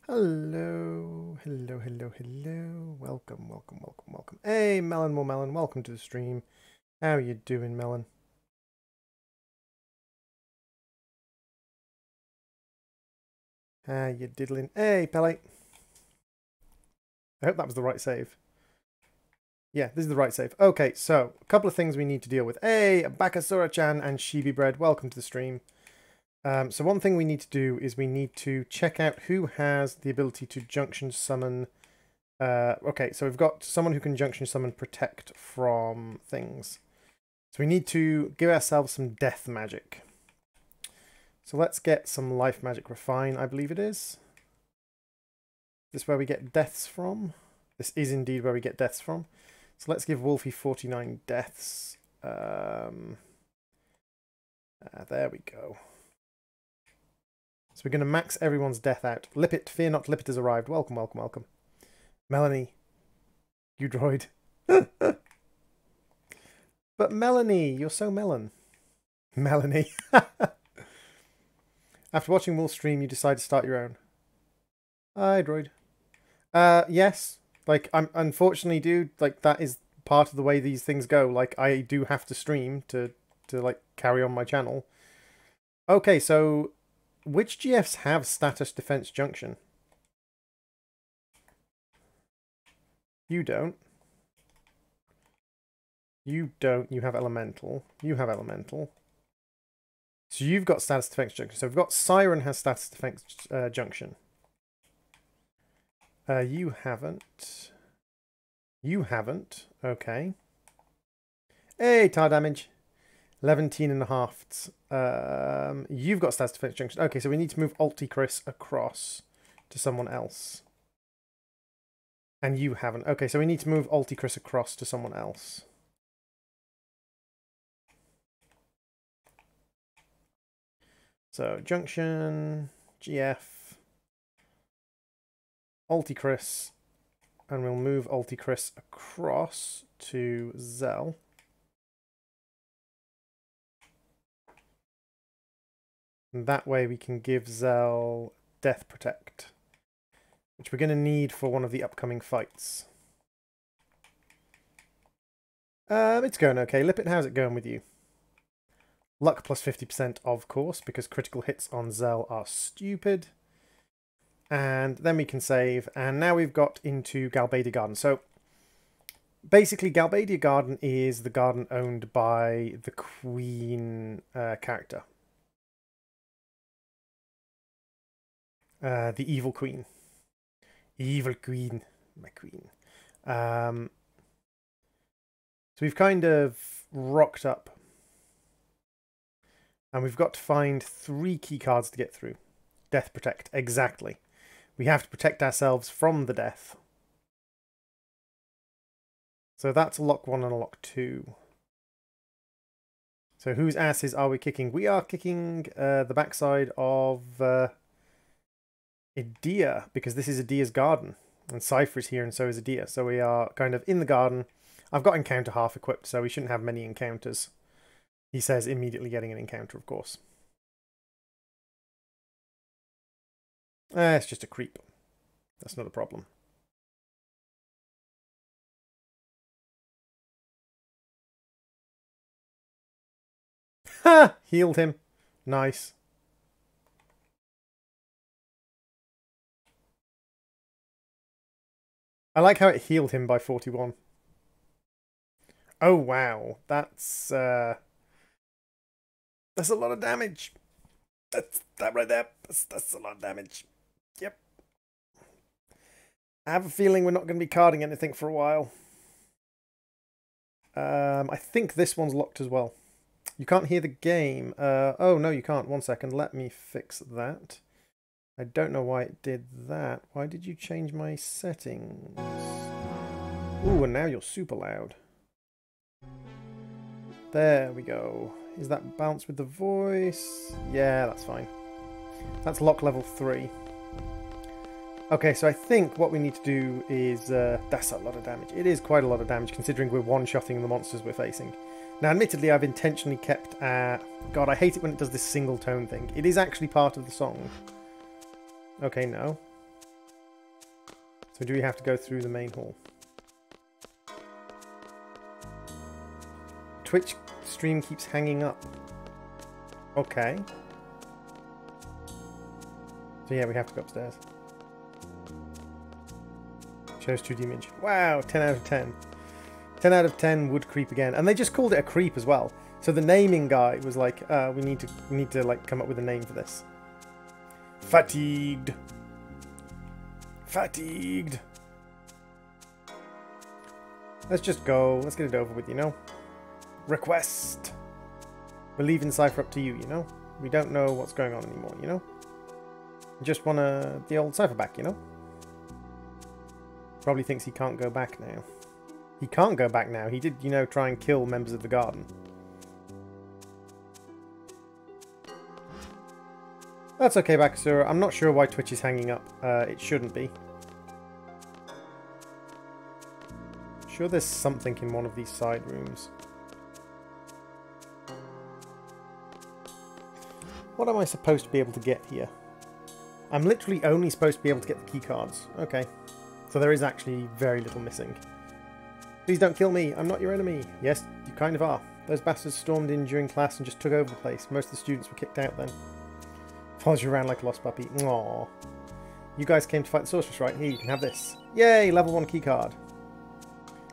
Hello, hello, hello, hello. Welcome, welcome, welcome, welcome. Hey, Melon, more Melon. Welcome to the stream. How are you doing, Melon? How you diddling? Hey, Pele. I hope that was the right save. Yeah, this is the right save. Okay, so a couple of things we need to deal with. Hey, Bakasura-chan and Shibi Bread. Welcome to the stream. So one thing we need to do is we need to check out who has the ability to junction summon. Okay, so we've got someone who can junction summon protect from things. So we need to give ourselves some death magic. So let's get some life magic refine, I believe it is. Is this where we get deaths from? This is indeed where we get deaths from. So let's give Wolfie 49 deaths. There we go. So we're going to max everyone's death out. Lippet, fear not, Lippet has arrived. Welcome, welcome, welcome. Melanie, you droid. But Melanie, you're so melon. Melanie. After watching Wolf's stream, you decide to start your own. Hi, droid. Yes. Like, unfortunately, dude, like, that is part of the way these things go. Like, I do have to stream to like, carry on my channel. Okay, so which GFs have status defense junction? You don't. You don't. You have elemental. You have elemental. So you've got status defense junction. So we've got Siren has status defense junction. You haven't. You haven't. Okay. Hey, tar damage. 11.5. You've got status defense junction. Okay, so we need to move Alti Chris across to someone else. And you haven't. Okay, so we need to move Alti Chris across to someone else. So junction, GF, Alti Chris, and we'll move Alti Chris across to Zell. And that way we can give Zell Death Protect, which we're going to need for one of the upcoming fights. It's going okay. Lippet, how's it going with you? Luck plus 50%, of course, because critical hits on Zell are stupid. And then we can save. And now we've got into Galbadia Garden. So basically, Galbadia Garden is the garden owned by the Queen character. The Evil Queen. Evil Queen. My queen. So we've kind of rocked up. And we've got to find 3 key cards to get through. Death Protect, exactly. We have to protect ourselves from the death. So that's a lock 1 and a lock 2. So whose asses are we kicking? We are kicking the backside of Edea, because this is Edea's garden. And Cypher is here and so is Edea. So we are kind of in the garden. I've got encounter half equipped, so we shouldn't have many encounters. He says immediately getting an encounter, of course. It's just a creep. That's not a problem. Ha! Healed him. Nice. I like how it healed him by 41. Oh, wow. That's a lot of damage. That's that right there. That's a lot of damage. Yep. I have a feeling we're not going to be carding anything for a while. I think this one's locked as well. You can't hear the game. Oh, no, you can't. 1 second. Let me fix that. I don't know why it did that. Why did you change my settings? Ooh, and now you're super loud. There we go. Is that balanced with the voice? Yeah, that's fine. That's lock level 3. Okay, so I think what we need to do is... that's a lot of damage. It is quite a lot of damage, considering we're one-shotting the monsters we're facing. Now, admittedly, I've intentionally kept... God, I hate it when it does this single tone thing. It is actually part of the song. Okay, no. So do we have to go through the main hall? Twitch stream keeps hanging up. Okay. So yeah, we have to go upstairs. Shows 2D image. Wow, 10 out of 10. 10 out of 10 would creep again. And they just called it a creep as well. So the naming guy was like, we need to like come up with a name for this. Fatigued. Fatigued. Let's just go. Let's get it over with, you know. Request. We're leaving Cypher up to you, you know. We don't know what's going on anymore, you know. We just want the old Cypher back, you know. Probably thinks he can't go back now. He can't go back now. He did, you know, try and kill members of the garden. That's okay, Bakasura. I'm not sure why Twitch is hanging up. It shouldn't be. Sure there's something in one of these side rooms. What am I supposed to be able to get here? I'm literally only supposed to be able to get the key cards. Okay. So there is actually very little missing. Please don't kill me. I'm not your enemy. Yes, you kind of are. Those bastards stormed in during class and just took over the place. Most of the students were kicked out then. Follows you around like a lost puppy. Aww. You guys came to fight the sorceress, right? Here, you can have this. Yay! Level 1 key card.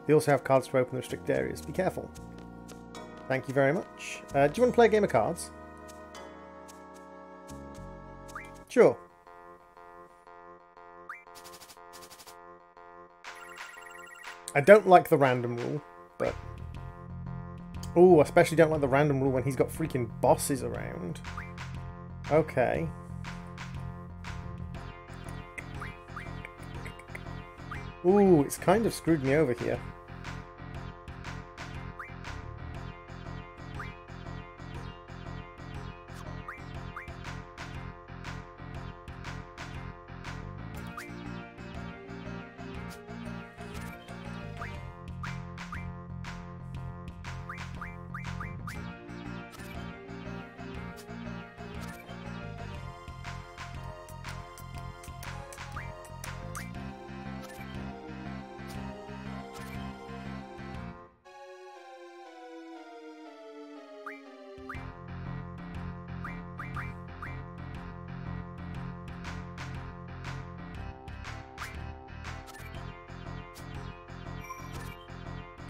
They also have cards to open the restricted areas. Be careful. Thank you very much. Do you want to play a game of cards? Sure. I don't like the random rule, but... Oh, I especially don't like the random rule when he's got freaking bosses around. Okay. Ooh, it's kind of screwed me over here.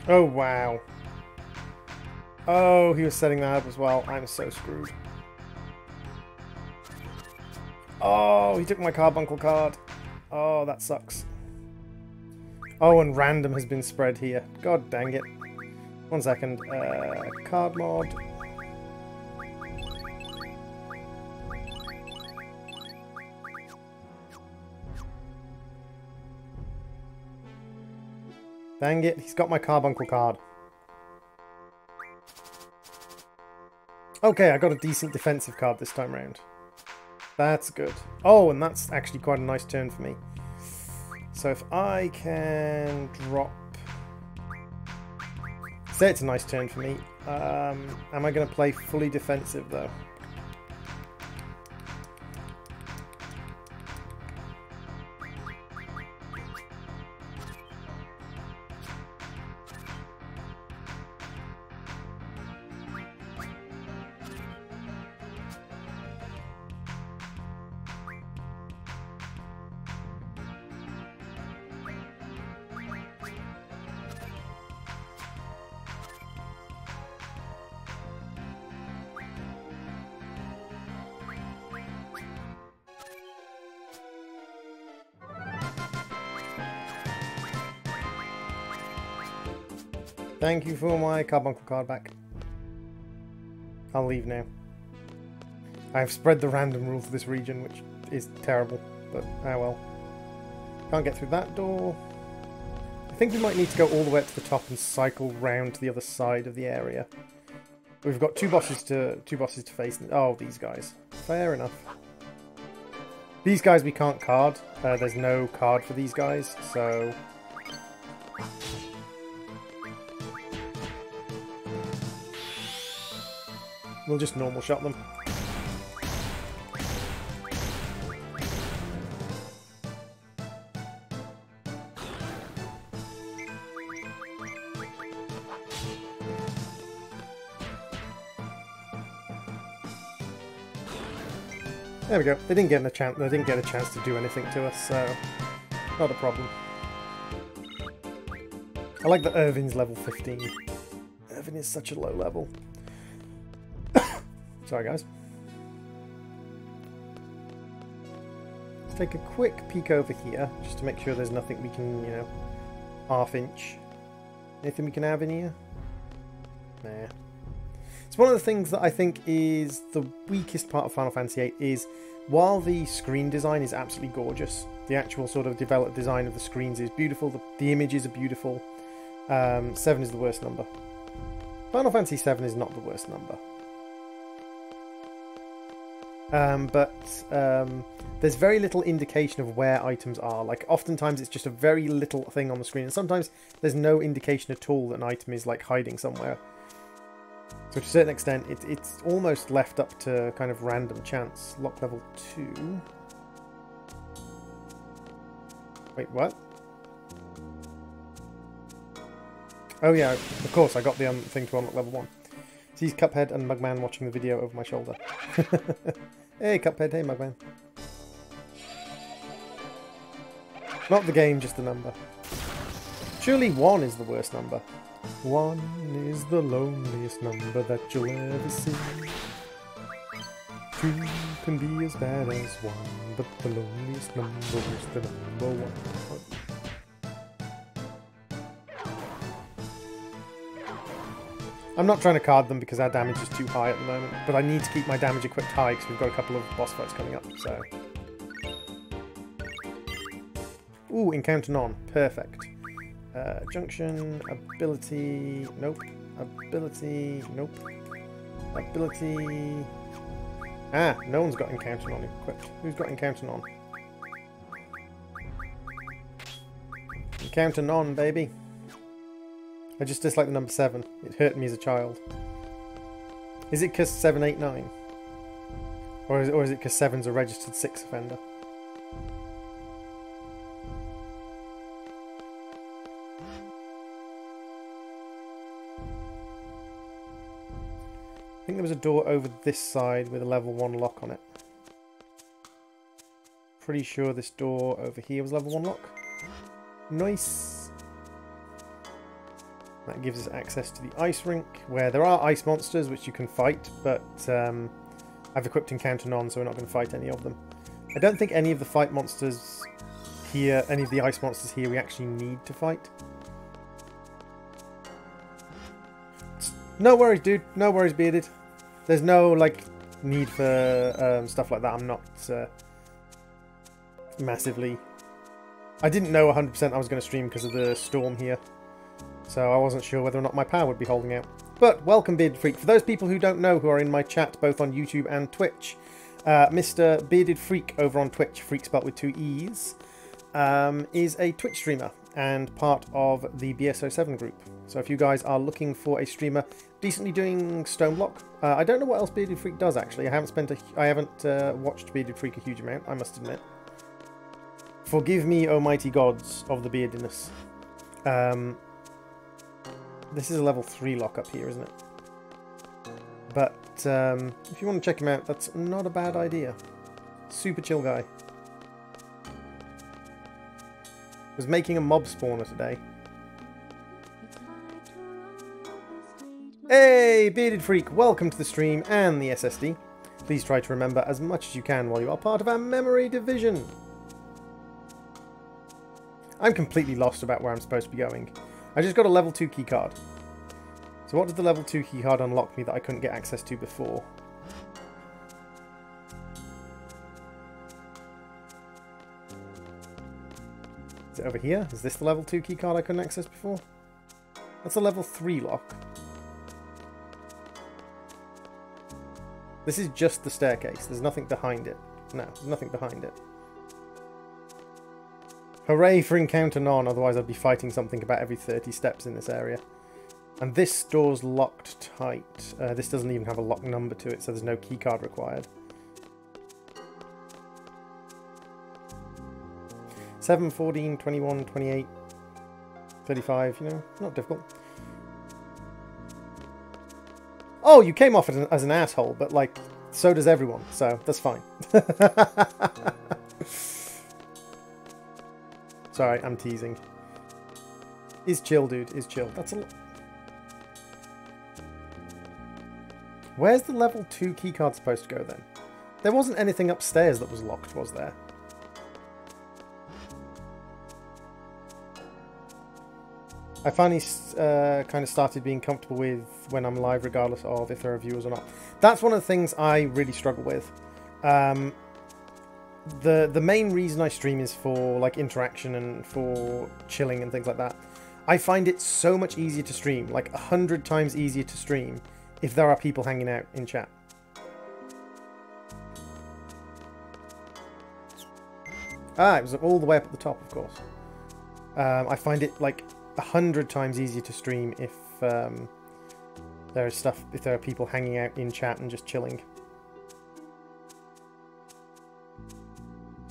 Oh, wow. Oh, he was setting that up as well. I'm so screwed. Oh, he took my carbuncle card. Oh, that sucks. Oh, and random has been spread here. God dang it. 1 second. Card mod. Dang it, he's got my carbuncle card. Okay, I got a decent defensive card this time round. That's good. Oh, and that's actually quite a nice turn for me. So if I can drop... Say it's a nice turn for me. Am I going to play fully defensive though? Thank you for my carbuncle card back. I'll leave now. I've spread the random rule for this region, which is terrible, but ah well. Can't get through that door. I think we might need to go all the way up to the top and cycle round to the other side of the area. We've got two bosses to face. Oh, these guys. Fair enough. These guys we can't card. There's no card for these guys, so... We'll just normal shot them. There we go. They didn't get a chance. They didn't get a chance to do anything to us, so not a problem. I like that Irvin's level 15. Irvin is such a low level. Sorry, guys. Let's take a quick peek over here, just to make sure there's nothing we can, you know, half-inch. Anything we can have in here? Nah. It's one of the things that I think is the weakest part of Final Fantasy VIII is, while the screen design is absolutely gorgeous, the actual sort of developed design of the screens is beautiful, the images are beautiful, 7 is the worst number. Final Fantasy VII is not the worst number. There's very little indication of where items are. Like, oftentimes it's just a very little thing on the screen, and sometimes there's no indication at all that an item is, like, hiding somewhere. So to a certain extent, it's almost left up to kind of random chance. Lock level 2. Wait, what? Oh yeah, of course, I got the thing to unlock level 1. Sees Cuphead and Mugman watching the video over my shoulder. Hey Cuphead, hey Mugman. Not the game, just the number. Surely 1 is the worst number. 1 is the loneliest number that you'll ever see. 2 can be as bad as 1, but the loneliest number is the number 1. I'm not trying to card them because our damage is too high at the moment, but I need to keep my damage equipped high because we've got a couple of boss fights coming up, so... Ooh, encounter none. Perfect. Junction, ability... Nope. Ability... Nope. Ability... Ah, no one's got encounter none equipped. Who's got encounter none? Encounter none, baby. I just dislike the number 7. It hurt me as a child. Is it because 7, 8, 9? Or is it because 7's a registered 6 offender? I think there was a door over this side with a level 1 lock on it. Pretty sure this door over here was level 1 lock. Nice! That gives us access to the ice rink, where there are ice monsters which you can fight, but I've equipped Encounter None, so we're not going to fight any of them. I don't think any of the fight monsters here, any of the ice monsters here, we actually need to fight. No worries, dude. No worries, Bearded. There's no, like, need for stuff like that. I'm not massively... I didn't know 100% I was going to stream because of the storm here. So I wasn't sure whether or not my power would be holding out. But welcome, Bearded Freak. For those people who don't know, who are in my chat, both on YouTube and Twitch, Mr. Bearded Freak over on Twitch, Freak spelled with 2 E's, is a Twitch streamer and part of the BSO7 group. So if you guys are looking for a streamer decently doing Stoneblock, I don't know what else Bearded Freak does actually. I haven't watched Bearded Freak a huge amount, I must admit. Forgive me, almighty gods of the beardiness. This is a level 3 lock up here, isn't it? But if you want to check him out, that's not a bad idea. Super chill guy. Was making a mob spawner today. Hey, Bearded Freak, welcome to the stream and the SSD. Please try to remember as much as you can while you are part of our memory division. I'm completely lost about where I'm supposed to be going. I just got a level 2 keycard. So what did the level 2 keycard unlock me that I couldn't get access to before? Is it over here? Is this the level 2 keycard I couldn't access before? That's a level 3 lock. This is just the staircase. There's nothing behind it. No, there's nothing behind it. Hooray for Encounter None, otherwise I'd be fighting something about every 30 steps in this area. And this door's locked tight. This doesn't even have a lock number to it, so there's no keycard required. 7, 14, 21, 28, 35, you know, not difficult. Oh, you came off as an asshole, but like, So does everyone, so that's fine. Sorry, I'm teasing. Is chill, dude. Is chill. That's a lot. Where's the level 2 keycard supposed to go then? There wasn't anything upstairs that was locked, was there? I finally kind of started being comfortable with when I'm live, regardless of if there are viewers or not. That's one of the things I really struggle with. The main reason I stream is for like interaction and for chilling and things like that. I find it so much easier to stream, like 100 times easier to stream, if there are people hanging out in chat. Ah, it was all the way up at the top, of course. I find it like 100 times easier to stream if there is stuff, if there are people hanging out in chat and just chilling.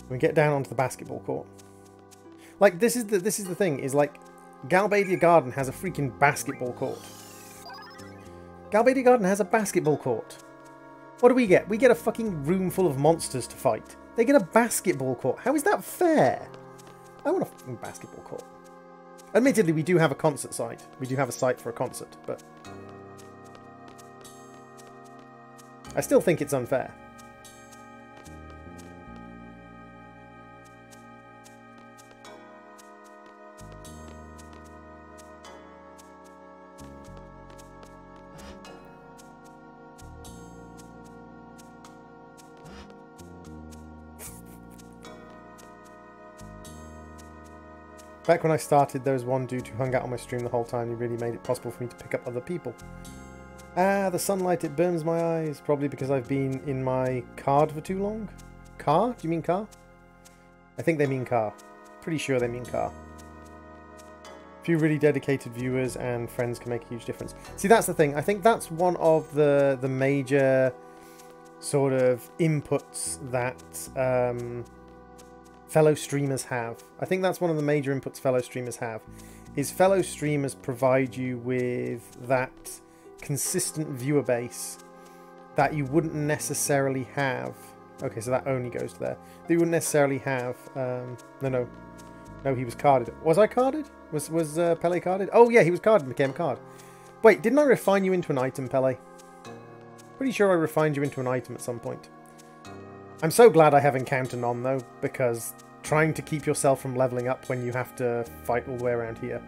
We get down onto the basketball court. Like this is the thing, is like Galbadia Garden has a freaking basketball court. Galbadia Garden has a basketball court. What do we get? We get a fucking room full of monsters to fight. They get a basketball court. How is that fair? I want a fucking basketball court. Admittedly, we do have a concert site. We do have a site for a concert, but I still think it's unfair. Back when I started, there was one dude who hung out on my stream the whole time. He really made it possible for me to pick up other people. Ah, the sunlight, it burns my eyes. Probably because I've been in my card for too long. Car? Do you mean car? I think they mean car. Pretty sure they mean car. A few really dedicated viewers and friends can make a huge difference. See, that's the thing. I think that's one of the major sort of inputs that fellow streamers have. I think that's one of the major inputs fellow streamers have, is fellow streamers provide you with that consistent viewer base that you wouldn't necessarily have. Okay, so that only goes to there. That you wouldn't necessarily have. No, he was carded. Was I carded? Was Pele carded? Oh yeah, he was carded and became a card. Wait, didn't I refine you into an item, Pele? Pretty sure I refined you into an item at some point. I'm so glad I have Encounter None though, because trying to keep yourself from leveling up when you have to fight all the way around here.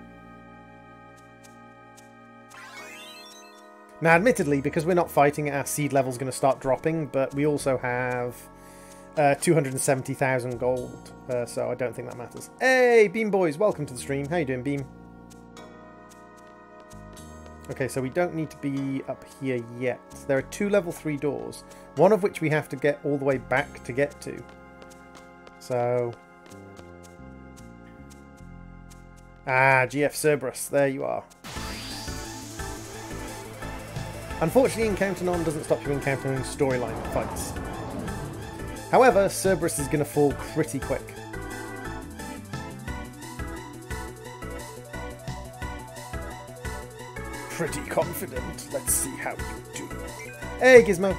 Now admittedly, because we're not fighting, our seed level's going to start dropping, but we also have 270,000 gold, so I don't think that matters. Hey, Beam Boys, welcome to the stream. How you doing, Beam? Okay, so we don't need to be up here yet. There are 2 level 3 doors, one of which we have to get all the way back to get to. So... Ah, GF Cerberus, there you are. Unfortunately, Encounter None doesn't stop you encountering storyline fights. However, Cerberus is going to fall pretty quick. Pretty confident. Let's see how you do. Hey, Gizmo.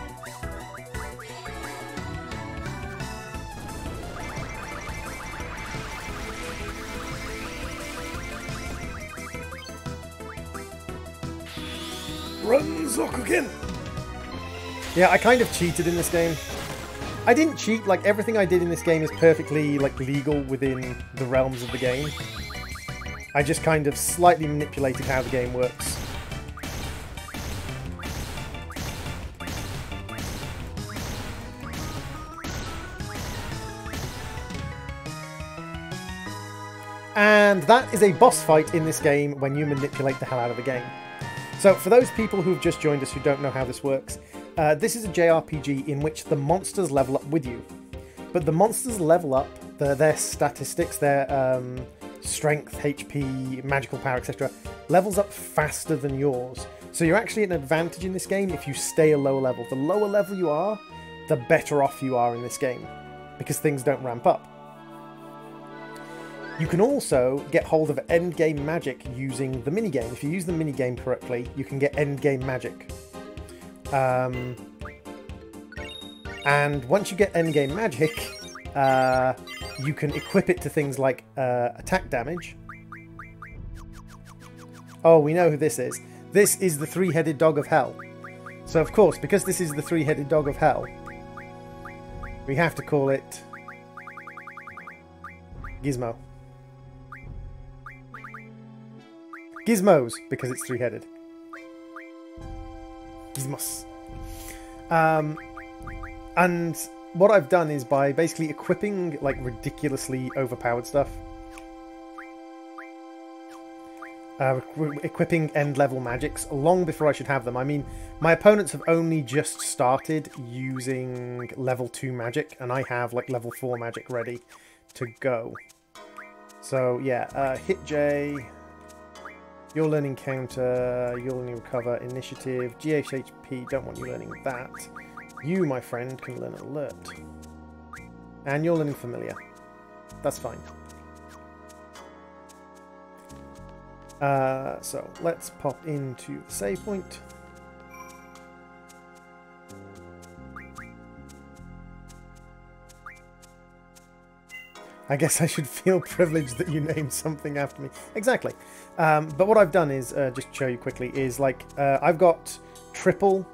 Run, Zokukin! Yeah, I kind of cheated in this game. I didn't cheat, like everything I did in this game is perfectly like legal within the realms of the game. I just kind of slightly manipulated how the game works. And that is a boss fight in this game when you manipulate the hell out of the game. So for those people who've just joined us who don't know how this works, this is a JRPG in which the monsters level up with you. But the monsters level up, their statistics, their strength, HP, magical power, etc. levels up faster than yours. So you're actually at an advantage in this game if you stay a lower level. The lower level you are, the better off you are in this game, because things don't ramp up. You can also get hold of endgame magic using the minigame. If you use the minigame correctly, you can get endgame magic. And once you get endgame magic, you can equip it to things like attack damage. Oh, we know who this is. This is the three-headed dog of hell. So of course, because this is the three-headed dog of hell, we have to call it Gizmo. Gizmos, because it's three-headed. Gizmos. And what I've done is by basically equipping like ridiculously overpowered stuff. Equipping end-level magics long before I should have them. I mean, my opponents have only just started using level 2 magic, and I have like level 4 magic ready to go. So yeah, hit J, you're learning counter, you're learning recover, initiative, GHHP, don't want you learning that. You, my friend, can learn alert. And you're learning familiar. That's fine. So let's pop into the save point. I guess I should feel privileged that you named something after me. Exactly. But what I've done is, just to show you quickly, is like, I've got triple,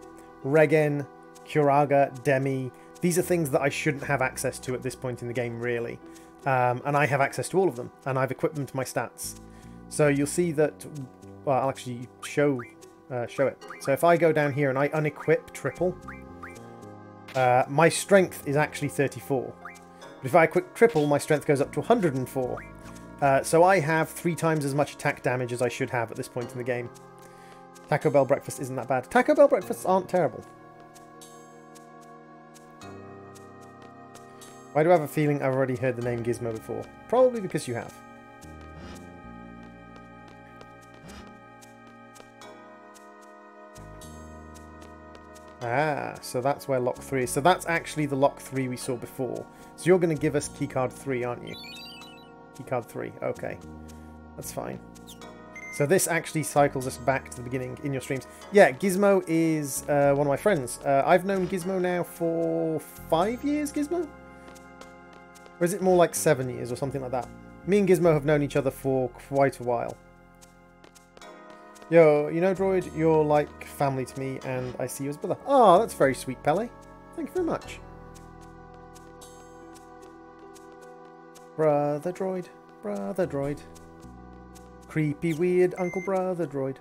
regen, curaga, demi. These are things that I shouldn't have access to at this point in the game, really. And I have access to all of them, and I've equipped them to my stats. So you'll see that, well, I'll actually show it. So if I go down here and I unequip triple, my strength is actually 34. But if I equip triple, my strength goes up to 104. So I have 3 times as much attack damage as I should have at this point in the game. Taco Bell breakfast isn't that bad. Taco Bell breakfasts aren't terrible. Why do I have a feeling I've already heard the name Gizmo before? Probably because you have. Ah, so that's where lock 3 is. So that's actually the lock 3 we saw before. So you're going to give us keycard 3, aren't you? Keycard 3, okay. That's fine. So this actually cycles us back to the beginning in your streams. Yeah, Gizmo is one of my friends. I've known Gizmo now for 5 years, Gizmo? Or is it more like 7 years or something like that? Me and Gizmo have known each other for quite a while. Yo, you know, Droid, you're like family to me, and I see you as brother. Oh, that's very sweet, Pele. Thank you very much. Brother Droid, brother Droid. Creepy, weird Uncle Brother Droid.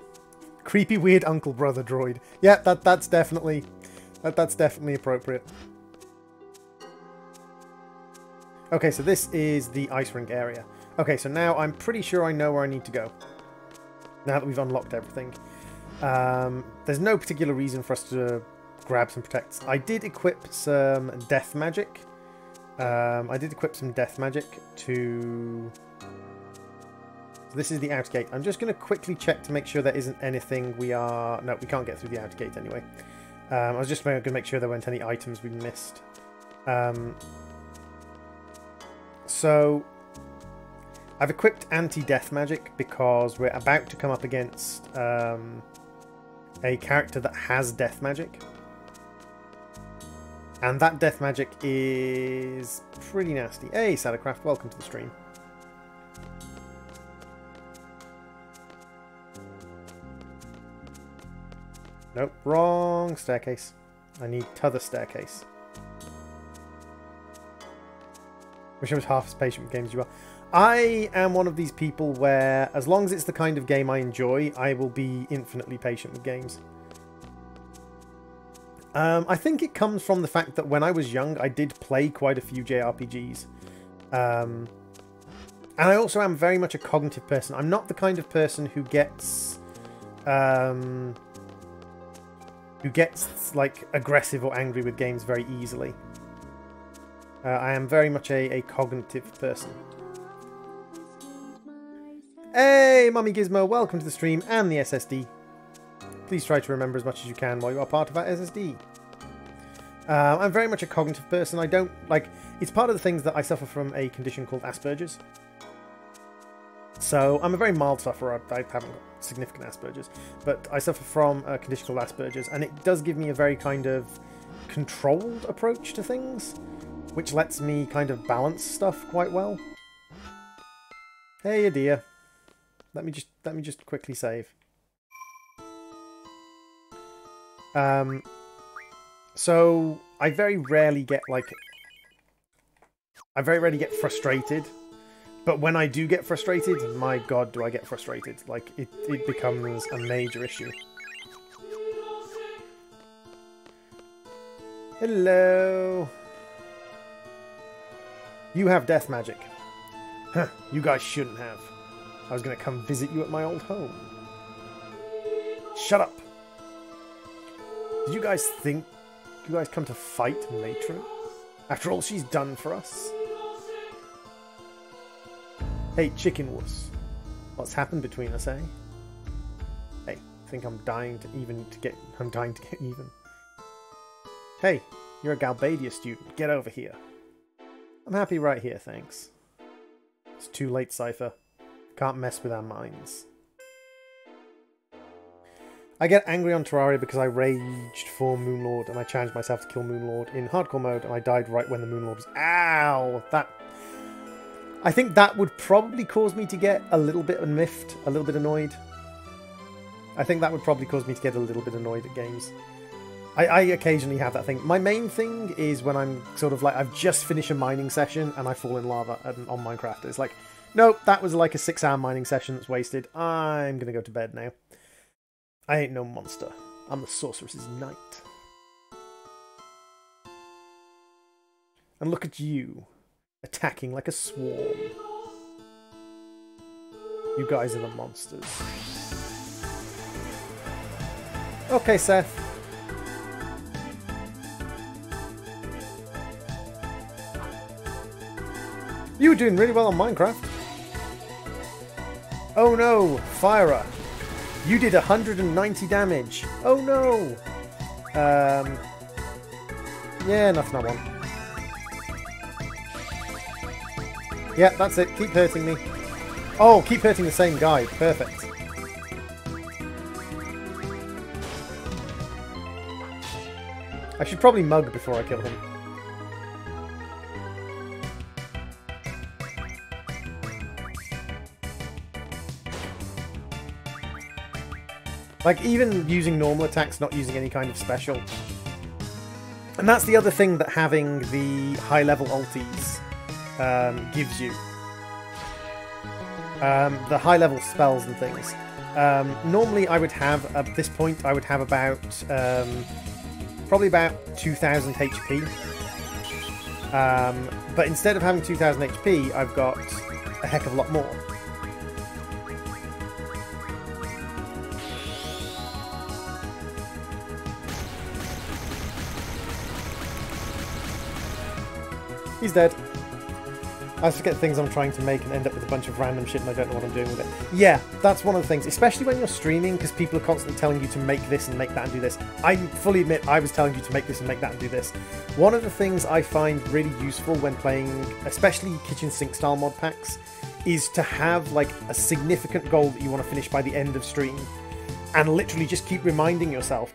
Creepy, weird Uncle Brother Droid. Yeah, that's definitely appropriate. Okay, so this is the ice rink area. Okay, so now I'm pretty sure I know where I need to go. Now that we've unlocked everything. There's no particular reason for us to grab some protects. I did equip some death magic. To... So this is the outer gate. I'm just going to quickly check to make sure there isn't anything we are... No, we can't get through the outer gate anyway. I was just going to make sure there weren't any items we missed. So... I've equipped anti-death magic because we're about to come up against a character that has death magic. And that death magic is pretty nasty. Hey, Sadacraft, welcome to the stream. Nope, wrong staircase. I need t'other staircase. Wish I was half as patient with games as you are. I am one of these people where, as long as it's the kind of game I enjoy, I will be infinitely patient with games. I think it comes from the fact that when I was young, I did play quite a few JRPGs. And I also am very much a cognitive person. I'm not the kind of person who gets like aggressive or angry with games very easily. I am very much a cognitive person. Hey, Mummy Gizmo, welcome to the stream and the SSD. Please try to remember as much as you can while you are part of that SSD. I'm very much a cognitive person. I don't, like, it's part of the things that I suffer from a condition called Asperger's. So, I'm a very mild sufferer. I haven't got significant Asperger's. But I suffer from a condition called Asperger's, and it does give me a very kind of controlled approach to things, which lets me kind of balance stuff quite well. Hey, dear. Let me just quickly save. So I very rarely get frustrated, but when I do get frustrated, my god, do I get frustrated. Like, it becomes a major issue. Hello. You have death magic. Huh, you guys shouldn't have. I was going to come visit you at my old home. Shut up. Did you guys think you guys come to fight Matron? After all she's done for us? Hey, chicken wuss. What's happened between us, eh? Hey, think I'm dying to get even. Hey, you're a Galbadia student. Get over here. I'm happy right here, thanks. It's too late, Cypher. Can't mess with our minds. I get angry on Terraria because I raged for Moonlord and I challenged myself to kill Moonlord in hardcore mode and I died right when the Moonlord was... Ow! I think that would probably cause me to get a little bit miffed, a little bit annoyed. I think that would probably cause me to get a little bit annoyed at games. I occasionally have that thing. My main thing is when I'm sort of like, I've just finished a mining session and I fall in lava on Minecraft. It's like, nope, that was like a 6-hour mining session that's wasted. I'm going to go to bed now. I ain't no monster. I'm the sorceress's knight. And look at you, attacking like a swarm. You guys are the monsters. Okay, Seth. You were doing really well on Minecraft. Oh no, Firer. You did 190 damage. Oh no. Yeah, nothing I want. Yeah, that's it. Keep hurting me. Oh, keep hurting the same guy. Perfect. I should probably mug before I kill him. Like, even using normal attacks, not using any kind of special. And that's the other thing that having the high-level ultis gives you. The high-level spells and things. Normally I would have, at this point, I would have about, probably about 2,000 HP. But instead of having 2,000 HP, I've got a heck of a lot more. He's dead. I forget things I'm trying to make and end up with a bunch of random shit and I don't know what I'm doing with it. Yeah, that's one of the things, especially when you're streaming, because people are constantly telling you to make this and make that and do this. I fully admit I was telling you to make this and make that and do this. One of the things I find really useful when playing, especially kitchen sink style mod packs, is to have like a significant goal that you want to finish by the end of stream. And literally just keep reminding yourself,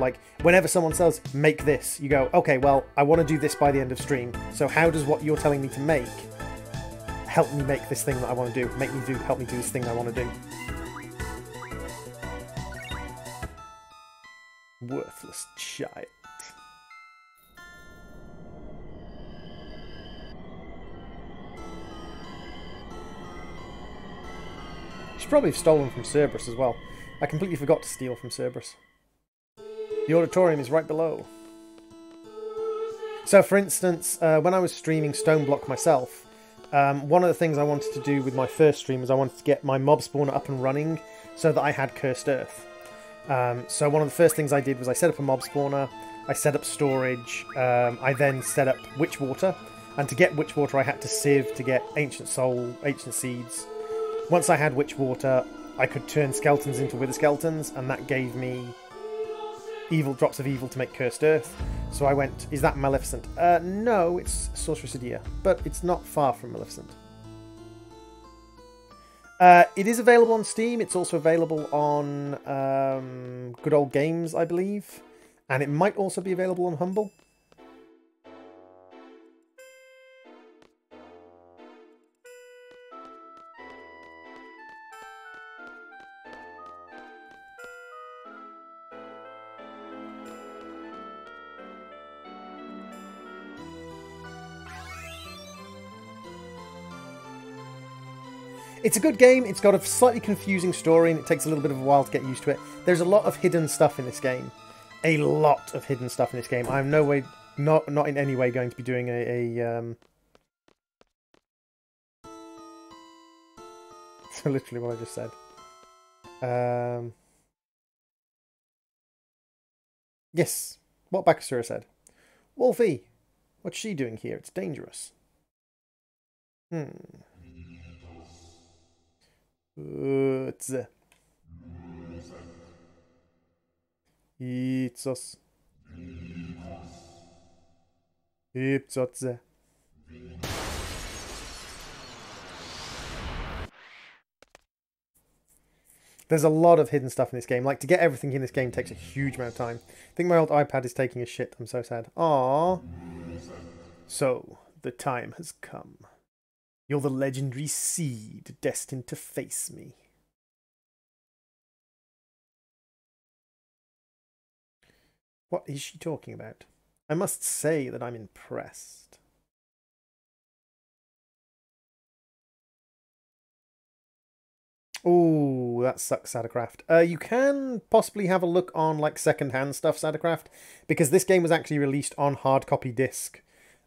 like, whenever someone says, make this, you go, okay, well, I want to do this by the end of stream. So how does what you're telling me to make help me make this thing that I want to do? Help me do this thing I want to do. Worthless child. Should probably have stolen from Cerberus as well. I completely forgot to steal from Cerberus. The auditorium is right below. So, for instance, when I was streaming Stoneblock myself, one of the things I wanted to do with my first stream was I wanted to get my mob spawner up and running so that I had Cursed Earth. So one of the first things I did was I set up a mob spawner, I set up storage, I then set up Witch Water, and to get Witch Water I had to sieve to get Ancient Soul, Ancient Seeds. Once I had Witch Water, I could turn skeletons into Wither Skeletons, and that gave me evil drops of evil to make Cursed Earth. So I went, is that Maleficent? No, it's Sorceress Adia, but it's not far from Maleficent. It is available on Steam. It's also available on Good Old Games, I believe. And it might also be available on Humble. It's a good game. It's got a slightly confusing story and it takes a little bit of a while to get used to it. There's a lot of hidden stuff in this game. A lot of hidden stuff in this game. I'm no way, not in any way going to be doing So literally what I just said. Yes, what Bakasura said. Wolfie, what's she doing here? It's dangerous. Itsos. Ipsotze. There's a lot of hidden stuff in this game. Like, to get everything in this game takes a huge amount of time. I think my old iPad is taking a shit. I'm so sad. Aww. So, the time has come. You're the legendary seed destined to face me. What is she talking about? I must say that I'm impressed. Oh, that sucks, Sadacraft. You can possibly have a look on like second-hand stuff, Sadacraft, because this game was actually released on hard copy disc,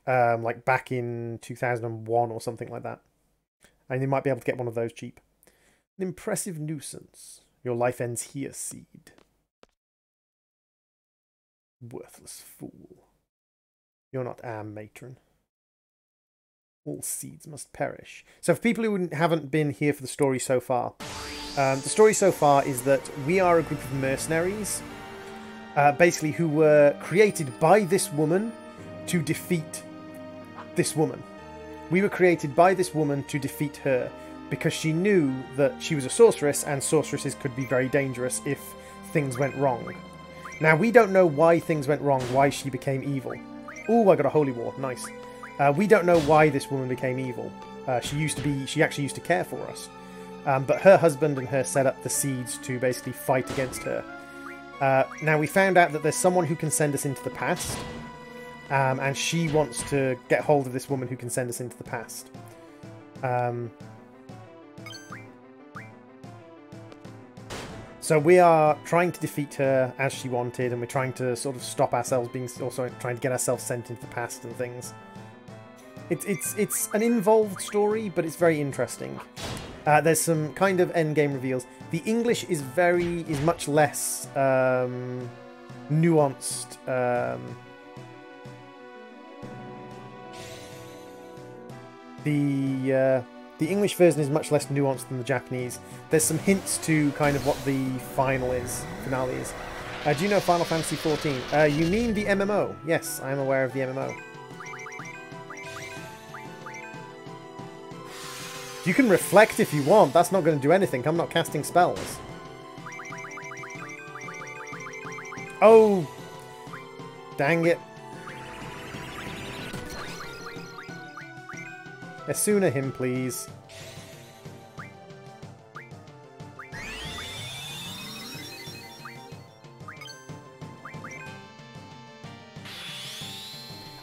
like back in 2001 or something like that. And you might be able to get one of those cheap. An impressive nuisance. Your life ends here, seed. Worthless fool. You're not matron. All seeds must perish. So for people who haven't been here for the story so far, the story so far is that we are a group of mercenaries, basically who were created by this woman to defeat this woman. We were created by this woman to defeat her because she knew that she was a sorceress and sorceresses could be very dangerous if things went wrong. Now, we don't know why things went wrong, why she became evil. Ooh, I got a holy war. Nice. We don't know why this woman became evil. She actually used to care for us. But her husband and her set up the seeds to basically fight against her. Now, we found out that there's someone who can send us into the past. And she wants to get hold of this woman who can send us into the past. So we are trying to defeat her as she wanted, and we're trying to sort of stop ourselves being, also trying to get ourselves sent into the past and things. It's an involved story, but it's very interesting. There's some kind of endgame reveals. The English is much less nuanced. The English version is much less nuanced than the Japanese. There's some hints to kind of what the finale is. Do you know Final Fantasy XIV? You mean the MMO? Yes, I am aware of the MMO. You can reflect if you want. That's not going to do anything. I'm not casting spells. Oh! Dang it. Asuna him, please.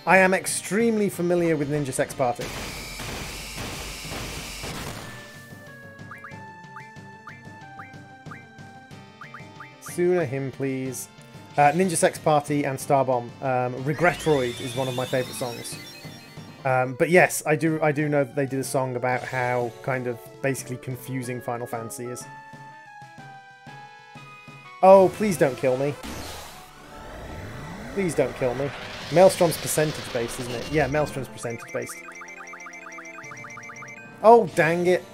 I am extremely familiar with Ninja Sex Party. Asuna him, please. Ninja Sex Party and Starbomb. Regretroid is one of my favourite songs. But yes, I do know that they did a song about how kind of basically confusing Final Fantasy is. Oh, please don't kill me. Please don't kill me. Maelstrom's percentage based, isn't it? Yeah, Maelstrom's percentage based. Oh, dang it.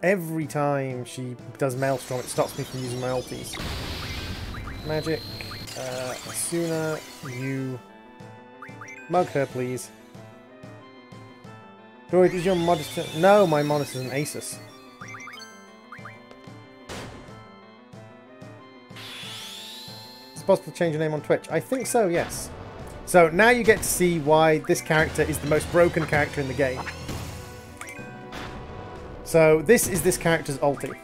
Every time she does Maelstrom, it stops me from using my ulties. Magic. Asuna, you... Mug her, please. Droid, is your modest... No, my modest is an Asus. It's possible to change your name on Twitch? I think so, yes. So now you get to see why this character is the most broken character in the game. So this is this character's ulti.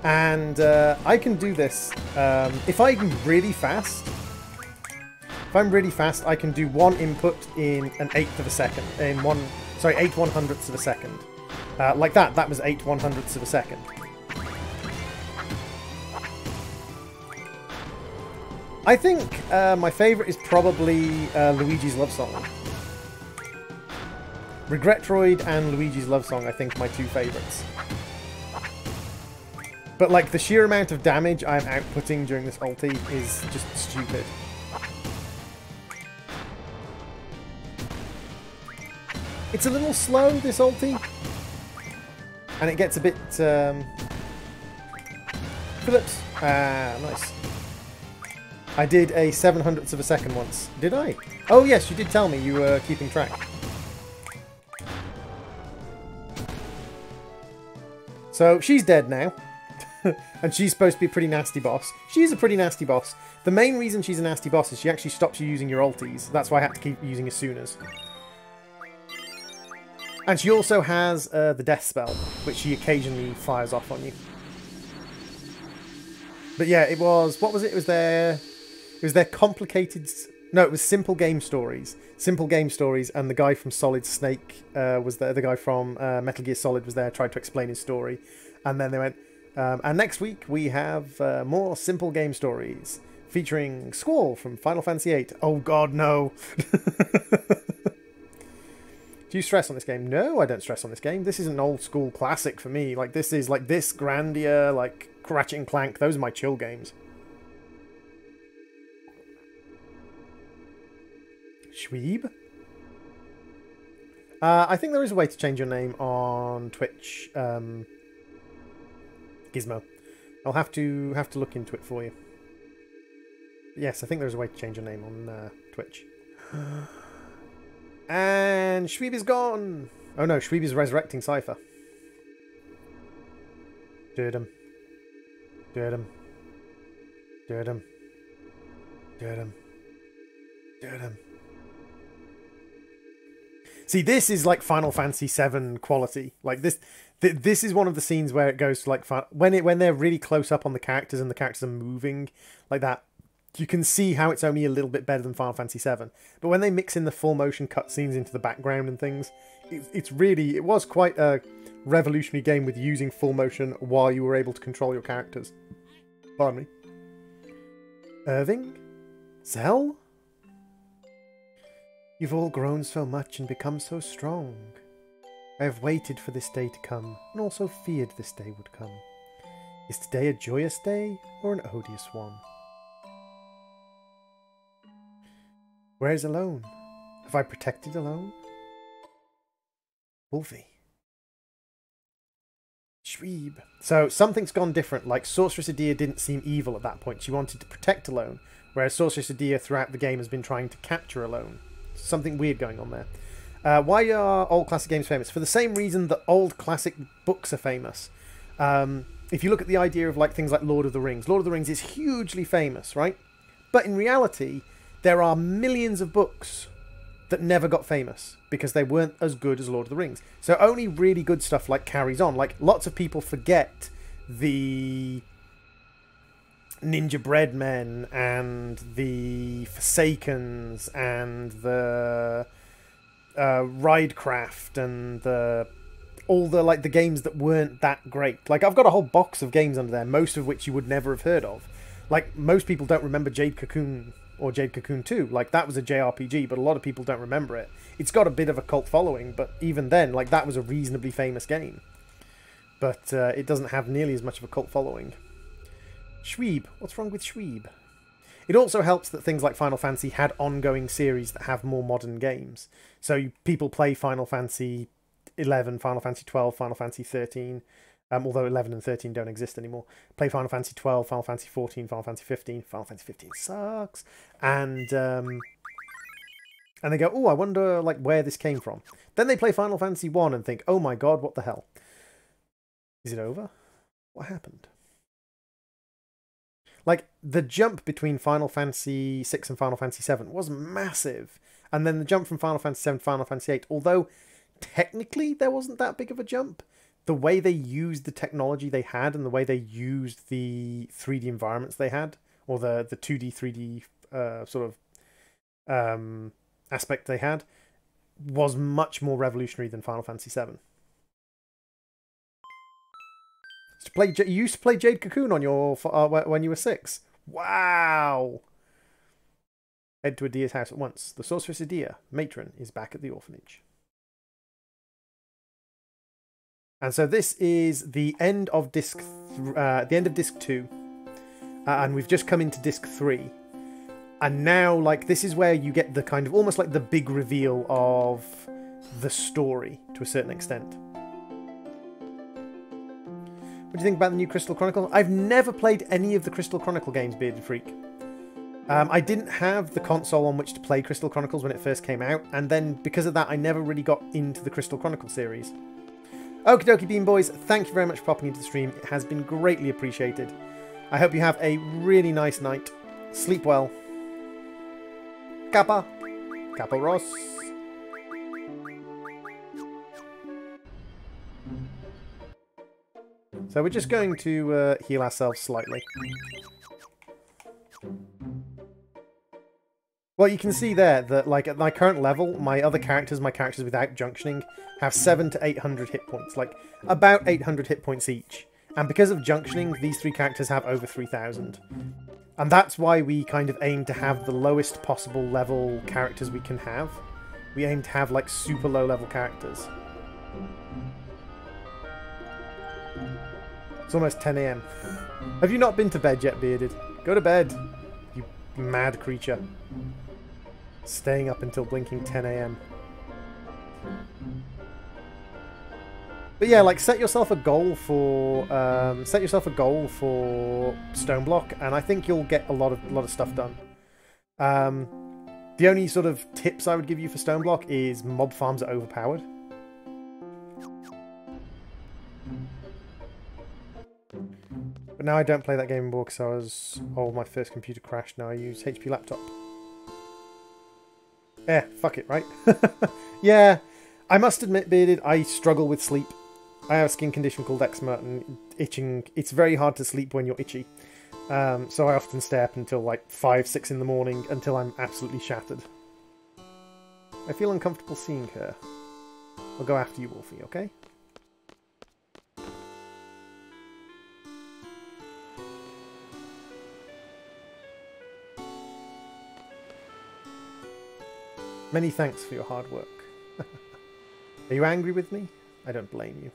And I can do this if I'm really fast. If I'm really fast, I can do one input in an eighth of a second. In 8 1/100ths of a second. Like that. That was 8 1/100ths of a second. I think my favourite is probably Luigi's Love Song. Regretroid and Luigi's Love Song, I think, are my two favourites. But like the sheer amount of damage I'm outputting during this ulti is just stupid. It's a little slow, this ulti. And it gets a bit... Phillips. Ah, nice. I did a 7/100ths of a second once. Did I? Oh yes, you did tell me you were keeping track. So she's dead now. And she's supposed to be a pretty nasty boss. She's a pretty nasty boss. The main reason she's a nasty boss is she actually stops you using your ultis. That's why I had to keep using as soon as. And she also has the death spell, which she occasionally fires off on you. But yeah, it was... What was it? It was their complicated... No, it was Simple Game Stories. Simple Game Stories, and the guy from Solid Snake was there. The guy from Metal Gear Solid was there, tried to explain his story. And then they went... and next week we have more Simple Game Stories, featuring Squall from Final Fantasy VIII. Oh god, no! Do you stress on this game? No, I don't stress on this game. This is an old school classic for me. Like, this is like this, Grandia, like Ratchet and Clank. Those are my chill games. Schweeb? I think there is a way to change your name on Twitch. Gizmo. I'll have to look into it for you. Yes, I think there's a way to change your name on Twitch. And Schweeb is gone! Oh no, Schweeb is resurrecting Cypher. Dirt him. Dirt him. Dirt him. Dirt him. Dirt him. See, this is like Final Fantasy VII quality. Like this is one of the scenes where it goes to like when they're really close up on the characters and the characters are moving like that. You can see how it's only a little bit better than Final Fantasy VII. But when they mix in the full motion cutscenes into the background and things, it was quite a revolutionary game with using full motion while you were able to control your characters. Pardon me. Irving? Zell? You've all grown so much and become so strong. I have waited for this day to come, and also feared this day would come. Is today a joyous day, or an odious one? Where is Alone? Have I protected Alone? Wolfie. Schweeb. So something's gone different, like Sorceress Adia didn't seem evil at that point. She wanted to protect Alone, whereas Sorceress Adia throughout the game has been trying to capture Alone. Something weird going on there. Why are old classic games famous? For the same reason that old classic books are famous. If you look at the idea of like things like Lord of the Rings. Lord of the Rings is hugely famous, right? But in reality, there are millions of books that never got famous because they weren't as good as Lord of the Rings. So only really good stuff like carries on. Like lots of people forget the Ninja Bread Men and the Forsakens and the Ridecraft and all the like the games that weren't that great. Like I've got a whole box of games under there, most of which you would never have heard of. Like most people don't remember Jade Cocoon or Jade Cocoon 2. Like that was a JRPG, but a lot of people don't remember it. It's got a bit of a cult following, but even then, like that was a reasonably famous game. But it doesn't have nearly as much of a cult following. Schweeb. What's wrong with Schweeb? It also helps that things like Final Fantasy had ongoing series that have more modern games. So people play Final Fantasy 11, Final Fantasy 12, Final Fantasy 13, although 11 and 13 don't exist anymore. Play Final Fantasy 12, Final Fantasy 14, Final Fantasy 15. Final Fantasy 15 sucks. And they go, oh, I wonder like where this came from. Then they play Final Fantasy 1 and think, oh my god, what the hell? Is it over? What happened? Like, the jump between Final Fantasy VI and Final Fantasy VII was massive. And then the jump from Final Fantasy VII to Final Fantasy VIII, although technically there wasn't that big of a jump, the way they used the technology they had and the way they used the 3D environments they had, or the 2D, 3D sort of aspect they had, was much more revolutionary than Final Fantasy VII. You used to play Jade Cocoon on your when you were 6. Wow! Head to Adia's house at once. The sorceress Adia, matron, is back at the orphanage. And so this is the end of disc 2, and we've just come into disc 3. And now, like, this is where you get the kind of almost like the big reveal of the story to a certain extent. What do you think about the new Crystal Chronicle? I've never played any of the Crystal Chronicle games, Bearded Freak. I didn't have the console on which to play Crystal Chronicles when it first came out, and then because of that, I never really got into the Crystal Chronicle series. Okie dokie, Bean Boys, thank you very much for popping into the stream. It has been greatly appreciated. I hope you have a really nice night. Sleep well. Kappa. Kappa Ross. So we're just going to heal ourselves slightly. Well, you can see there that, like, at my current level, my characters without junctioning, have 700 to 800 hit points. Like, about 800 hit points each. And because of junctioning, these 3 characters have over 3,000. And that's why we kind of aim to have the lowest possible level characters we can have. We aim to have, like, super low level characters. It's almost 10 AM. Have you not been to bed yet, Bearded? Go to bed, you mad creature. Staying up until blinking 10 AM. But yeah, like, set yourself a goal for Stoneblock, and I think you'll get a lot of stuff done. The only sort of tips I would give you for Stoneblock is mob farms are overpowered. But now I don't play that game anymore because my first computer crashed. Now I use HP laptop. Fuck it, right? Yeah, I must admit, Bearded, I struggle with sleep. I have a skin condition called eczema and itching. It's very hard to sleep when you're itchy. So I often stay up until like 5, 6 in the morning until I'm absolutely shattered. I feel uncomfortable seeing her. I'll go after you, Wolfie, okay? Many thanks for your hard work. Are you angry with me? I don't blame you.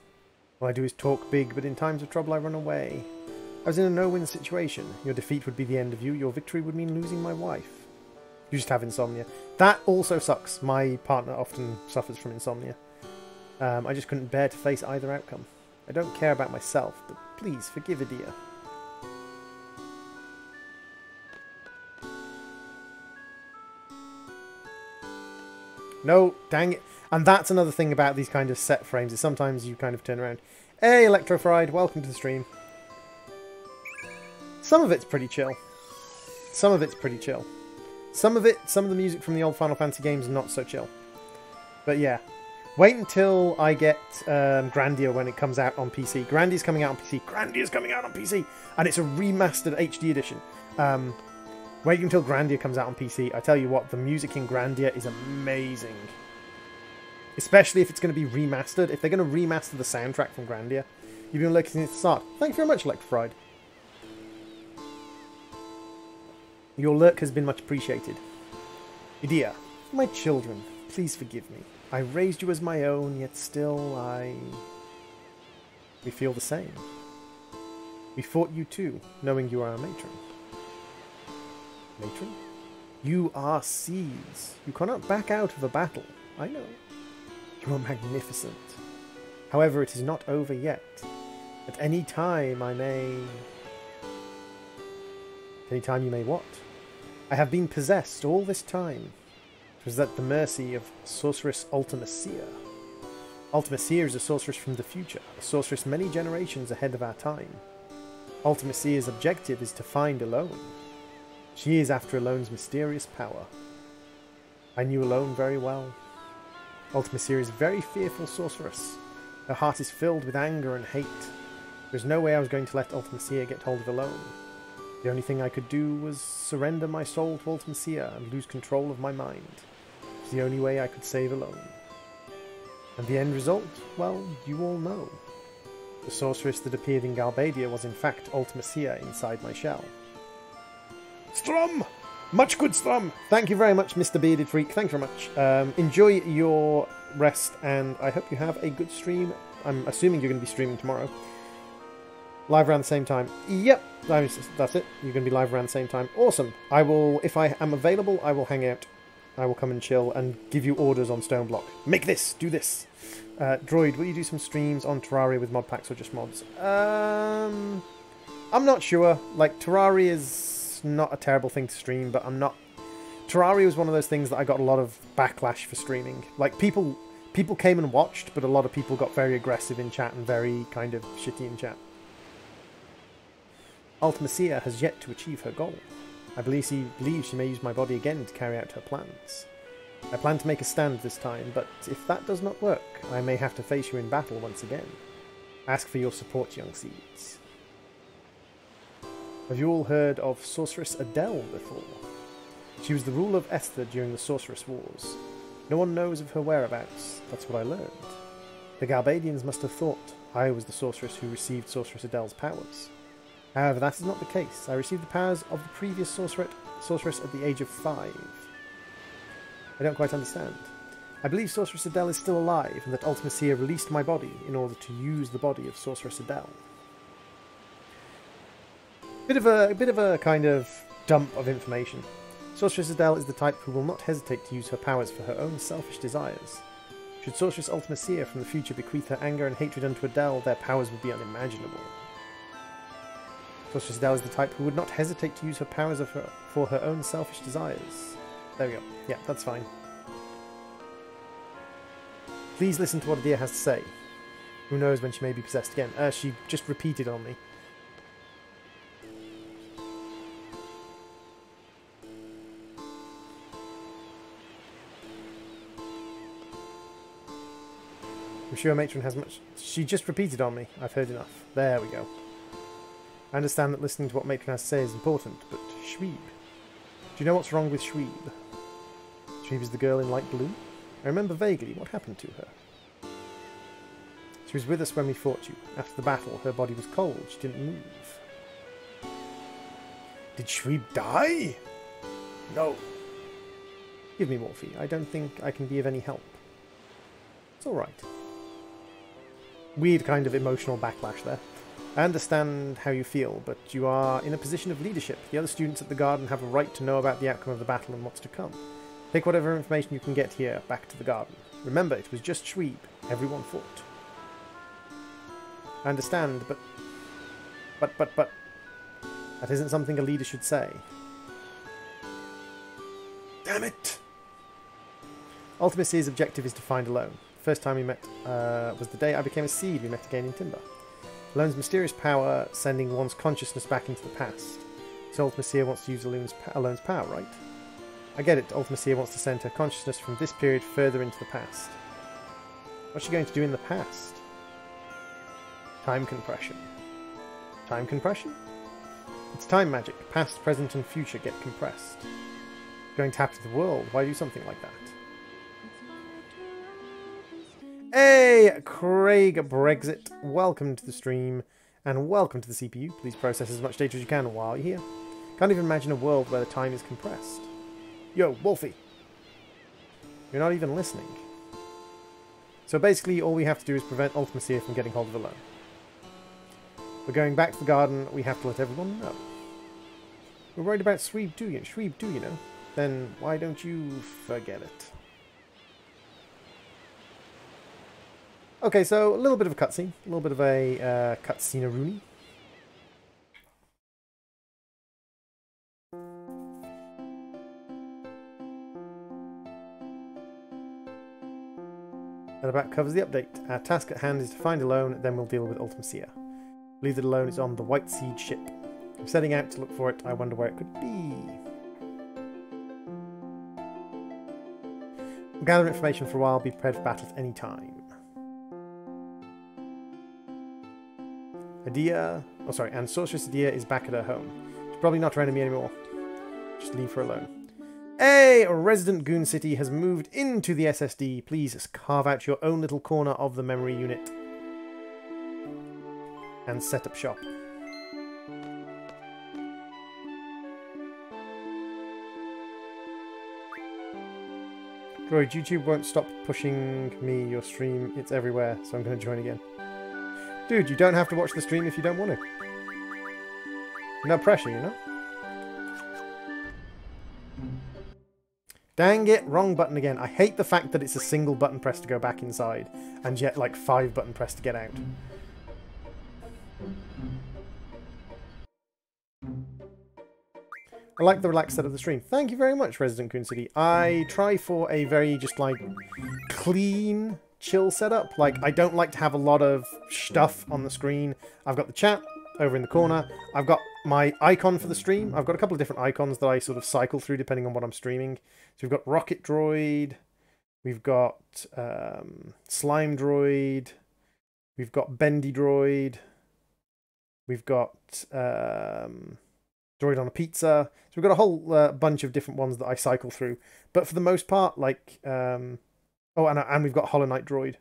All I do is talk big, but in times of trouble I run away. I was in a no-win situation. Your defeat would be the end of you. Your victory would mean losing my wife. You just have insomnia. That also sucks. My partner often suffers from insomnia. I just couldn't bear to face either outcome. I don't care about myself, but please forgive Adia. No, dang it. And that's another thing about these kind of set frames, is sometimes you kind of turn around. Hey, Electrofried, welcome to the stream. Some of it's pretty chill. Some of it's pretty chill. Some of the music from the old Final Fantasy games, not so chill. But yeah. Wait until I get Grandia when it comes out on PC. Grandia's coming out on PC. Grandia's coming out on PC! And it's a remastered HD edition. Wait until Grandia comes out on PC. I tell you what, the music in Grandia is amazing. Especially if it's going to be remastered. If they're going to remaster the soundtrack from Grandia. You've been looking at the start. Thank you very much, Electrofried. Your lurk has been much appreciated. Adia, my children, please forgive me. I raised you as my own, yet still we feel the same. We fought you too, knowing you are our matron. Matron? You are seeds. You cannot back out of a battle. I know. You are magnificent. However, it is not over yet. At any time I may... At any time you may what? I have been possessed all this time. It was at the mercy of sorceress Ultima Seer. Ultima Seer is a sorceress from the future, a sorceress many generations ahead of our time. Ultimacea's objective is to find Alone. She is after Alone's mysterious power. I knew Alone very well. Ultimacea is a very fearful sorceress. Her heart is filled with anger and hate. There's no way I was going to let Ultimacea get hold of Alone. The only thing I could do was surrender my soul to Ultimacea and lose control of my mind. It was the only way I could save Alone. And the end result? Well, you all know. The sorceress that appeared in Galbadia was in fact Ultimacea inside my shell. Strum! Much good, Strum! Thank you very much, Mr. Bearded Freak. Thank you very much. Enjoy your rest, and I hope you have a good stream. I'm assuming you're going to be streaming tomorrow. Live around the same time. Yep, that's it. You're going to be live around the same time. Awesome. I will, if I am available, I will hang out. I will come and chill and give you orders on Stoneblock. Make this! Do this! Droid, will you do some streams on Terraria with mod packs or just mods? I'm not sure. Like, Terraria is not a terrible thing to stream, but I'm not... Terraria was one of those things that I got a lot of backlash for streaming. Like, people came and watched, but a lot of people got very aggressive in chat and very kind of shitty in chat. Ultimacea has yet to achieve her goal. I believe she may use my body again to carry out her plans. I plan to make a stand this time, but if that does not work, I may have to face you in battle once again. Ask for your support, young seeds. Have you all heard of Sorceress Adele before? She was the ruler of Esther during the Sorceress Wars. No one knows of her whereabouts. That's what I learned. The Galbadians must have thought I was the sorceress who received Sorceress Adele's powers. However, that is not the case. I received the powers of the previous sorceress at the age of 5. I don't quite understand. I believe Sorceress Adele is still alive, and that Ultimacea released my body in order to use the body of Sorceress Adele. Bit of a kind of dump of information. Sorceress Adele is the type who will not hesitate to use her powers for her own selfish desires. Should Sorceress Ultimacea from the future bequeath her anger and hatred unto Adele, their powers would be unimaginable. Sorceress Adele is the type who would not hesitate to use her powers for her own selfish desires. There we go. Yeah, that's fine. Please listen to what Adia has to say. Who knows when she may be possessed again. She just repeated on me. I'm sure Matron has much... She just repeated on me. I've heard enough. There we go. I understand that listening to what Matron has to say is important, but Shweeb. Do you know what's wrong with Shweeb? Shweeb is the girl in light blue? I remember vaguely what happened to her. She was with us when we fought you. After the battle, her body was cold. She didn't move. Did Shweeb die? No. Give me Morphe. I don't think I can be of any help. It's alright. Weird kind of emotional backlash there. I understand how you feel, but you are in a position of leadership. The other students at the garden have a right to know about the outcome of the battle and what's to come. Take whatever information you can get here back to the garden. Remember, it was just Shweeb. Everyone fought. I understand, but... That isn't something a leader should say. Damn it! Ultimacea's objective is to find Alone. The first time we met was the day I became a seed we met again in Timber. Alone's mysterious power, sending one's consciousness back into the past. So Ultimacea wants to use Alone's power, right? I get it, Ultimacea wants to send her consciousness from this period further into the past. What's she going to do in the past? Time compression. Time compression? It's time magic. Past, present and future get compressed. It's going to happen to the world. Why do something like that? Hey, Craig Brexit. Welcome to the stream and welcome to the CPU. Please process as much data as you can while you're here. Can't even imagine a world where the time is compressed. Yo, Wolfie. You're not even listening. So basically all we have to do is prevent Ultimacea from getting hold of Alone. We're going back to the garden. We have to let everyone know. We're worried about Shweeb, do you know? Then why don't you forget it? Okay, so a little bit of a cutscene. A little bit of a cutscene-a-rooney. That about covers the update. Our task at hand is to find Alone, then we'll deal with Ultimacea. Leave it alone, it's on the White Seed ship. I'm setting out to look for it. I wonder where it could be. We'll gather information for a while. Be prepared for battle at any time. Adia... Oh, sorry. And Sorceress Adia is back at her home. She's probably not her enemy anymore. Just leave her alone. Hey! Resident Goon City has moved into the SSD. Please carve out your own little corner of the memory unit. And set up shop. Droid, YouTube won't stop pushing me your stream. It's everywhere, so I'm going to join again. Dude, you don't have to watch the stream if you don't want to. No pressure, you know? Dang it, wrong button again. I hate the fact that it's a single button press to go back inside, and yet like 5 button press to get out. I like the relaxed set of the stream. Thank you very much, Resident Goon City. I try for a very just like clean, chill setup. Like, I don't like to have a lot of stuff on the screen. I've got the chat over in the corner. I've got my icon for the stream. I've got a couple of different icons that I sort of cycle through depending on what I'm streaming. So we've got Rocket Droid. We've got Slime Droid. We've got Bendy Droid. We've got Droid on a Pizza. So we've got a whole bunch of different ones that I cycle through. But for the most part, like... oh, and we've got Hollow Knight Droid.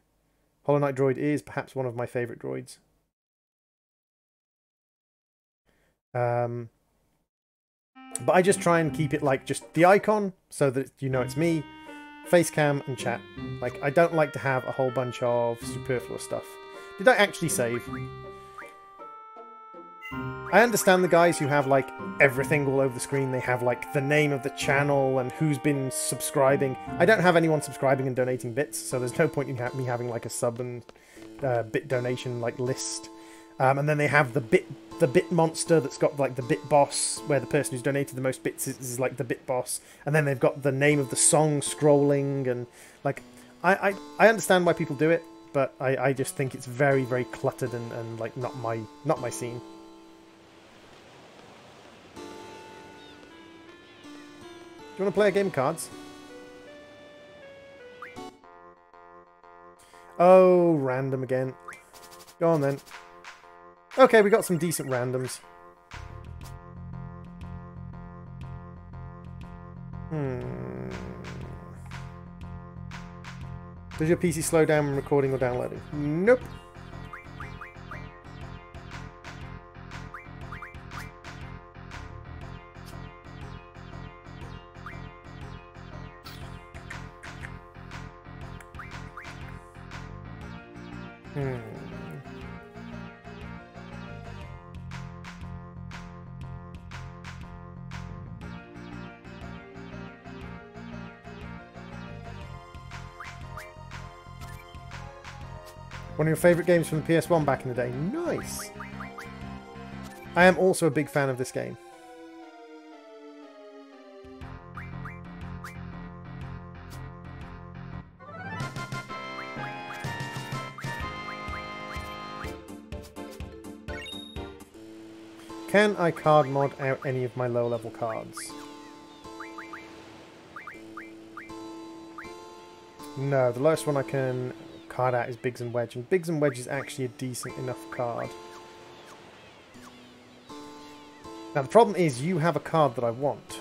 Hollow Knight Droid is perhaps one of my favourite droids. But I just try and keep it like just the icon so that you know it's me, face cam and chat. Like, I don't like to have a whole bunch of superfluous stuff. Did I actually save? I understand the guys who have like everything all over the screen. They have like the name of the channel and who's been subscribing. I don't have anyone subscribing and donating bits, so there's no point in me having like a sub and bit donation like list. And then they have the bit monster that's got like the bit boss, where the person who's donated the most bits is like the bit boss, and then they've got the name of the song scrolling, and like I understand why people do it, but I just think it's very, very cluttered and like not my scene. Do you want to play a game of cards? Oh, random again. Go on then. Okay, we got some decent randoms. Does your PC slow down when recording or downloading? Nope. One of your favourite games from the PS1 back in the day. Nice! I am also a big fan of this game. Can I card mod out any of my low-level cards? No, the lowest one I can card out is Biggs and Wedge, and Biggs and Wedge is actually a decent enough card. Now the problem is you have a card that I want.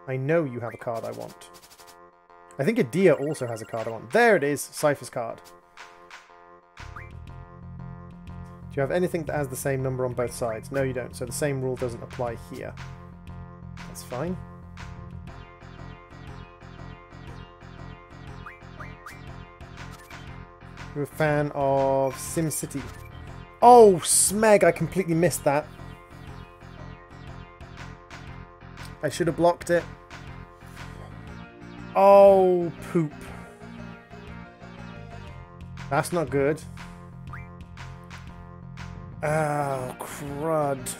I know you have a card I want. I think Adia also has a card I want. There it is, Cypher's card. Do you have anything that has the same number on both sides? No, you don't, so the same rule doesn't apply here. That's fine. You're a fan of SimCity. Oh, Smeg, I completely missed that. I should have blocked it. Oh, poop. That's not good. Oh, crud.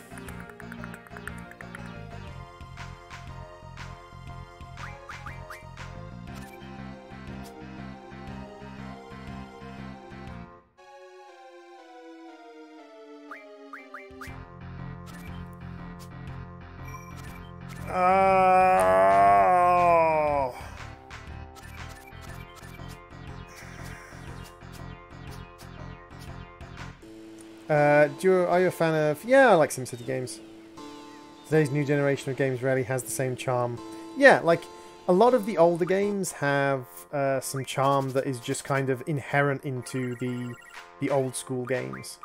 Oh. Are you a fan of... Yeah, I like SimCity games. Today's new generation of games rarely has the same charm. Yeah, like, a lot of the older games have some charm that is just kind of inherent into the old school games.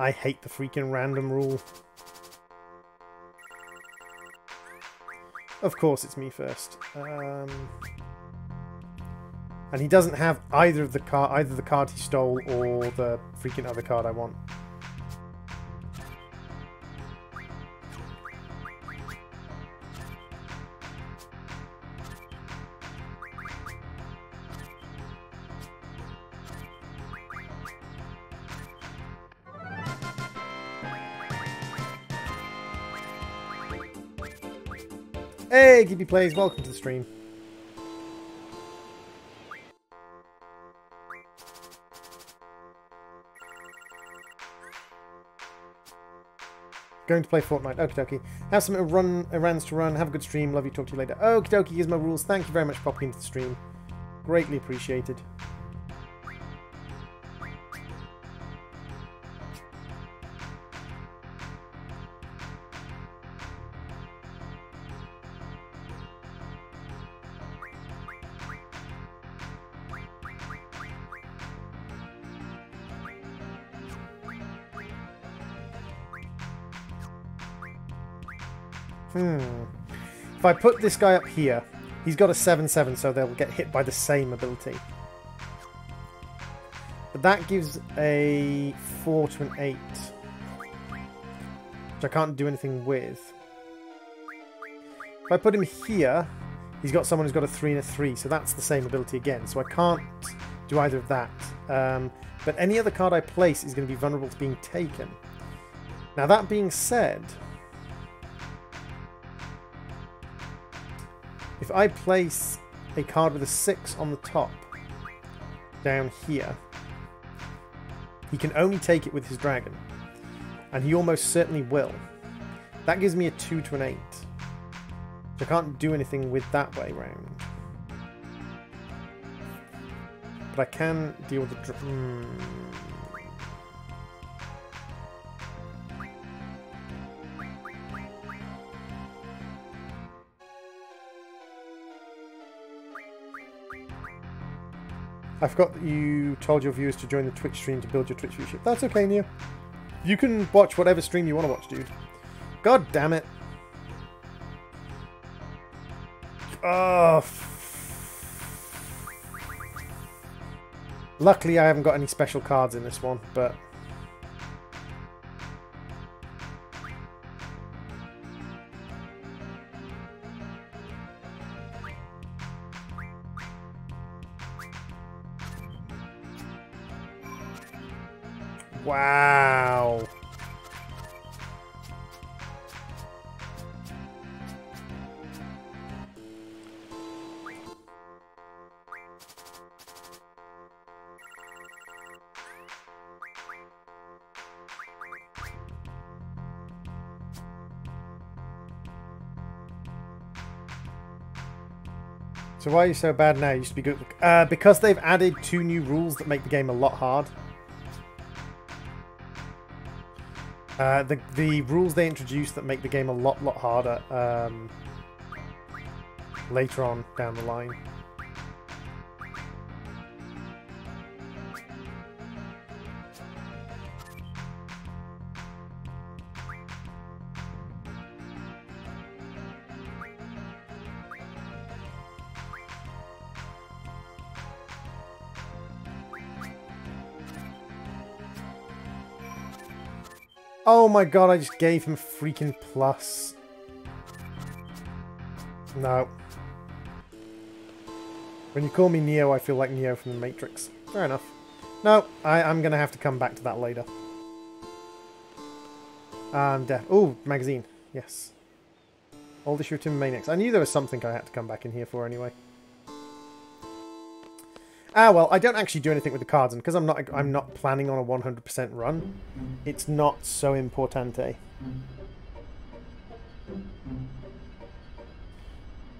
I hate the freaking random rule. Of course it's me first. And he doesn't have either the card he stole or the freaking other card I want. Hey, Gibby Plays, welcome to the stream. Going to play Fortnite. Okie dokie. Have some errands to run. Have a good stream. Love you. Talk to you later. Okie dokie. Here's my rules. Thank you very much for popping into the stream. Greatly appreciated. If I put this guy up here, he's got a 7/7, so they'll get hit by the same ability. But that gives a 4 to an 8, which I can't do anything with. If I put him here, he's got someone who's got a 3 and a 3, so that's the same ability again. So I can't do either of that. But any other card I place is going to be vulnerable to being taken. Now that being said, if I place a card with a 6 on the top, down here, he can only take it with his dragon. And he almost certainly will. That gives me a 2 to an 8. So I can't do anything with that way round. But I can deal with the... I forgot that you told your viewers to join the Twitch stream to build your Twitch viewership. That's okay, Nia. You can watch whatever stream you want to watch, dude. God damn it. Oh. Luckily, I haven't got any special cards in this one, but... Wow. So why are you so bad now? You used to be good. Because they've added 2 new rules that make the game a lot hard. The rules they introduced that make the game a lot harder later on down the line. Oh my god, I just gave him freaking plus. No. When you call me Neo, I feel like Neo from the Matrix. Fair enough. No, I'm going to have to come back to that later. Oh, magazine. Yes. All the shooting maniacs. I knew there was something I had to come back in here for anyway. Ah, well, I don't actually do anything with the cards, and because I'm not planning on a 100% run, it's not so importante.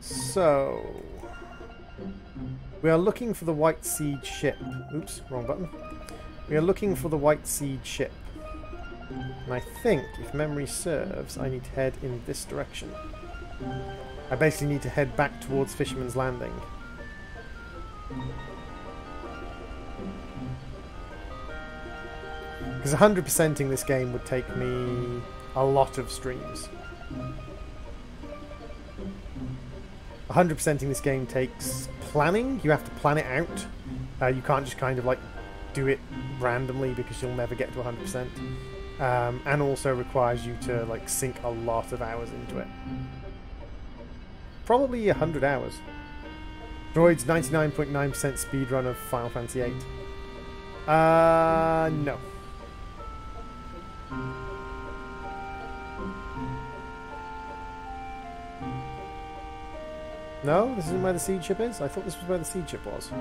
So, we are looking for the White Siege ship. Oops, wrong button. We are looking for the White Siege ship. And I think, if memory serves, I need to head in this direction. I basically need to head back towards Fisherman's Landing. Because 100%ing this game would take me a lot of streams. 100%ing this game takes planning. You have to plan it out. You can't just kind of like do it randomly because you'll never get to 100%. And also requires you to like sink a lot of hours into it. Probably 100 hours. Droid's 99.9% speedrun of Final Fantasy VIII. No. No? This isn't where the Siege ship is? I thought this was where the Siege ship was.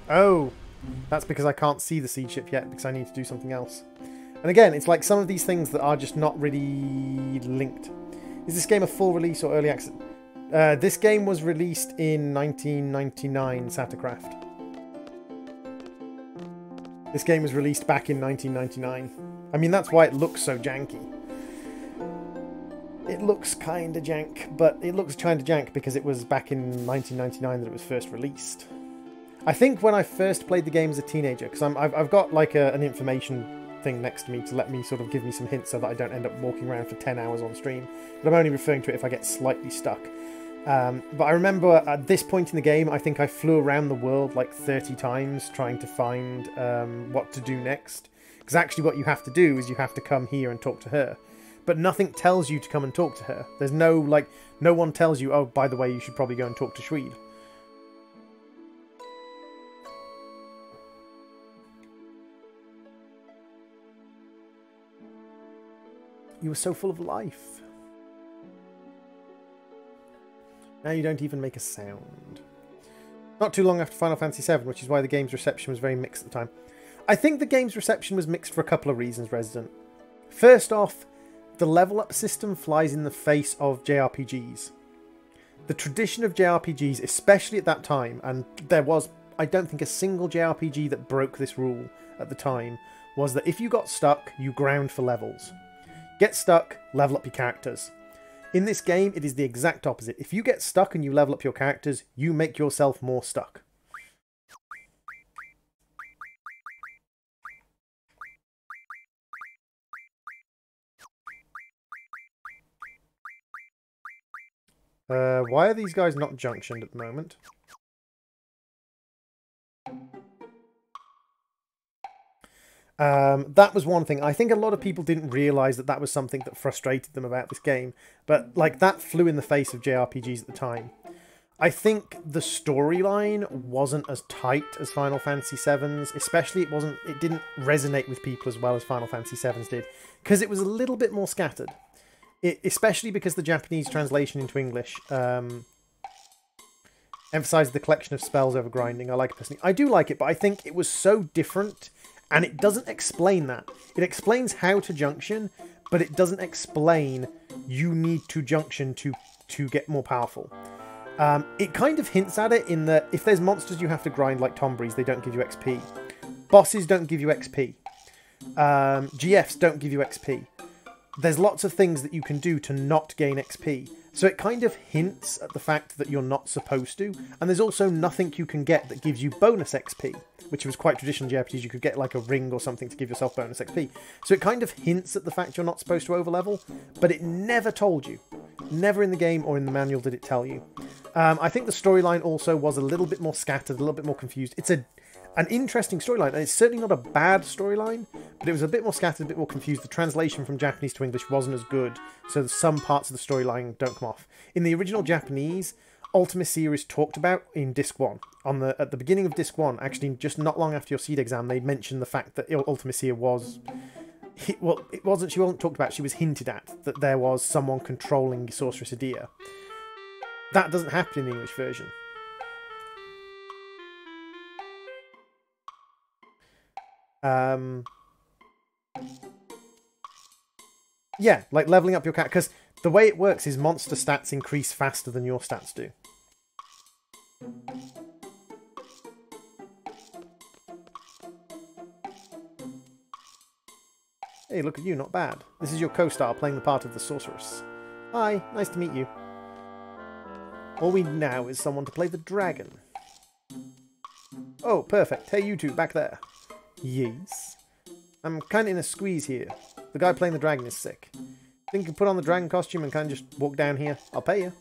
Oh! That's because I can't see the Siege ship yet because I need to do something else. And again, it's like some of these things that are just not really linked. Is this game a full release or early access? This game was released in 1999, Sattercraft. This game was released back in 1999. I mean, that's why it looks so janky. It looks kind of jank, but it looks kind of jank because it was back in 1999 that it was first released. I think when I first played the game as a teenager, because I've got like an information thing next to me to let me sort of give me some hints so that I don't end up walking around for 10 hours on stream. But I'm only referring to it if I get slightly stuck. But I remember at this point in the game, I think I flew around the world like 30 times trying to find what to do next. Because actually what you have to do is you have to come here and talk to her. But nothing tells you to come and talk to her. There's no, like, no one tells you, oh, by the way, you should probably go and talk to Schweed. You were so full of life. Now you don't even make a sound. Not too long after Final Fantasy VII, which is why the game's reception was very mixed at the time. I think the game's reception was mixed for a couple of reasons, Resident. First off, the level up system flies in the face of JRPGs. The tradition of JRPGs, especially at that time, and there was, I don't think, a single JRPG that broke this rule at the time, was that if you got stuck, you ground for levels. Get stuck, level up your characters. In this game, it is the exact opposite. If you get stuck and you level up your characters, you make yourself more stuck. Why are these guys not junctioned at the moment? That was one thing. I think a lot of people didn't realise that that was something that frustrated them about this game. But, like, that flew in the face of JRPGs at the time. I think the storyline wasn't as tight as Final Fantasy VII's. Especially, it didn't resonate with people as well as Final Fantasy VII's did. Because it was a little bit more scattered. Especially because the Japanese translation into English emphasised the collection of spells over grinding. I like it personally. I do like it, but I think it was so different... And it doesn't explain that. It explains how to junction, but it doesn't explain you need to junction to get more powerful. It kind of hints at it in that if there's monsters you have to grind like Tombreys, they don't give you XP. Bosses don't give you XP. GFs don't give you XP. There's lots of things that you can do to not gain XP. So it kind of hints at the fact that you're not supposed to. And there's also nothing you can get that gives you bonus XP, which was quite traditional in JRPGs. You could get like a ring or something to give yourself bonus XP. So it kind of hints at the fact you're not supposed to overlevel, but it never told you. Never in the game or in the manual did it tell you. I think the storyline also was a little bit more scattered, a little bit more confused. It's an interesting storyline, and it's certainly not a bad storyline, but it was a bit more scattered, a bit more confused. The translation from Japanese to English wasn't as good, so some parts of the storyline don't come off. In the original Japanese, Ultimacia is talked about in Disc 1. At the beginning of Disc 1, actually just not long after your seed exam, they mentioned the fact that Ultimacia was... Well, she wasn't talked about, she was hinted at, that there was someone controlling Sorceress Adia. That doesn't happen in the English version. Yeah, like leveling up your cat, because the way it works is monster stats increase faster than your stats do. Hey, look at you, not bad. This is your co-star playing the part of the sorceress. Hi, nice to meet you. All we need now is someone to play the dragon. Oh, perfect. Hey, you two, back there. Yes. I'm kind of in a squeeze here. The guy playing the dragon is sick. Think you can put on the dragon costume and kind of just walk down here? I'll pay you.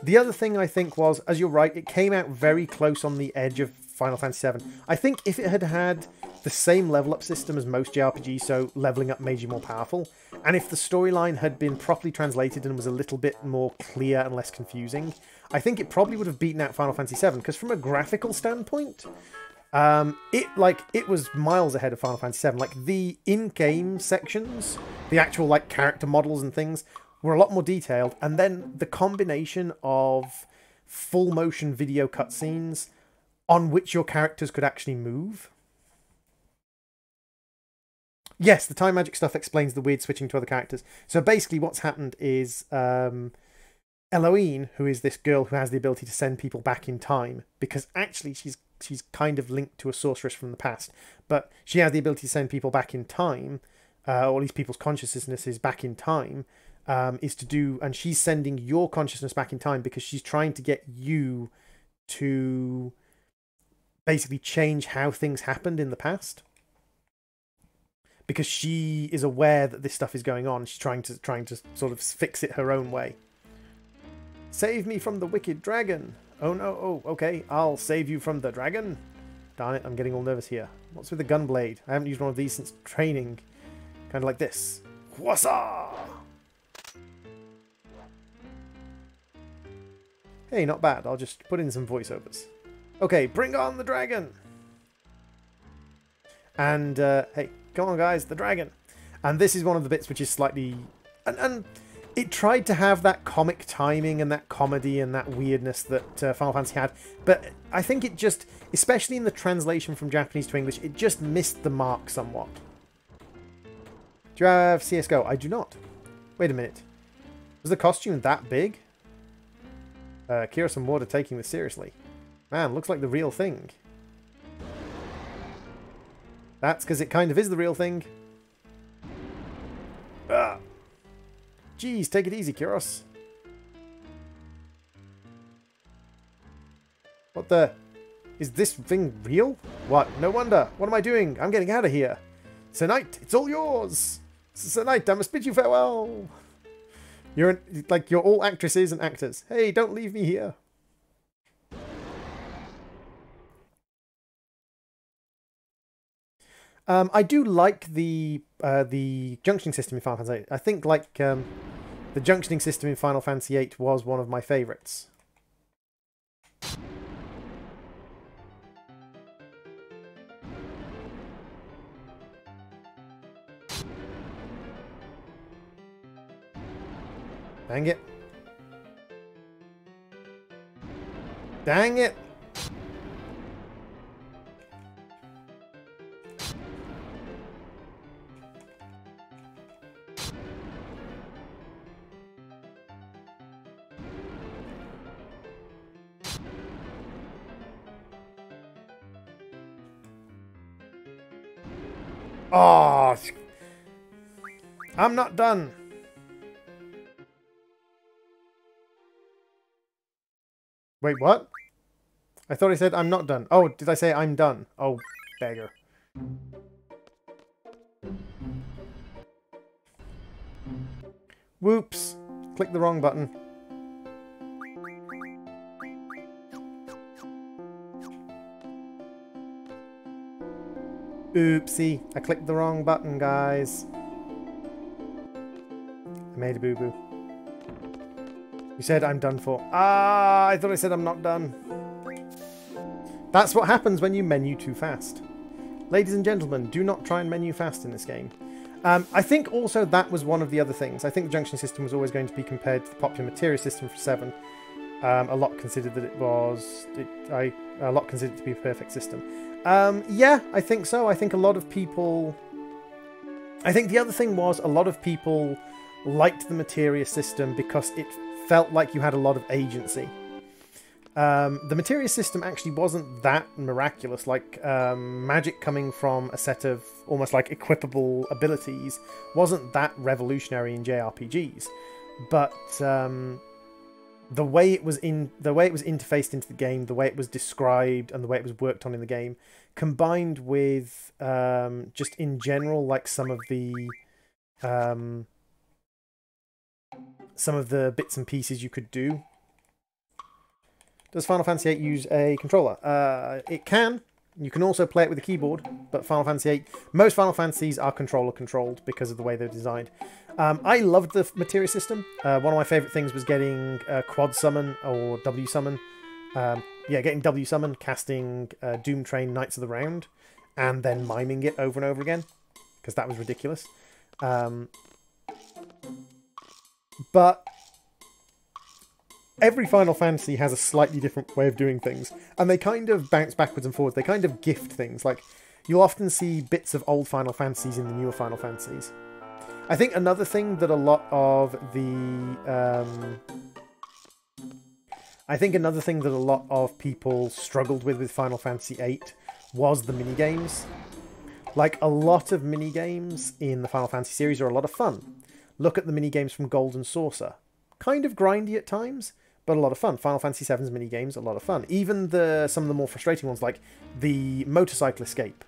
The other thing I think was, as you're right, it came out very close on the edge of Final Fantasy VII. I think if it had had the same level up system as most JRPGs, so leveling up made you more powerful, and if the storyline had been properly translated and was a little bit more clear and less confusing, I think it probably would have beaten out Final Fantasy VII, because from a graphical standpoint, it was miles ahead of Final Fantasy VII. Like, the in-game sections, the actual, like, character models and things, were a lot more detailed, and then the combination of full-motion video cutscenes on which your characters could actually move. Yes, the time magic stuff explains the weird switching to other characters. So basically what's happened is Eloine, who is this girl who has the ability to send people back in time, because actually she's kind of linked to a sorceress from the past, but she has the ability to send people back in time, or at least people's consciousnesses back in time, and she's sending your consciousness back in time because she's trying to get you to basically change how things happened in the past. Because she is aware that this stuff is going on, she's trying to sort of fix it her own way. Save me from the wicked dragon. Oh no, oh, okay, I'll save you from the dragon. Darn it, I'm getting all nervous here. What's with the gun blade? I haven't used one of these since training. Kind of like this. Whassa! Hey, not bad. I'll just put in some voiceovers. Okay, bring on the dragon! And, hey, come on guys, the dragon! And this is one of the bits which is slightly... And it tried to have that comic timing and that comedy and that weirdness that Final Fantasy had, but I think it just, especially in the translation from Japanese to English, it just missed the mark somewhat. Do you have CSGO? I do not. Wait a minute. Was the costume that big? Kira some water taking this seriously. Man, looks like the real thing. That's because it kind of is the real thing. Ah. Jeez, take it easy, Kyros. What the... Is this thing real? What? No wonder. What am I doing? I'm getting out of here. Sir Knight, it's all yours. Sir Knight, I must bid you farewell. You're all actresses and actors. Hey, don't leave me here. I do like the junctioning system in Final Fantasy VIII. I think the junctioning system in Final Fantasy VIII was one of my favourites. Dang it. Dang it. Oh, I'm not done. Wait, what? I thought I said I'm not done. Oh, did I say I'm done? Oh, beggar. Whoops. Click the wrong button. Oopsie, I clicked the wrong button, guys. I made a boo-boo. You said I'm done for. Ah, I thought I said I'm not done. That's what happens when you menu too fast. Ladies and gentlemen, do not try and menu fast in this game. I think also that was one of the other things. I think the junction system was always going to be compared to the popular materia system for 7. A lot considered that it was... a lot considered it to be a perfect system. Yeah, I think so. I think a lot of people... I think the other thing was a lot of people liked the materia system because it felt like you had a lot of agency. The materia system actually wasn't that miraculous. Like, magic coming from a set of almost like equipable abilities wasn't that revolutionary in JRPGs. But the way it was interfaced into the game, the way it was described, and the way it was worked on in the game, combined with just in general, like some of the bits and pieces you could do. Does Final Fantasy VIII use a controller? It can. You can also play it with a keyboard, but Final Fantasy VIII, most Final Fantasies are controller controlled because of the way they're designed. I loved the materia system. One of my favourite things was getting quad summon or W summon. Yeah, getting W summon, casting Doom Train Knights of the Round, and then miming it over and over again, because that was ridiculous. But every Final Fantasy has a slightly different way of doing things, and they kind of bounce backwards and forwards. They kind of gift things. Like, you'll often see bits of old Final Fantasies in the newer Final Fantasies. I think another thing that a lot of people struggled with Final Fantasy VIII was the minigames. Like, a lot of minigames in the Final Fantasy series are a lot of fun. Look at the minigames from Golden Saucer. Kind of grindy at times, but a lot of fun. Final Fantasy VII's minigames, a lot of fun. Even some of the more frustrating ones, like the motorcycle escape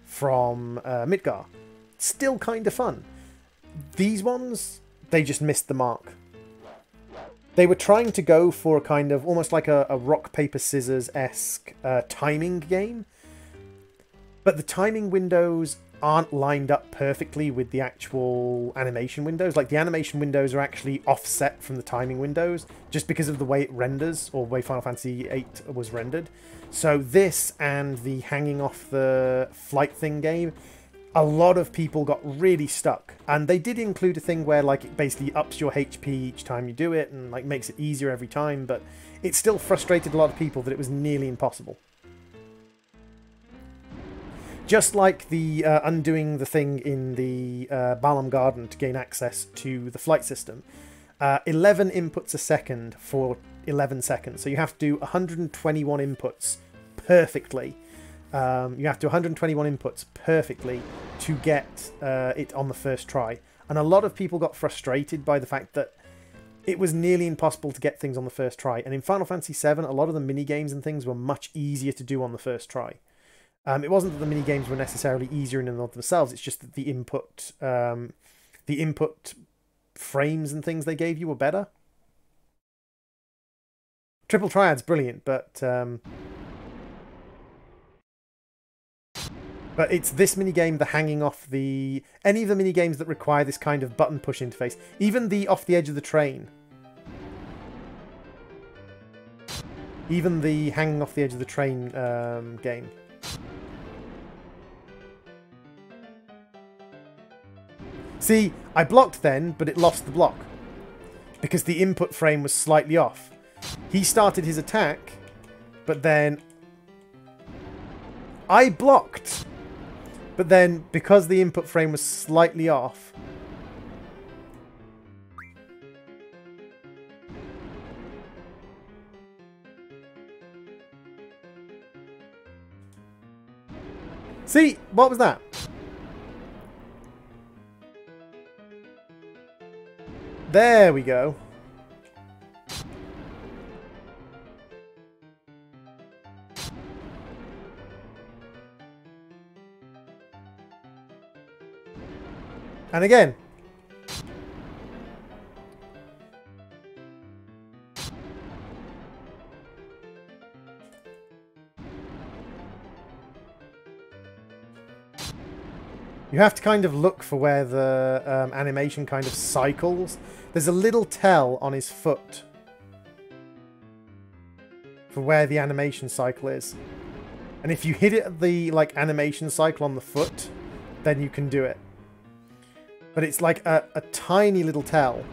from Midgar, still kind of fun. These ones, they just missed the mark. They were trying to go for a kind of, almost like a rock, paper, scissors-esque timing game, but the timing windows aren't lined up perfectly with the actual animation windows. Like, the animation windows are actually offset from the timing windows just because of the way it renders, or the way Final Fantasy VIII was rendered. So this and the hanging off the flight thing game, a lot of people got really stuck. And they did include a thing where, like, it basically ups your HP each time you do it and, like, makes it easier every time, but it still frustrated a lot of people that it was nearly impossible. Just like the undoing the thing in the Balam Garden to gain access to the flight system. 11 inputs a second for 11 seconds. So you have to do 121 inputs perfectly. You have to do 121 inputs perfectly to get it on the first try. And a lot of people got frustrated by the fact that it was nearly impossible to get things on the first try. And in Final Fantasy VII, a lot of the mini-games and things were much easier to do on the first try. It wasn't that the mini-games were necessarily easier in and of themselves, it's just that the input frames and things they gave you were better. Triple Triad's brilliant, but it's this minigame, the hanging off the... Any of the minigames that require this kind of button push interface. Even the off the edge of the train. Even the hanging off the edge of the train game. See, I blocked then, but it lost the block. Because the input frame was slightly off. He started his attack, but then... I blocked! But then, because the input frame was slightly off... See? What was that? There we go. And again. You have to kind of look for where the animation kind of cycles. There's a little tell on his foot for where the animation cycle is. And if you hit it at the like animation cycle on the foot, then you can do it. But it's like a tiny little tell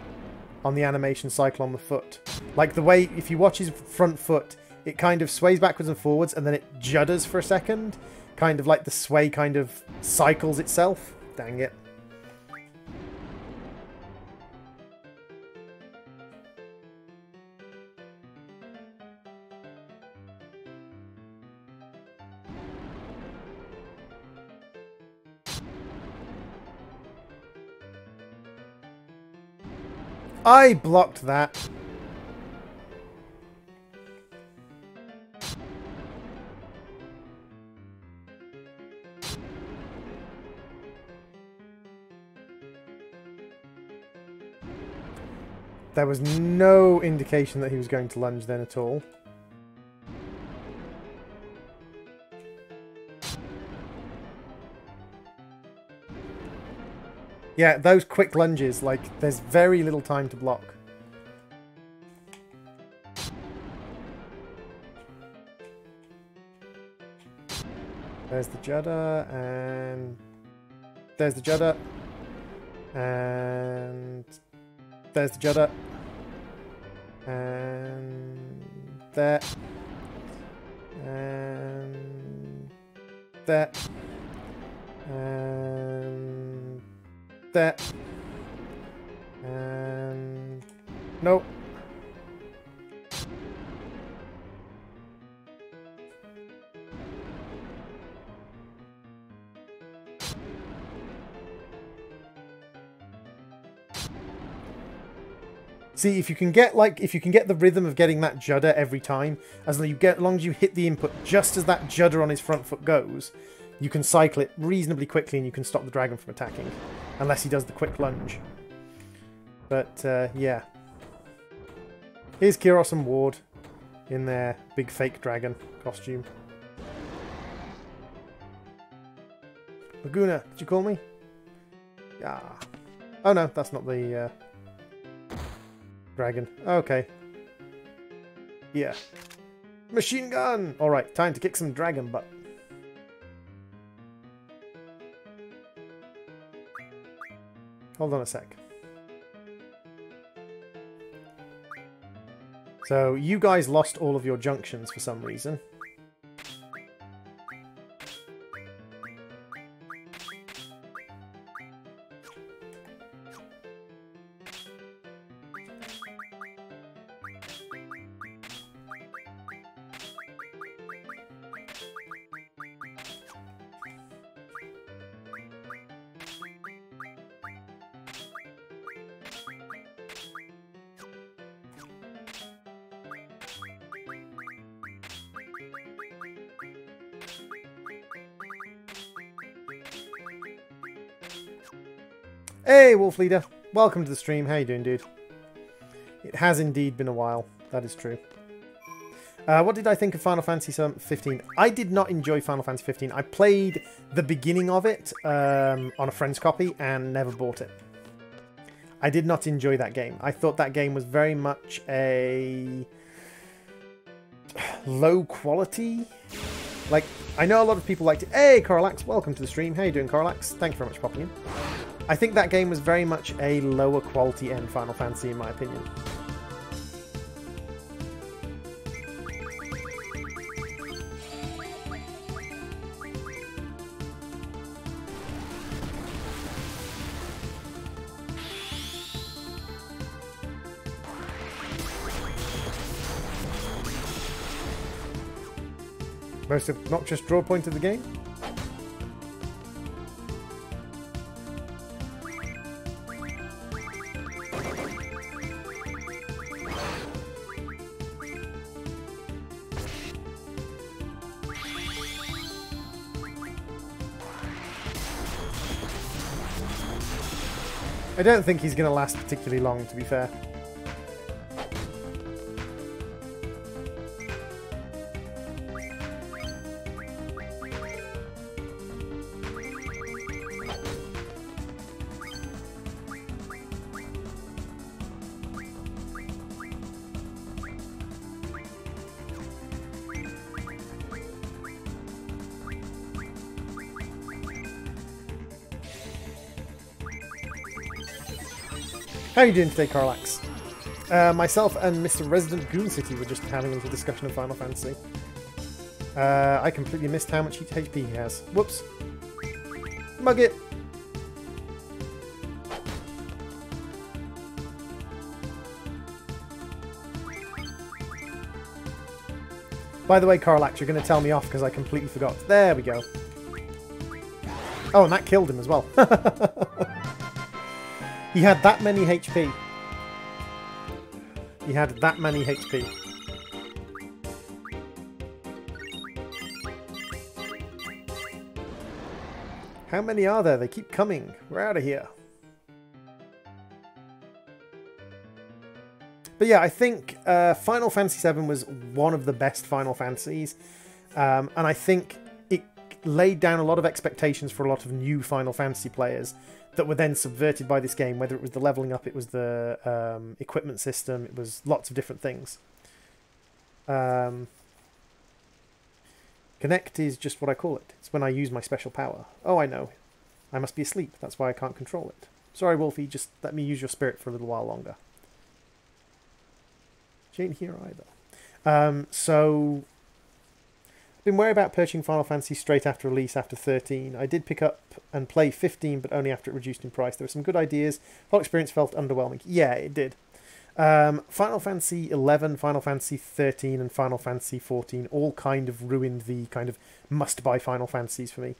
on the animation cycle on the foot. Like the way, if you watch his front foot, it kind of sways backwards and forwards and then it judders for a second. Kind of like the sway kind of cycles itself. Dang it. I blocked that. There was no indication that he was going to lunge then at all. Yeah, those quick lunges, like, there's very little time to block. There's the judder, and there's the judder, and there's the judder, and there, and there, and there, and nope. See, if you can get the rhythm of getting that judder every time, as long as you hit the input just as that judder on his front foot goes, you can cycle it reasonably quickly and you can stop the dragon from attacking, unless he does the quick lunge. But yeah, here's Kiros and Ward in their big fake dragon costume. Laguna, did you call me? Yeah. Oh no, that's not the dragon. Okay. Yeah. Machine gun! Alright, time to kick some dragon butt. Hold on a sec. So, you guys lost all of your junctions for some reason. Hey, Wolf Leader. Welcome to the stream. How you doing, dude? It has indeed been a while. That is true. What did I think of Final Fantasy 15? I did not enjoy Final Fantasy 15. I played the beginning of it on a friend's copy and never bought it. I did not enjoy that game. I thought that game was very much a low quality. Like, I know a lot of people liked it. Hey, Coralax, welcome to the stream. How you doing, Coralax? Thank you very much for popping in. I think that game was very much a lower quality end Final Fantasy, in my opinion. Most obnoxious draw point of the game? I don't think he's going to last particularly long, to be fair. How are you doing today, Carlax? Myself and Mr. Resident Goon City were just having a little discussion of Final Fantasy. I completely missed how much HP he has. Whoops. Mug it. By the way, Carlax, you're going to tell me off because I completely forgot. There we go. Oh, and that killed him as well. He had that many HP. He had that many HP. How many are there? They keep coming. We're out of here. But yeah, I think Final Fantasy VII was one of the best Final Fantasies. And I think it laid down a lot of expectations for a lot of new Final Fantasy players that were then subverted by this game, whether it was the leveling up, it was the equipment system, it was lots of different things. Connect is just what I call it. It's when I use my special power. Oh, I know. I must be asleep. That's why I can't control it. Sorry, Wolfie, just let me use your spirit for a little while longer. She ain't here either. So, I've been worried about purchasing Final Fantasy straight after release after 13. I did pick up and play 15, but only after it reduced in price. There were some good ideas. The whole experience felt underwhelming. Yeah, it did. Final Fantasy 11, Final Fantasy 13, and Final Fantasy 14 all kind of ruined the kind of must-buy Final Fantasies for me.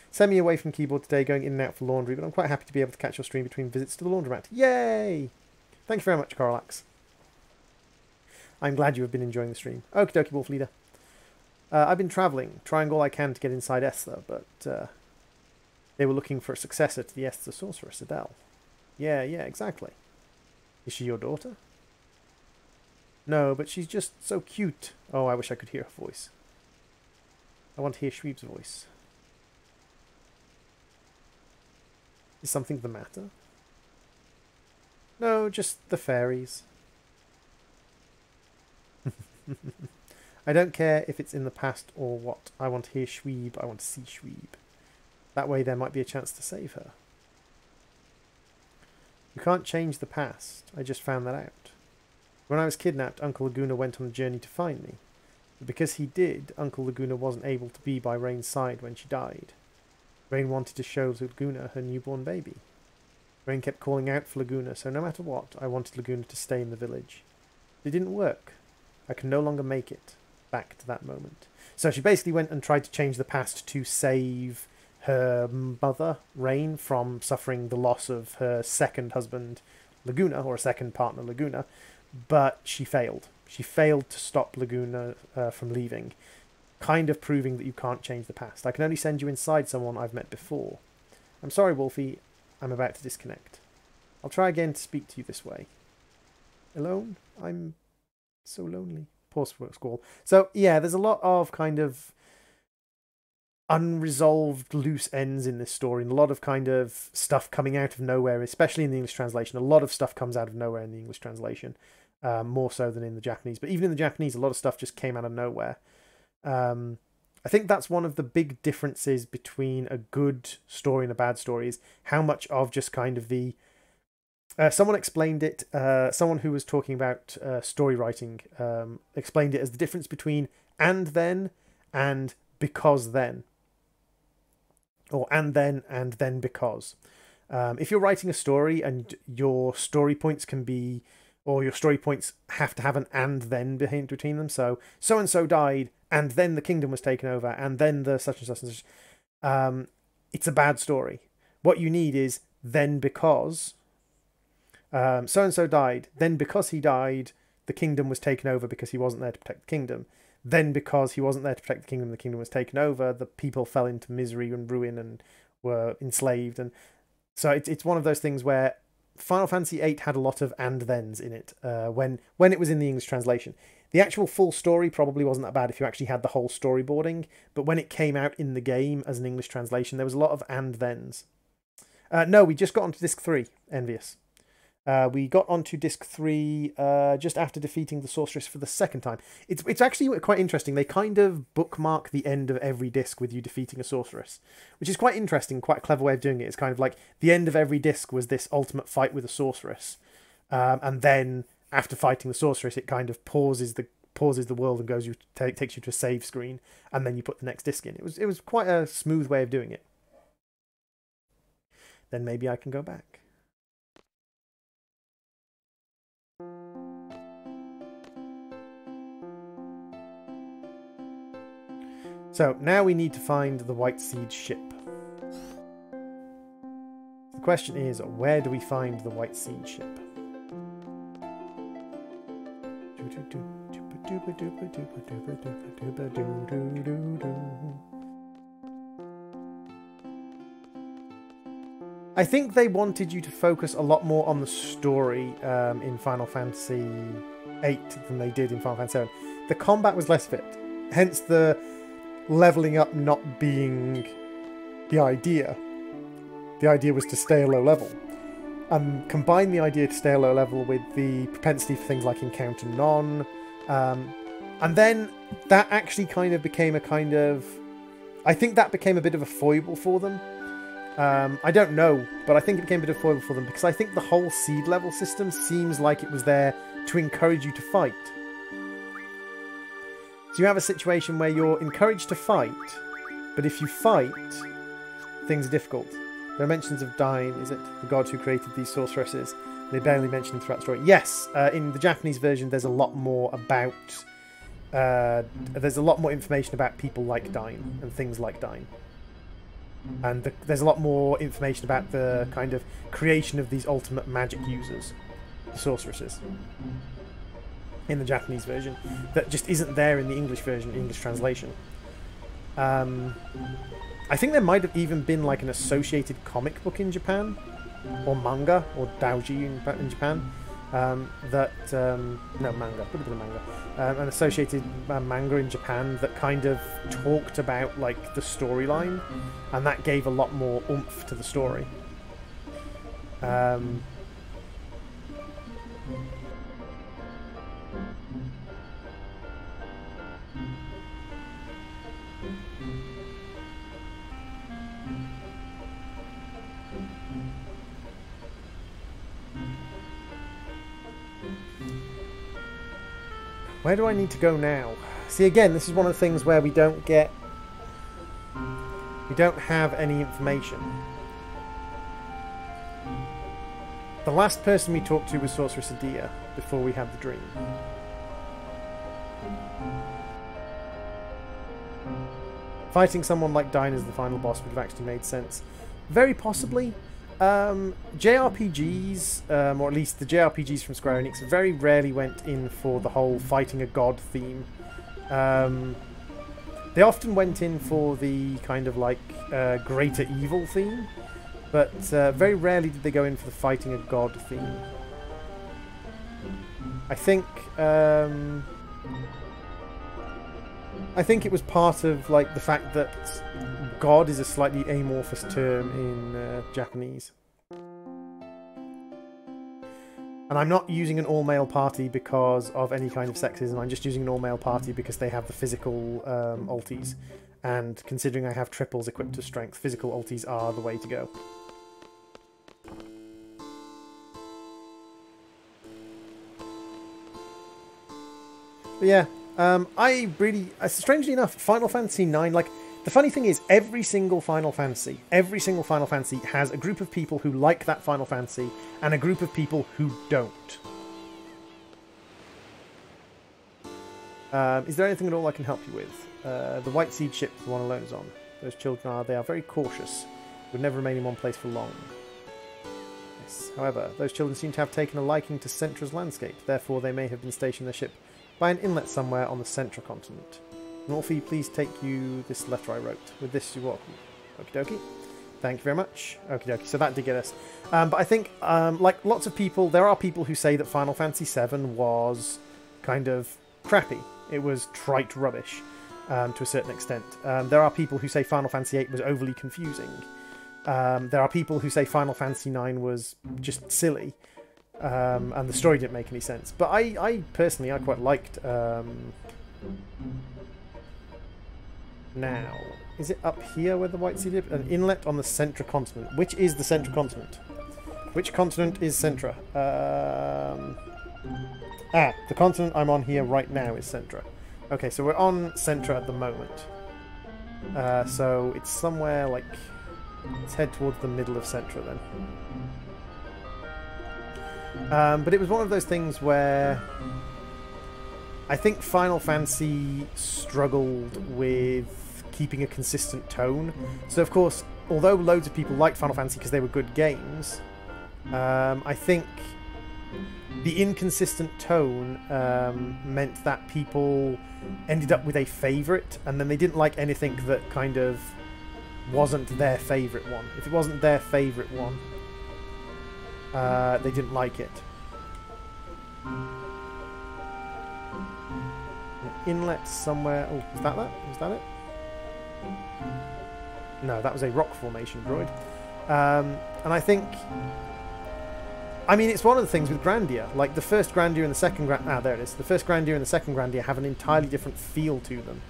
Send me away from keyboard today, going in and out for laundry, but I'm quite happy to be able to catch your stream between visits to the laundromat. Yay! Thank you very much, Carlax. I'm glad you have been enjoying the stream. Okie dokie, Wolf Leader. I've been travelling, trying all I can to get inside Esther, but they were looking for a successor to the Esther Sorceress, Adele. Yeah, exactly. Is she your daughter? No, but she's just so cute. Oh, I wish I could hear her voice. I want to hear Shweeb's voice. Is something the matter? No, just the fairies. I don't care if it's in the past or what. I want to hear Shweeb. I want to see Shweeb. That way there might be a chance to save her. You can't change the past. I just found that out. When I was kidnapped, Uncle Laguna went on a journey to find me. But because he did, Uncle Laguna wasn't able to be by Rain's side when she died. Rain wanted to show Laguna her newborn baby. Rain kept calling out for Laguna, so no matter what, I wanted Laguna to stay in the village. It didn't work. I can no longer make it back to that moment. So she basically went and tried to change the past to save her mother, Rain, from suffering the loss of her second husband, Laguna, or a second partner, Laguna, but she failed. She failed to stop Laguna from leaving, kind of proving that you can't change the past. I can only send you inside someone I've met before. I'm sorry, Wolfie, I'm about to disconnect. I'll try again to speak to you this way. Alone? I'm so lonely. Pause for squall. So, yeah, there's a lot of kind of unresolved loose ends in this story, and a lot of kind of stuff coming out of nowhere, especially in the English translation. A lot of stuff comes out of nowhere in the English translation, more so than in the Japanese. But even in the Japanese, a lot of stuff just came out of nowhere. I think that's one of the big differences between a good story and a bad story, is how much of just kind of the... someone explained it, someone who was talking about story writing explained it as the difference between and then and because then. Or and then because. If you're writing a story and your story points can be, or your story points have to have an and then between them, so and-so died, and then the kingdom was taken over, and then the such and such and such, it's a bad story. What you need is then because so-and-so died, then because he died, the kingdom was taken over because he wasn't there to protect the kingdom. Then because he wasn't there to protect the kingdom was taken over, the people fell into misery and ruin and were enslaved. And so it's one of those things where Final Fantasy VIII had a lot of and-thens in it when it was in the English translation. The actual full story probably wasn't that bad if you actually had the whole storyboarding, but when it came out in the game as an English translation, there was a lot of and-thens. No, we just got onto Disc 3, Envious. We got onto Disc 3 just after defeating the Sorceress for the second time. It's actually quite interesting. They kind of bookmark the end of every disc with you defeating a Sorceress, which is quite interesting, quite a clever way of doing it. It's kind of like the end of every disc was this ultimate fight with a Sorceress. And then after fighting the sorceress, it kind of pauses the world and takes you to a save screen, and then you put the next disc in. It was quite a smooth way of doing it. Then maybe I can go back. So now we need to find the White Seed ship. The question is, where do we find the White Seed ship? I think they wanted you to focus a lot more on the story in Final Fantasy VIII than they did in Final Fantasy VII. The combat was less fit, hence the leveling up not being the idea. The idea was to stay a low level. And combine the idea to stay a low level with the propensity for things like encounter none. And then that actually kind of became I think that became a bit of a foible for them. I don't know, but I think it became a bit of a foible for them because I think the whole seed level system seems like it was there to encourage you to fight. So you have a situation where you're encouraged to fight, but if you fight, things are difficult. There are mentions of Dain, is it? The god who created these sorceresses. They barely mention throughout the story. Yes, in the Japanese version, there's a lot more about... there's a lot more information about people like Dain and things like Dain. And there's a lot more information about the kind of creation of these ultimate magic users, the sorceresses, in the Japanese version, that just isn't there in the English version, English translation. I think there might have even been like an associated comic book in Japan, or manga, or doujin in Japan, no, manga, would have been a manga, an associated manga in Japan that kind of talked about like the storyline, and that gave a lot more oomph to the story. Where do I need to go now? See, again, this is one of the things where we don't have any information. The last person we talked to was Sorceress Adia before we had the dream. Fighting someone like Dain as the final boss would have actually made sense. Very possibly. JRPGs, or at least the JRPGs from Square Enix, very rarely went in for the whole fighting a god theme. They often went in for the kind of like greater evil theme, but very rarely did they go in for the fighting a god theme. I think it was part of like the fact that God is a slightly amorphous term in Japanese. And I'm not using an all-male party because of any kind of sexism, I'm just using an all-male party because they have the physical ultis. And considering I have triples equipped to strength, physical ultis are the way to go. But yeah, strangely enough, Final Fantasy IX, like, the funny thing is, every single Final Fantasy has a group of people who like that Final Fantasy and a group of people who don't. Is there anything at all I can help you with? The White Seed ship, the one alone is on. Those children they are very cautious, would never remain in one place for long. Yes. However, those children seem to have taken a liking to Centra's landscape, therefore they may have been stationed their ship by an inlet somewhere on the Centra continent. Northie, please take you this letter I wrote. With this, you're welcome. Okie dokie. Thank you very much. Okie dokie. So that did get us. But I think, like lots of people, there are people who say that Final Fantasy VII was kind of crappy. It was trite rubbish to a certain extent. There are people who say Final Fantasy VIII was overly confusing. There are people who say Final Fantasy IX was just silly. And the story didn't make any sense. But I personally, I quite liked... Now, is it up here where the White Seed is? An inlet on the Central Continent. Which is the Central Continent? Which continent is Centra? The continent I'm on here right now is Centra. Okay, so we're on Centra at the moment. So it's somewhere like... Let's head towards the middle of Centra then. But it was one of those things where... I think Final Fantasy struggled with keeping a consistent tone. So of course, although loads of people liked Final Fantasy because they were good games, I think the inconsistent tone meant that people ended up with a favourite, and then they didn't like anything that kind of wasn't their favourite one. If it wasn't their favourite one, they didn't like it. Inlet somewhere. Oh, is that that? Is that it? No, that was a rock formation droid. And I think... I mean, it's one of the things with Grandia. Like, the first Grandia and the second Grandia... Ah, there it is. The first Grandia and the second Grandia have an entirely different feel to them.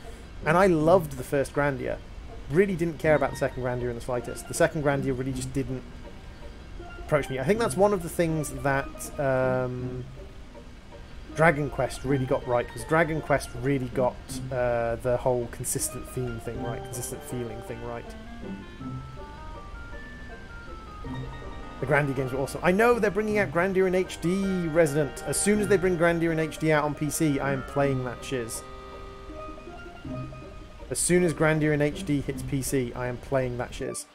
And I loved the first Grandia. Really didn't care about the second Grandia in the slightest. The second Grandia really just didn't approach me. I think that's one of the things that... Dragon Quest really got right, because Dragon Quest really got the whole consistent theme thing right, consistent feeling thing right. The Grandia games were awesome. I know they're bringing out Grandia in HD, Resident. As soon as they bring Grandia in HD out on PC, I am playing that shiz. As soon as Grandia in HD hits PC, I am playing that shiz.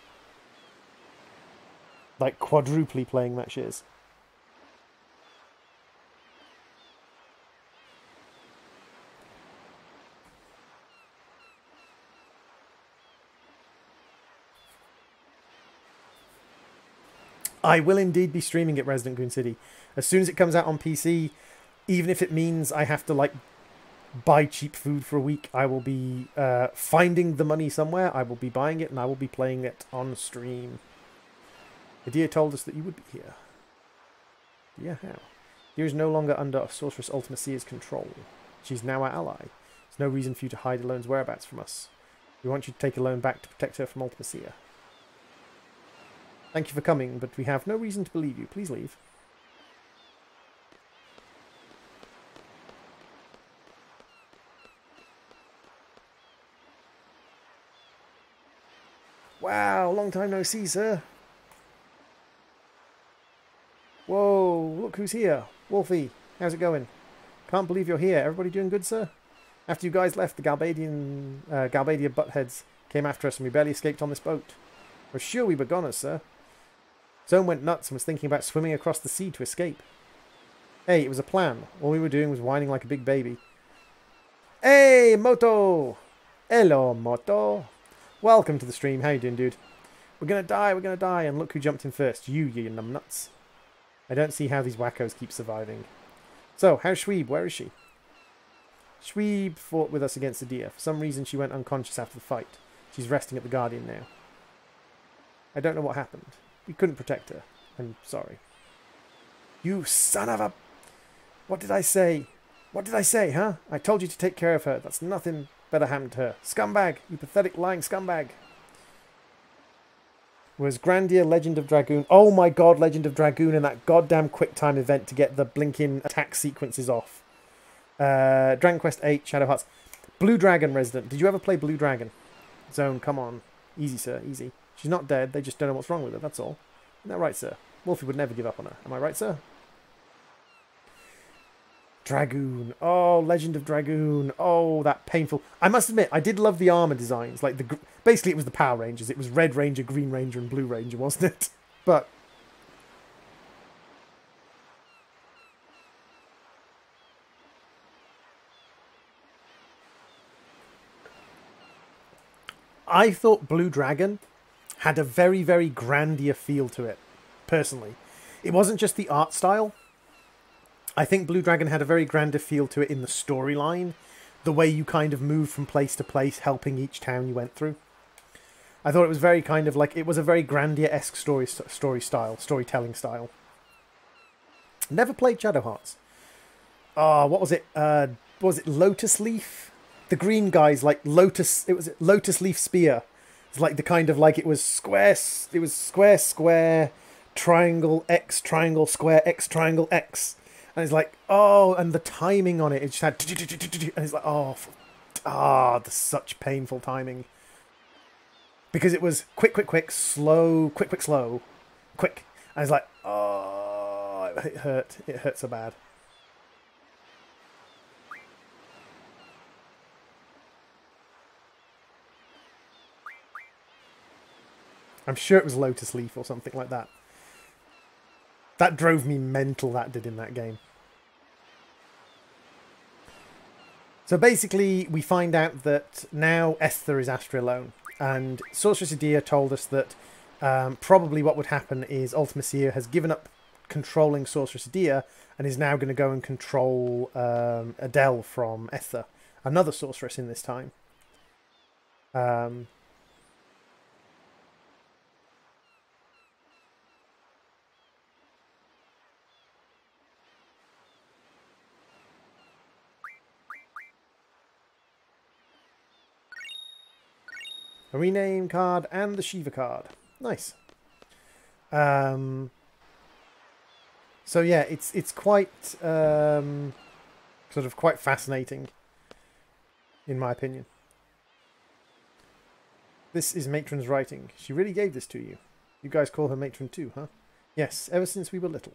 Like, quadruply playing that shiz. I will indeed be streaming at Resident Goon City. As soon as it comes out on PC, even if it means I have to, like, buy cheap food for a week, I will be finding the money somewhere, I will be buying it, and I will be playing it on stream. Adia told us that you would be here. Yeah, how? Adia is no longer under Sorceress Ultimacia's control. She's now our ally. There's no reason for you to hide Alone's whereabouts from us. We want you to take Alone back to protect her from Ultimacia. Thank you for coming, but we have no reason to believe you. Please leave. Wow, long time no see, sir. Whoa, look who's here. Wolfie, how's it going? Can't believe you're here. Everybody doing good, sir? After you guys left, the Galbadia buttheads came after us and we barely escaped on this boat. We're sure we were goners, sir. Zone went nuts and was thinking about swimming across the sea to escape. Hey, it was a plan. All we were doing was whining like a big baby. Hey, Moto! Hello, Moto. Welcome to the stream. How you doing, dude? We're gonna die, and look who jumped in first. You numbnuts. I don't see how these wackos keep surviving. So, how's Shweeb? Where is she? Shweeb fought with us against Adia. For some reason, she went unconscious after the fight. She's resting at the Guardian now. I don't know what happened. We couldn't protect her. I'm sorry. You son of a... What did I say? What did I say, huh? I told you to take care of her. That's nothing better happened to her. Scumbag! You pathetic lying scumbag! Was Grandia Legend of Dragoon... Oh my god, Legend of Dragoon and that goddamn QuickTime event to get the blinking attack sequences off. Dragon Quest 8, Shadow Hearts. Blue Dragon Resident. Did you ever play Blue Dragon? Zone, come on. Easy, sir, easy. She's not dead, they just don't know what's wrong with her, that's all. Isn't that right, sir? Wolfie would never give up on her. Am I right, sir? Dragoon. Oh, Legend of Dragoon. Oh, that painful... I must admit, I did love the armor designs. Like basically, it was the Power Rangers. It was Red Ranger, Green Ranger, and Blue Ranger, wasn't it? But... I thought Blue Dragon had a very, very Grandia feel to it, personally. It wasn't just the art style. I think Blue Dragon had a very Grandia feel to it in the storyline. The way you kind of moved from place to place, helping each town you went through. I thought it was very kind of like... It was a very Grandia-esque storytelling style. Never played Shadow Hearts. Oh, what was it? What was it? Lotus Leaf? The green guys, like Lotus... It was Lotus Leaf Spear. It's like the kind of like... It was square, square, triangle, X, triangle, square, X, triangle, X. And it's like, oh, and the timing on it, it just had, and it's like, oh, there's such painful timing. Because it was quick, quick, quick, slow, quick, quick, slow, quick. And it's like, oh, it hurt. It hurt so bad. I'm sure it was Lotus Leaf or something like that. That drove me mental, that did, in that game. So basically, we find out that now Esther is Astra alone. And Sorceress Adia told us that probably what would happen is Ultimacia has given up controlling Sorceress Adia and is now going to go and control Adele from Esther, another sorceress in this time. A rename card and the Shiva card. Nice. So yeah, it's quite sort of quite fascinating, in my opinion. This is Matron's writing. She really gave this to you. You guys call her Matron too, huh? Yes, ever since we were little.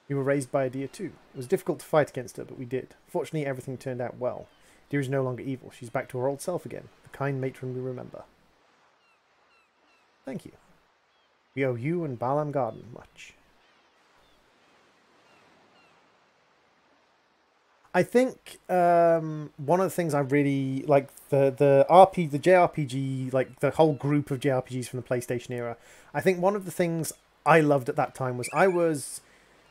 We were raised by Adia too. It was difficult to fight against her, but we did. Fortunately, everything turned out well. Adia is no longer evil. She's back to her old self again. The kind matron we remember. Thank you. We owe you and Balam Garden much. I think one of the things I really like, the JRPG, like the whole group of JRPGs from the PlayStation era, I think one of the things I loved at that time was I was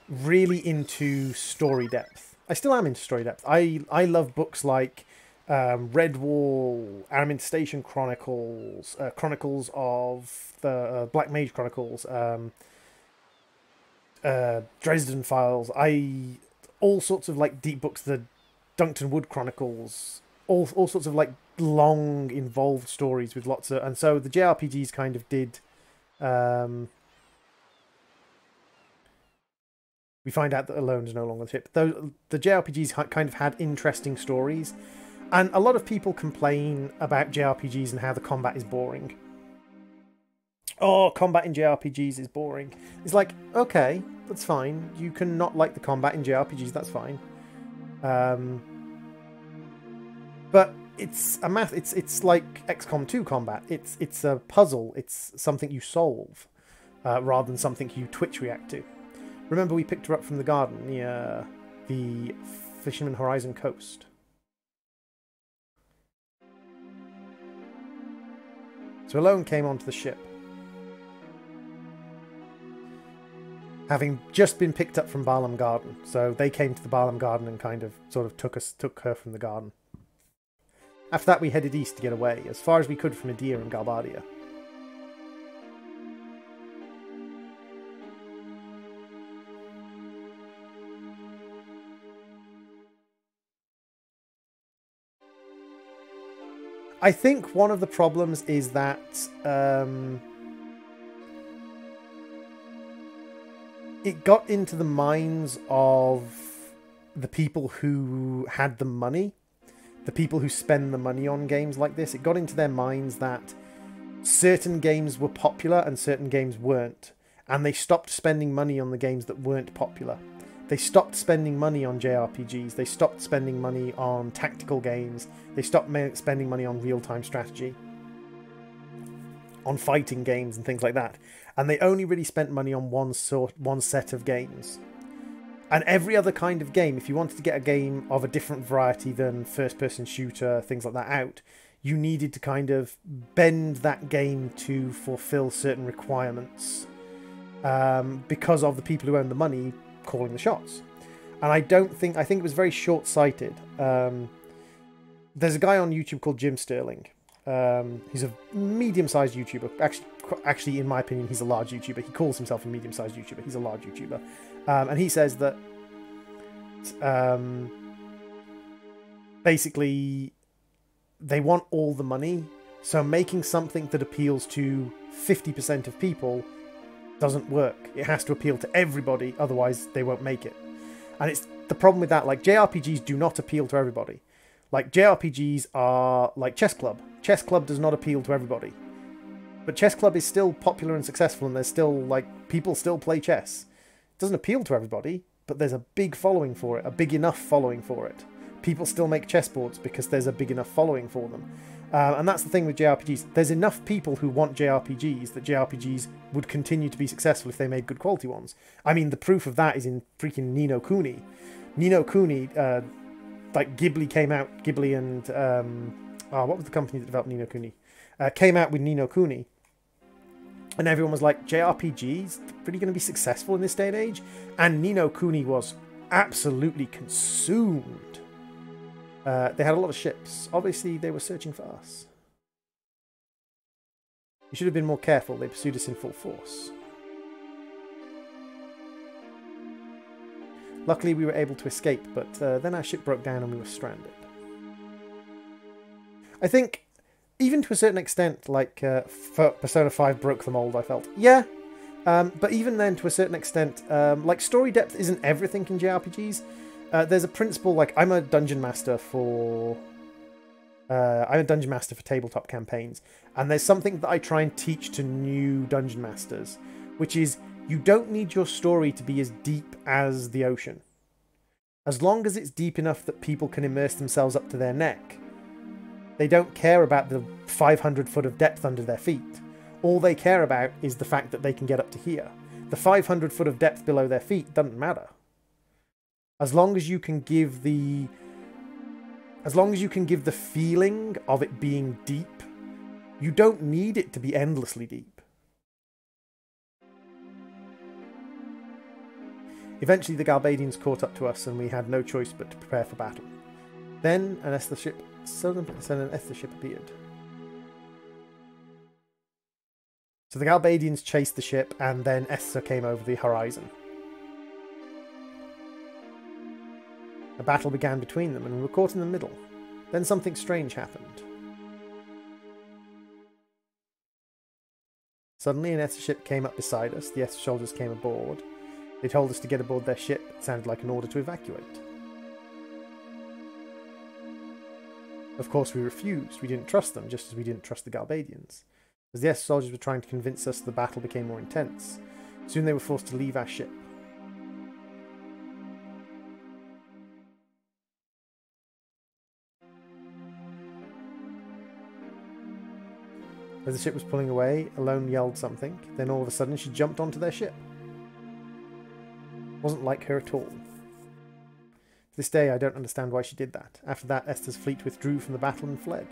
really into story depth. I still am into story depth. I love books like Redwall, Araminta Station Chronicles, Chronicles of the Black Mage Chronicles, Dresden Files. All sorts of like deep books, the Duncton Wood Chronicles, all sorts of like long involved stories with lots of, and so the JRPGs kind of did. We find out that Alone is no longer the ship. Though the JRPGs kind of had interesting stories, and a lot of people complain about JRPGs and how the combat is boring. Oh, combat in JRPGs is boring. It's like, okay, that's fine. You can not like the combat in JRPGs, that's fine. But it's a math. It's like XCOM 2 combat. It's a puzzle. It's something you solve, rather than something you Twitch react to. Remember, we picked her up from the garden near the Fisherman Horizon coast. So Alone came onto the ship, having just been picked up from Balam Garden. So they came to the Balam Garden and kind of sort of took her from the garden. After that, we headed east to get away, as far as we could from Adia and Galbadia. I think one of the problems is that it got into the minds of the people who had the money, the people who spend the money on games like this. It got into their minds that certain games were popular and certain games weren't, and they stopped spending money on the games that weren't popular. They stopped spending money on JRPGs. They stopped spending money on tactical games. They stopped spending money on real-time strategy, on fighting games and things like that. And they only really spent money on one set of games. And every other kind of game, if you wanted to get a game of a different variety than first-person shooter, things like that out, you needed to kind of bend that game to fulfill certain requirements, because of the people who own the money calling the shots. And I think it was very short-sighted. There's a guy on YouTube called Jim Sterling. He's a medium-sized YouTuber. Actually, in my opinion, he's a large YouTuber. He calls himself a medium-sized YouTuber. He's a large YouTuber. And he says that basically they want all the money, so making something that appeals to 50% of people doesn't work. It has to appeal to everybody, otherwise they won't make it. And it's the problem with that. Like, JRPGs do not appeal to everybody. Like, JRPGs are like Chess Club. Chess Club does not appeal to everybody. But Chess Club is still popular and successful, and there's still, like, people still play chess. It doesn't appeal to everybody, but there's a big following for it, a big enough following for it. People still make chessboards because there's a big enough following for them. And that's the thing with JRPGs. There's enough people who want JRPGs that JRPGs would continue to be successful if they made good quality ones. I mean, the proof of that is in freaking Ni no Kuni. Ni no Kuni, like Ghibli came out, Ghibli and, what was the company that developed Ni no Kuni? Came out with Ni no Kuni. And everyone was like, JRPGs, really going to be successful in this day and age? And Ni no Kuni was absolutely consumed. They had a lot of ships. Obviously, they were searching for us. We should have been more careful. They pursued us in full force. Luckily, we were able to escape, but then our ship broke down and we were stranded. I think, even to a certain extent, like Persona 5 broke the mold, I felt. Yeah, but even then, to a certain extent, like story depth isn't everything in JRPGs. There's a principle, like, I'm a dungeon master for tabletop campaigns, and there's something that I try and teach to new dungeon masters, which is you don't need your story to be as deep as the ocean. As long as it's deep enough that people can immerse themselves up to their neck, they don't care about the 500 foot of depth under their feet. All they care about is the fact that they can get up to here. The 500 foot of depth below their feet doesn't matter. As long as you can give the feeling of it being deep, you don't need it to be endlessly deep. Eventually the Galbadians caught up to us and we had no choice but to prepare for battle. Then an Esther ship appeared. So the Galbadians chased the ship and then Esther came over the horizon. A battle began between them, and we were caught in the middle. Then something strange happened. Suddenly an Ether ship came up beside us. The Ether soldiers came aboard. They told us to get aboard their ship. It sounded like an order to evacuate. Of course we refused. We didn't trust them, just as we didn't trust the Galbadians. As the Ether soldiers were trying to convince us, the battle became more intense. Soon they were forced to leave our ship. As the ship was pulling away, Alone yelled something. Then all of a sudden she jumped onto their ship. It wasn't like her at all. To this day I don't understand why she did that. After that, Esther's fleet withdrew from the battle and fled.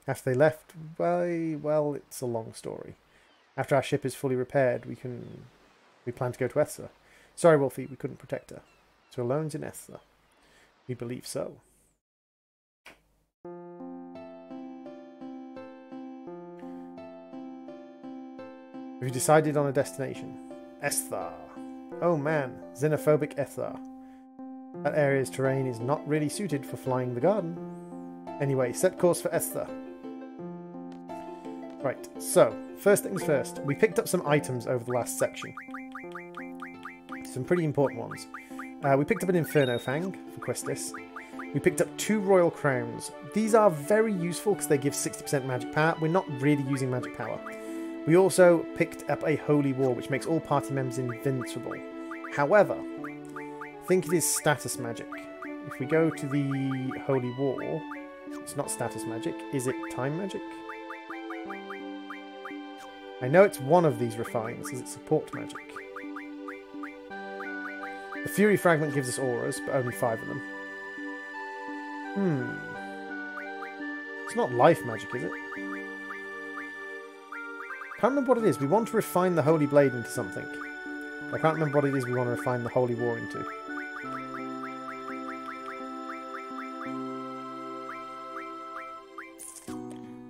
After they left, well, it's a long story. After our ship is fully repaired, we plan to go to Esther. Sorry, Wolfie, we couldn't protect her. So Alone's in Esther. We believe so. We've decided on a destination. Esther. Oh man, xenophobic Esther. That area's terrain is not really suited for flying the garden. Anyway, set course for Esther. Right, so, first things first. We picked up some items over the last section. Some pretty important ones. We picked up an Inferno Fang for Questis. We picked up 2 Royal Crowns. These are very useful because they give 60% magic power. We're not really using magic power. We also picked up a Holy War, which makes all party members invincible. However, I think it is status magic. If we go to the Holy War, it's not status magic. Is it time magic? I know it's one of these refines. Is it support magic? The Fury Fragment gives us auras, but only 5 of them. It's not life magic, is it? Can't remember what it is. We want to refine the Holy Blade into something. I can't remember what it is we want to refine the Holy War into.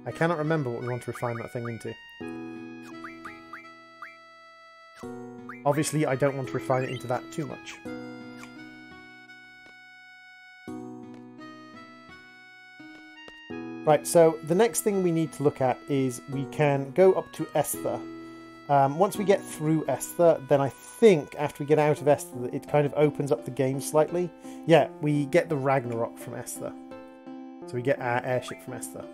I cannot remember what we want to refine that thing into. Obviously, I don't want to refine it into that too much. Right, so the next thing we need to look at is we can go up to Esther. Once we get through Esther, then I think after we get out of Esther, it kind of opens up the game slightly. Yeah, we get the Ragnarok from Esther. So we get our airship from Esther.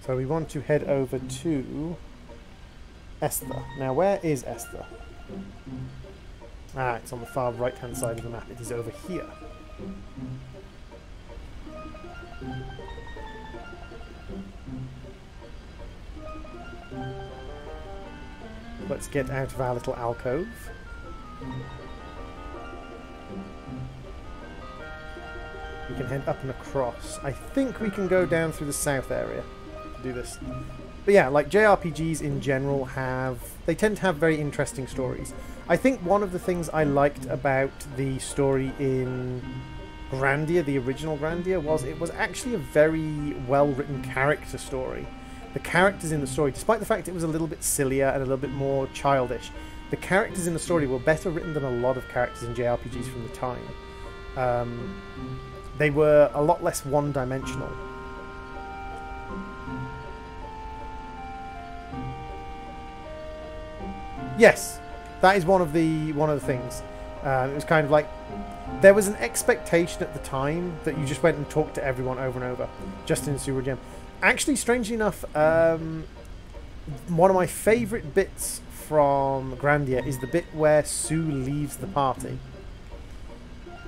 So we want to head over to Esther. Now, where is Esther? Ah, it's on the far right-hand side of the map. It is over here. Let's get out of our little alcove. We can head up and across. I think we can go down through the south area to do this. But yeah, like JRPGs in general they tend to have very interesting stories. I think one of the things I liked about the story in Grandia, the original Grandia, was it was actually a very well-written character story. The characters in the story, despite the fact it was a little bit sillier and a little bit more childish, the characters in the story were better written than a lot of characters in JRPGs from the time. They were a lot less one-dimensional. Yes, that is one of the things. It was kind of like there was an expectation at the time that you just went and talked to everyone over and over, just in Super Gem. Actually, strangely enough, one of my favourite bits from Grandia is the bit where Sue leaves the party.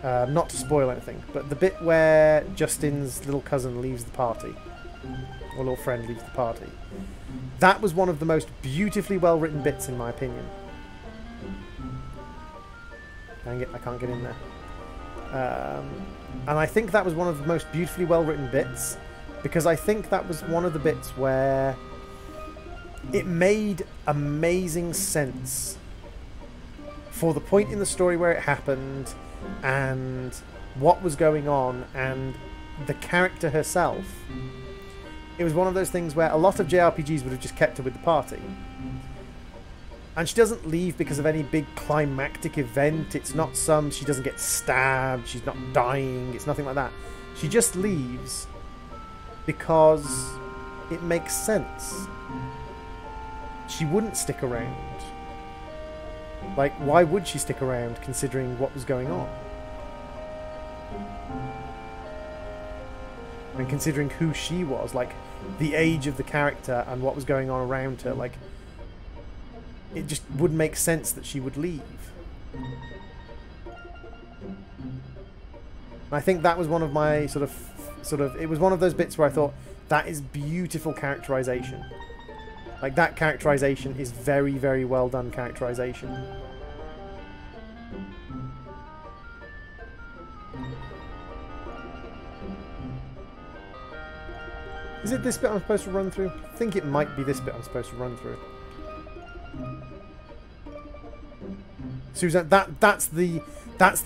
Not to spoil anything, but the bit where Justin's little cousin leaves the party, or little friend leaves the party. That was one of the most beautifully well-written bits, in my opinion. Dang it, I can't get in there. And I think that was one of the most beautifully well-written bits, because I think that was one of the bits where it made amazing sense for the point in the story where it happened, and what was going on, and the character herself. It was one of those things where a lot of JRPGs would have just kept her with the party. And she doesn't leave because of any big climactic event. It's not she doesn't get stabbed, she's not dying, it's nothing like that. She just leaves because it makes sense. She wouldn't stick around. Like, why would she stick around considering what was going on? And considering who she was, like, the age of the character and what was going on around her, like, it just wouldn't make sense that she would leave. And I think that was one of my sort of, it was one of those bits where I thought, that is beautiful characterization. Like, that characterization is very, very well done characterization. Is it this bit I'm supposed to run through? I think it might be this bit I'm supposed to run through. Susan, that's the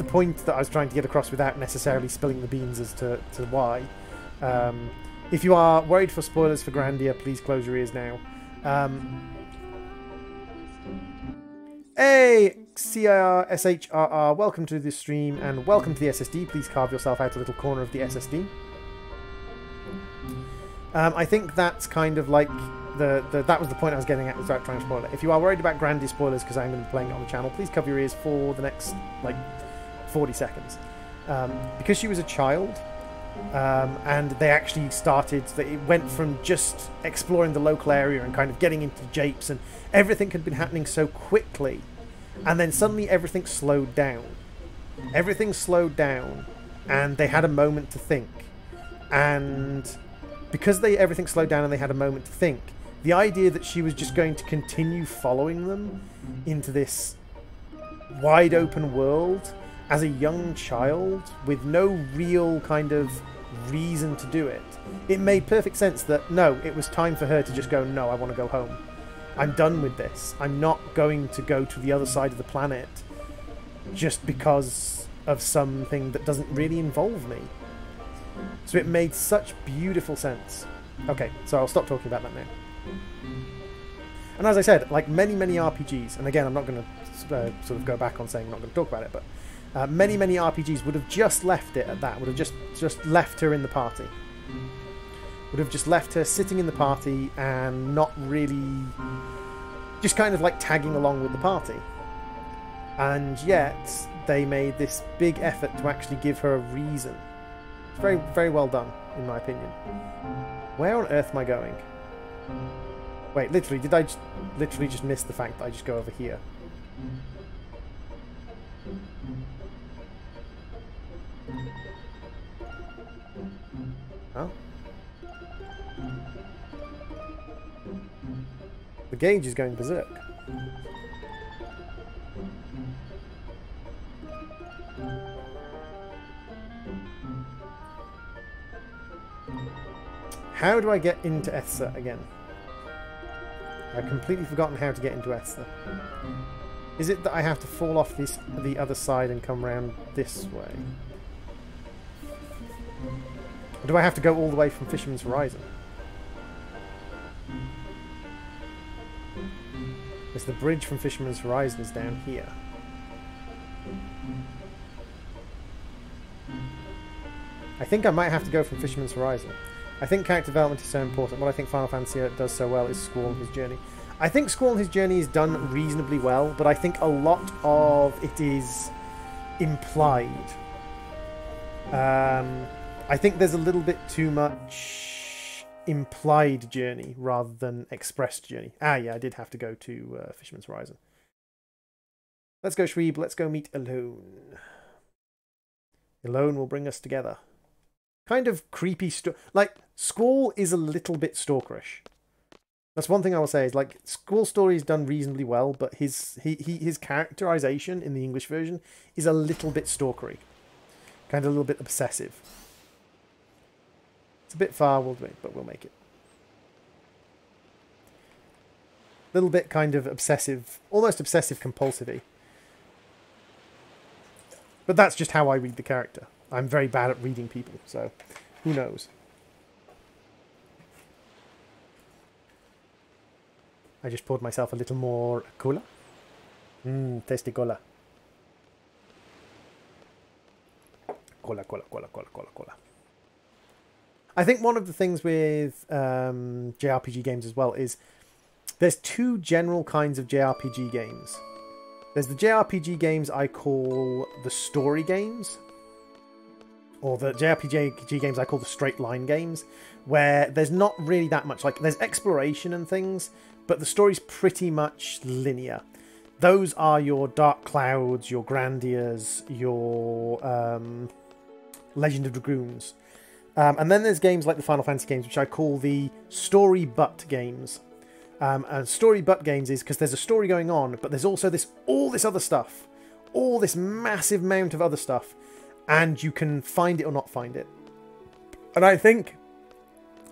point that I was trying to get across without necessarily spilling the beans as to why. If you are worried for spoilers for Grandia, please close your ears now. Hey, CIRSHRR, welcome to the stream and welcome to the SSD. Please carve yourself out a little corner of the SSD. I think that's kind of like that was the point I was getting at without trying to spoil it. If you are worried about Grandia spoilers because I'm going to be playing it on the channel, please cover your ears for the next, like, 40 seconds. Because she was a child, and they actually it went from just exploring the local area and kind of getting into japes, and everything had been happening so quickly, and then suddenly everything slowed down. Everything slowed down, and they had a moment to think. And because everything slowed down and they had a moment to think, the idea that she was just going to continue following them into this wide open world as a young child with no real kind of reason to do it, it made perfect sense that no, it was time for her to just go, no, I want to go home. I'm done with this. I'm not going to go to the other side of the planet just because of something that doesn't really involve me. So it made such beautiful sense. Okay, so I'll stop talking about that now. And as I said, like many RPGs, and again, I'm not going to sort of go back on saying I'm not going to talk about it, but many RPGs would have just left it at that, would have just left her in the party. Would have just left her sitting in the party and not really, just kind of like tagging along with the party. And yet, they made this big effort to actually give her a reason. It's very, very well done, in my opinion. Where on earth am I going? Wait, literally, did I literally just miss the fact that I just go over here? Oh. The gauge is going berserk. How do I get into Ethsa again? I've completely forgotten how to get into Ethsa. Is it that I have to fall off the other side and come round this way? Or do I have to go all the way from Fisherman's Horizon? Because the bridge from Fisherman's Horizon is down here. I think I might have to go from Fisherman's Horizon. I think character development is so important. What I think Final Fantasy does so well is Squall and his journey. I think Squall and his journey is done reasonably well, but I think a lot of it is implied. I think there's a little bit too much implied journey rather than expressed journey. Ah, yeah, I did have to go to Fisherman's Horizon. Let's go, Shreeb. Let's go meet Alone. Alone will bring us together. Kind of creepy like Squall is a little bit stalkerish. That's one thing I will say is like Squall's story is done reasonably well, but his characterization in the English version is a little bit stalkery, kind of a little bit obsessive. It's a bit far, but we'll make it. A little bit kind of obsessive, almost obsessive compulsive-y. But that's just how I read the character. I'm very bad at reading people, so who knows? I just poured myself a little more cola. Tasty cola. Cola. I think one of the things with JRPG games as well is there's two general kinds of JRPG games. There's the JRPG games I call the story games, or the JRPG games I call the straight line games, where there's not really that much, like there's exploration and things, but the story's pretty much linear. Those are your Dark Clouds, your Grandias, your Legend of Dragoons. And then there's games like the Final Fantasy games, which I call the story but games. And story but games is because there's a story going on, but there's also all this other stuff, all this massive amount of other stuff, and you can find it or not find it. And I think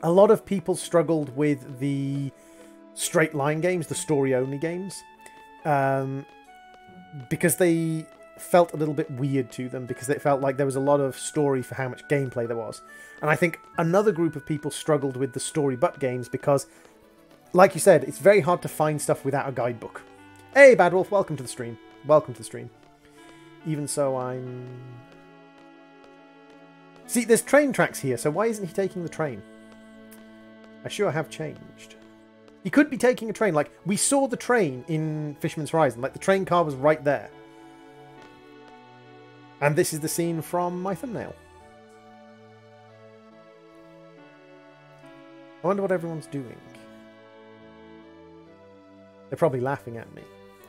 a lot of people struggled with the straight line games, the story only games, because they felt a little bit weird to them, because it felt like there was a lot of story for how much gameplay there was. And I think another group of people struggled with the story but games because, like you said, it's very hard to find stuff without a guidebook. Hey, Bad Wolf, welcome to the stream. Welcome to the stream. Even so, I'm... See, there's train tracks here, so why isn't he taking the train? I sure have changed. He could be taking a train. Like, we saw the train in Fisherman's Horizon. Like, the train car was right there. And this is the scene from my thumbnail. I wonder what everyone's doing. They're probably laughing at me.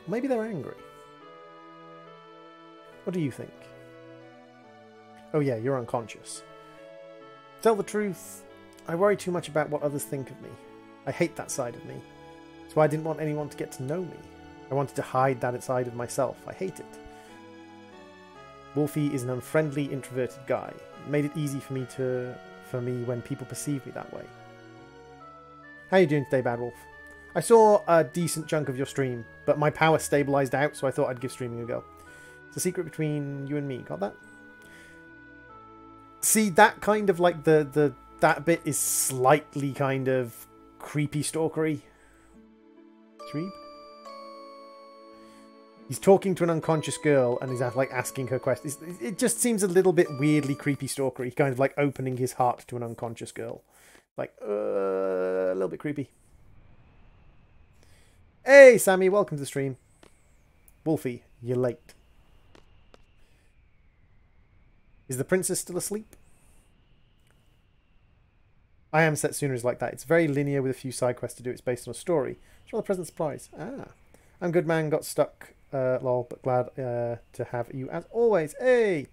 Maybe they're angry. What do you think? Oh yeah, you're unconscious. To tell the truth, I worry too much about what others think of me. I hate that side of me. That's why I didn't want anyone to get to know me. I wanted to hide that side of myself. I hate it. Wolfie is an unfriendly, introverted guy. It made it easy for me when people perceive me that way. How you doing today, Bad Wolf? I saw a decent chunk of your stream, but my power stabilized out, so I thought I'd give streaming a go. It's a secret between you and me. Got that? See, that kind of like that bit is slightly kind of creepy stalkery. Shreeb? He's talking to an unconscious girl and he's like asking her questions. It just seems a little bit weirdly creepy stalkery, kind of like opening his heart to an unconscious girl. Like, a little bit creepy. Hey, Sammy, welcome to the stream. Wolfie, you're late. Is the princess still asleep? I Am Setsuna is like that. It's very linear with a few side quests to do. It's based on a story. Show the present surprise. Ah. I'm good, man. Got stuck. Lol, but glad to have you as always. Hey!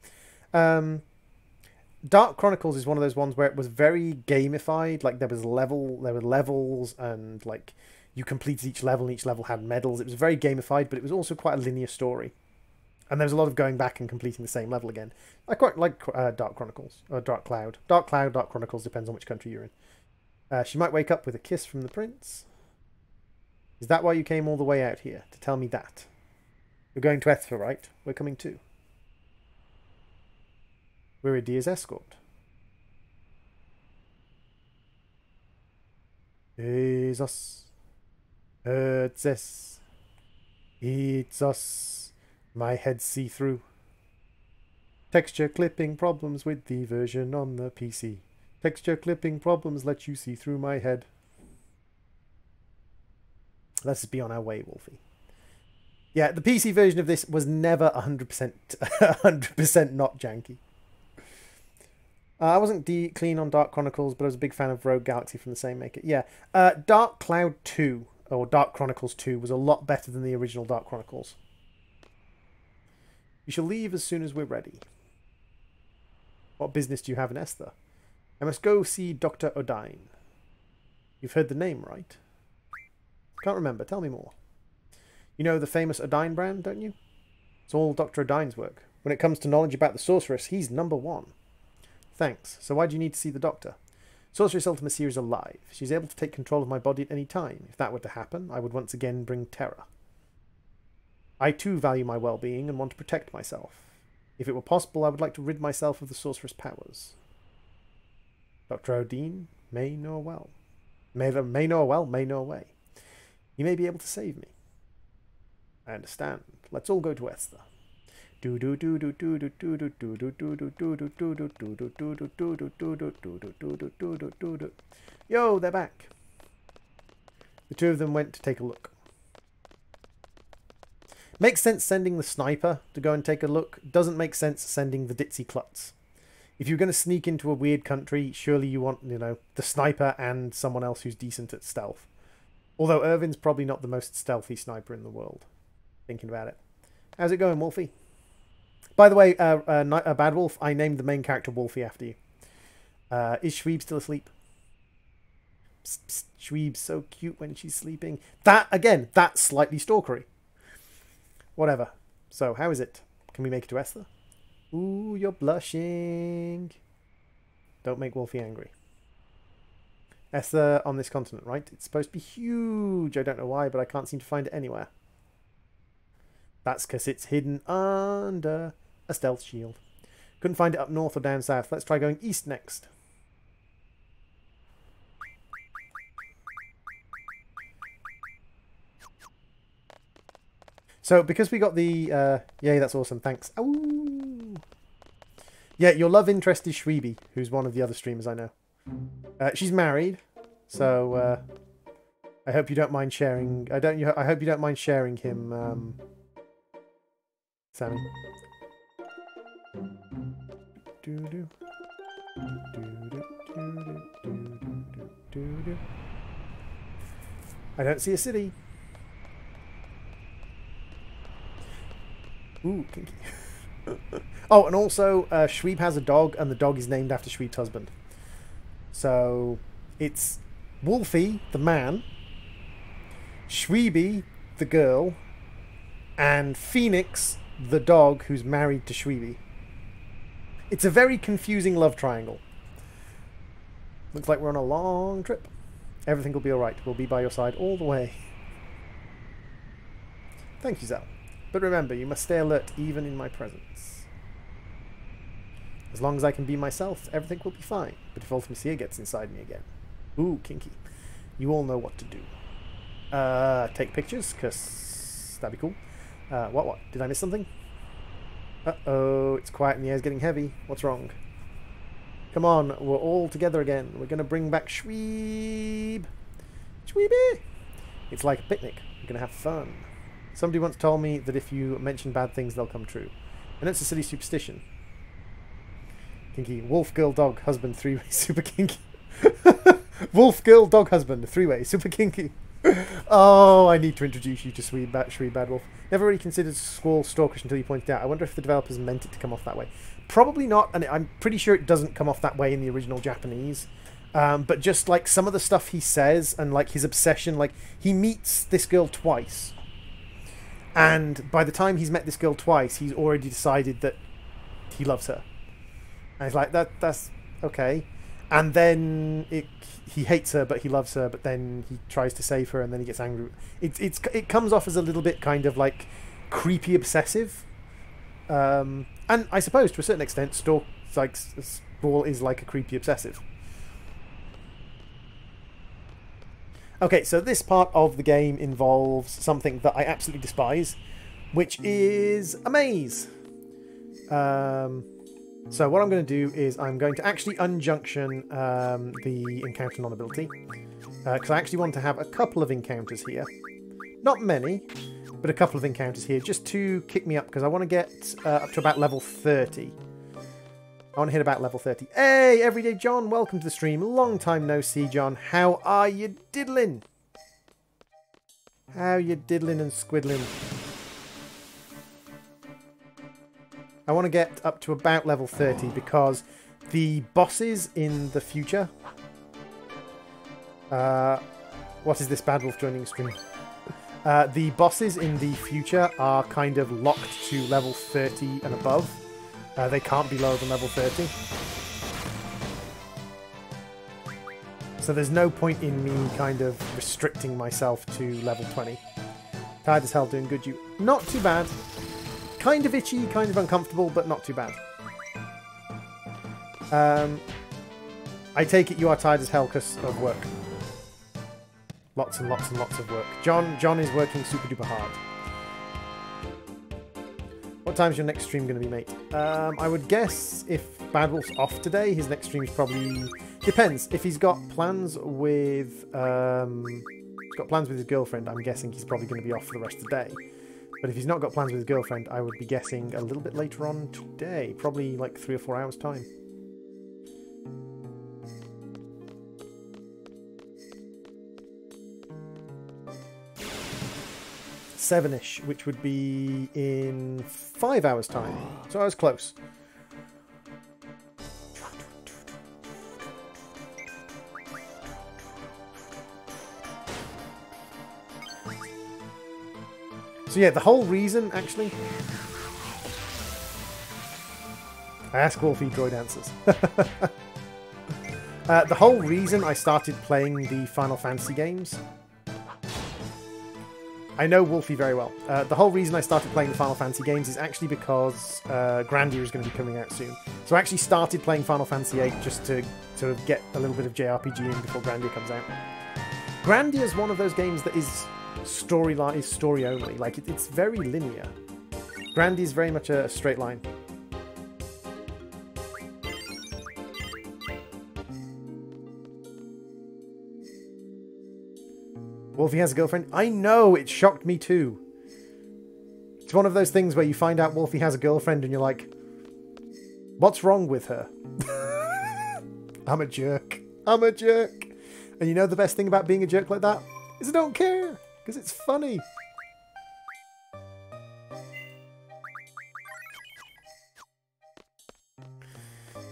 Dark Chronicles is one of those ones where it was very gamified. Like there were levels, and like you completed each level, and each level had medals. It was very gamified, but it was also quite a linear story. And there was a lot of going back and completing the same level again. I quite like Dark Chronicles, or Dark Cloud. Dark Cloud, Dark Chronicles, depends on which country you're in. She might wake up with a kiss from the prince. Is that why you came all the way out here? To tell me that? You're going to Ethra, right? We're coming too. We're a deer's escort. Jesus. It's us. My head see-through. Texture clipping problems with the version on the PC. Texture clipping problems let you see through my head. Let's just be on our way, Wolfie. Yeah, the PC version of this was never 100% not janky. I wasn't clean on Dark Chronicles, but I was a big fan of Rogue Galaxy from the same maker. Yeah, Dark Cloud 2, or Dark Chronicles 2, was a lot better than the original Dark Chronicles. We shall leave as soon as we're ready. What business do you have in Esther? I must go see Dr. Odine. You've heard the name, right? Can't remember. Tell me more. You know the famous Odine brand, don't you? It's all Dr. Odine's work. When it comes to knowledge about the sorceress, he's #1. Thanks. So why do you need to see the doctor? Sorceress Ultimacia is alive. She's able to take control of my body at any time. If that were to happen, I would once again bring terror. I too value my well-being and want to protect myself. If it were possible, I would like to rid myself of the sorceress powers. Dr. Odine may know well. May know well, may know a way. He may be able to save me. I understand. Let's all go to Esther. Yo, they're back. The two of them went to take a look. Makes sense sending the sniper to go and take a look. Doesn't make sense sending the ditzy klutz. If you're going to sneak into a weird country, surely you want, you know, the sniper and someone else who's decent at stealth. Although Irvin's probably not the most stealthy sniper in the world. Thinking about it. How's it going, Wolfie? By the way, Bad Wolf, I named the main character Wolfie after you. Is Shweeb still asleep? Psst, psst, Shweeb's so cute when she's sleeping. That, again, that's slightly stalkery. Whatever. So, how is it? Can we make it to Esther? Ooh, you're blushing. Don't make Wolfie angry. Esther on this continent, right? It's supposed to be huge. I don't know why, but I can't seem to find it anywhere. That's because it's hidden under a stealth shield. Couldn't find it up north or down south. Let's try going east next. So, because we got the... yay, that's awesome. Thanks. Ooh. Yeah, your love interest is Shweeby, who's one of the other streamers I know. She's married, so I hope you don't mind sharing... I hope you don't mind sharing him, Sammy. I don't see a city. Ooh, kinky. Oh, and also, Shweeb has a dog, and the dog is named after Shweeb's husband. So, it's Wolfie, the man, Shweeby, the girl, and Phoenix, the dog who's married to Shweeby. It's a very confusing love triangle. Looks like we're on a long trip. Everything will be alright. We'll be by your side all the way. Thank you, Zell. But remember, you must stay alert even in my presence. As long as I can be myself, everything will be fine. But if Ultimacia gets inside me again... Ooh, kinky. You all know what to do. Take pictures, because that'd be cool. What? Did I miss something? Uh-oh, it's quiet and the air's getting heavy. What's wrong? Come on, we're all together again. We're going to bring back Shweeb. Shweeby! It's like a picnic. We're going to have fun. Somebody once told me that if you mention bad things, they'll come true. And it's a silly superstition. Kinky. Wolf, girl, dog, husband, three-way, super kinky. Wolf, girl, dog, husband, three-way, super kinky. Oh, I need to introduce you to Shweeb Bad Wolf. Never really considered Squall stalkish until you pointed out. I wonder if the developers meant it to come off that way. Probably not, and I'm pretty sure it doesn't come off that way in the original Japanese. But just like some of the stuff he says and like his obsession, like he meets this girl twice. And by the time he's met this girl twice, he's already decided that he loves her. And he's like, that's okay. And then he hates her, but he loves her. But then he tries to save her, and then he gets angry. It comes off as a little bit kind of like creepy, obsessive. And I suppose to a certain extent, Squall is like a creepy obsessive. Okay, so this part of the game involves something that I absolutely despise, which is a maze. So what I'm going to do is I'm going to actually unjunction the encounter non-ability, because I actually want to have a couple of encounters here. Not many, but a couple of encounters here, just to kick me up, because I want to get up to about level 30. I want to hit about level 30. Hey, Everyday John, welcome to the stream. Long time no see, John. How are you diddling? How you diddling and squiddling? I want to get up to about level 30 because the bosses in the future... what is this Bad Wolf joining stream? The bosses in the future are kind of locked to level 30 and above. They can't be lower than level 30. So there's no point in me kind of restricting myself to level 20. Tired as hell, doing good, you. Not too bad. Kind of itchy, kind of uncomfortable, but not too bad. I take it you are tired as hell because of work. Lots and lots and lots of work. John is working super duper hard. What time's your next stream going to be, mate? I would guess if Bad Wolf's off today, his next stream is probably... Depends. If he's got plans with... his girlfriend, I'm guessing he's probably going to be off for the rest of the day. But if he's not got plans with his girlfriend, I would be guessing a little bit later on today. Probably like 3 or 4 hours time. Seven-ish, which would be in 5 hours time. So I was close. So yeah, the whole reason, actually... I ask Wolfie, droid answers. The whole reason I started playing the Final Fantasy games... I know Wolfie very well. The whole reason I started playing the Final Fantasy games is actually because Grandia is going to be coming out soon. So I actually started playing Final Fantasy VIII just to get a little bit of JRPG in before Grandia comes out. Grandia is one of those games that is story only. Like it's very linear. Grandia is very much a straight line. Wolfie has a girlfriend? I know, it shocked me too. It's one of those things where you find out Wolfie has a girlfriend and you're like, what's wrong with her? I'm a jerk. I'm a jerk. And you know the best thing about being a jerk like that? Is I don't care. Because it's funny.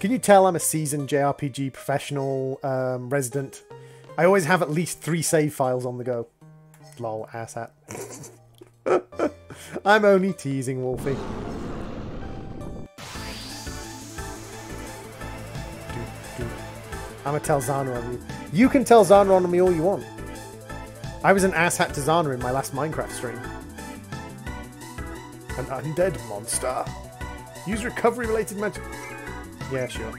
Can you tell I'm a seasoned JRPG professional resident? I always have at least 3 save files on the go. Lol, asshat. I'm only teasing, Wolfie. I'm gonna tell Zana on you. You can tell Zana on me all you want. I was an asshat to Zana in my last Minecraft stream. An undead monster. Use recovery-related magic. Yeah, sure.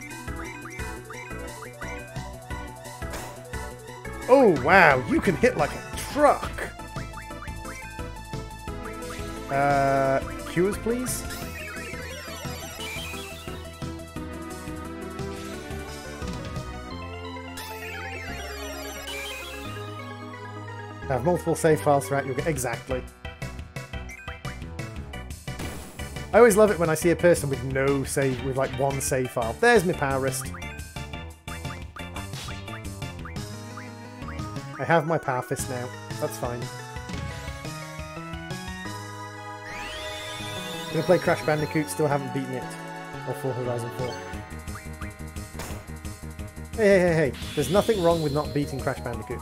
Oh, wow, you can hit like a truck. Cures, please. Have multiple save files throughout your game. Exactly. I always love it when I see a person with no save, with like one save file. There's my power wrist. I have my power fist now. That's fine. Gonna play Crash Bandicoot, still haven't beaten it. Or for Horizon 4. Hey. There's nothing wrong with not beating Crash Bandicoot.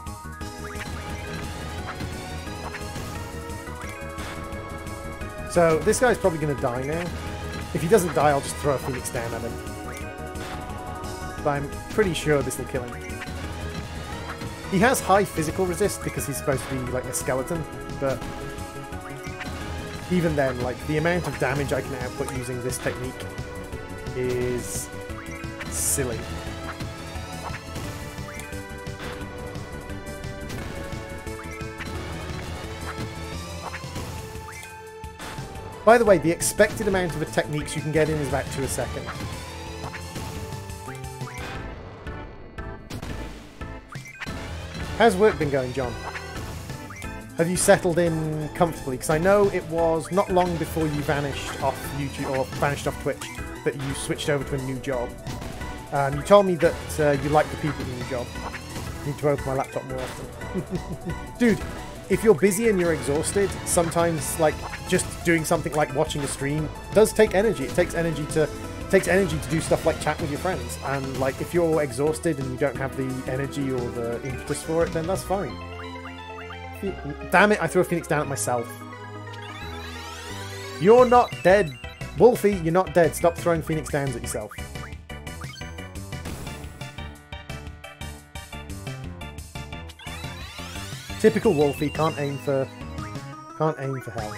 So, this guy's probably going to die now. If he doesn't die, I'll just throw a Phoenix down at him. But I'm pretty sure this will kill him. He has high physical resist because he's supposed to be like a skeleton, but even then, like, the amount of damage I can output using this technique is silly. By the way, the expected amount of techniques you can get in is about 2 a second. How's work been going, John? Have you settled in comfortably? Because I know it was not long before you vanished off YouTube, or vanished off Twitch, that you switched over to a new job. You told me that you like the people in your job. I need to open my laptop more often. Dude, if you're busy and you're exhausted, sometimes like just doing something like watching a stream does take energy. It takes energy to do stuff like chat with your friends. And like if you're exhausted and you don't have the energy or the impetus for it, then that's fine. Damn it, I threw a Phoenix down at myself. You're not dead. Wolfie, you're not dead. Stop throwing Phoenix downs at yourself. Typical Wolfie, can't aim for hell.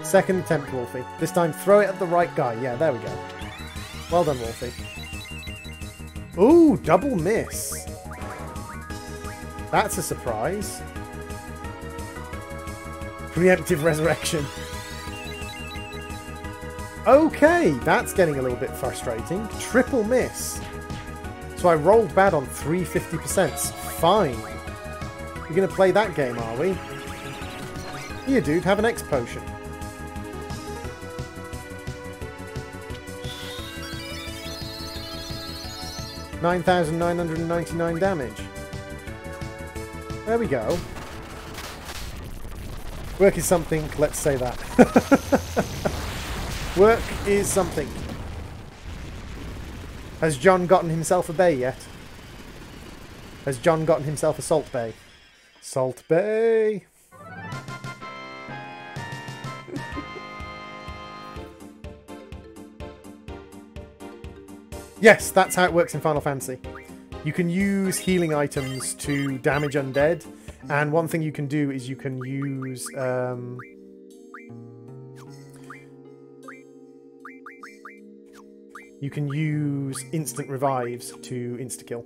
Second attempt, Wolfie. This time throw it at the right guy. Yeah, there we go. Well done, Wolfie. Ooh, double miss. That's a surprise. Preemptive resurrection. Okay, that's getting a little bit frustrating. Triple miss. So I rolled bad on 350%. Fine. We're going to play that game, are we? Here, dude, have an X potion. $9,999 damage. There we go. Work is something, let's say that. Work is something. Has John gotten himself a bay yet? Has John gotten himself a salt bay? Salt bay! Yes, that's how it works in Final Fantasy. You can use healing items to damage undead, and one thing you can do is you can use instant revives to insta-kill.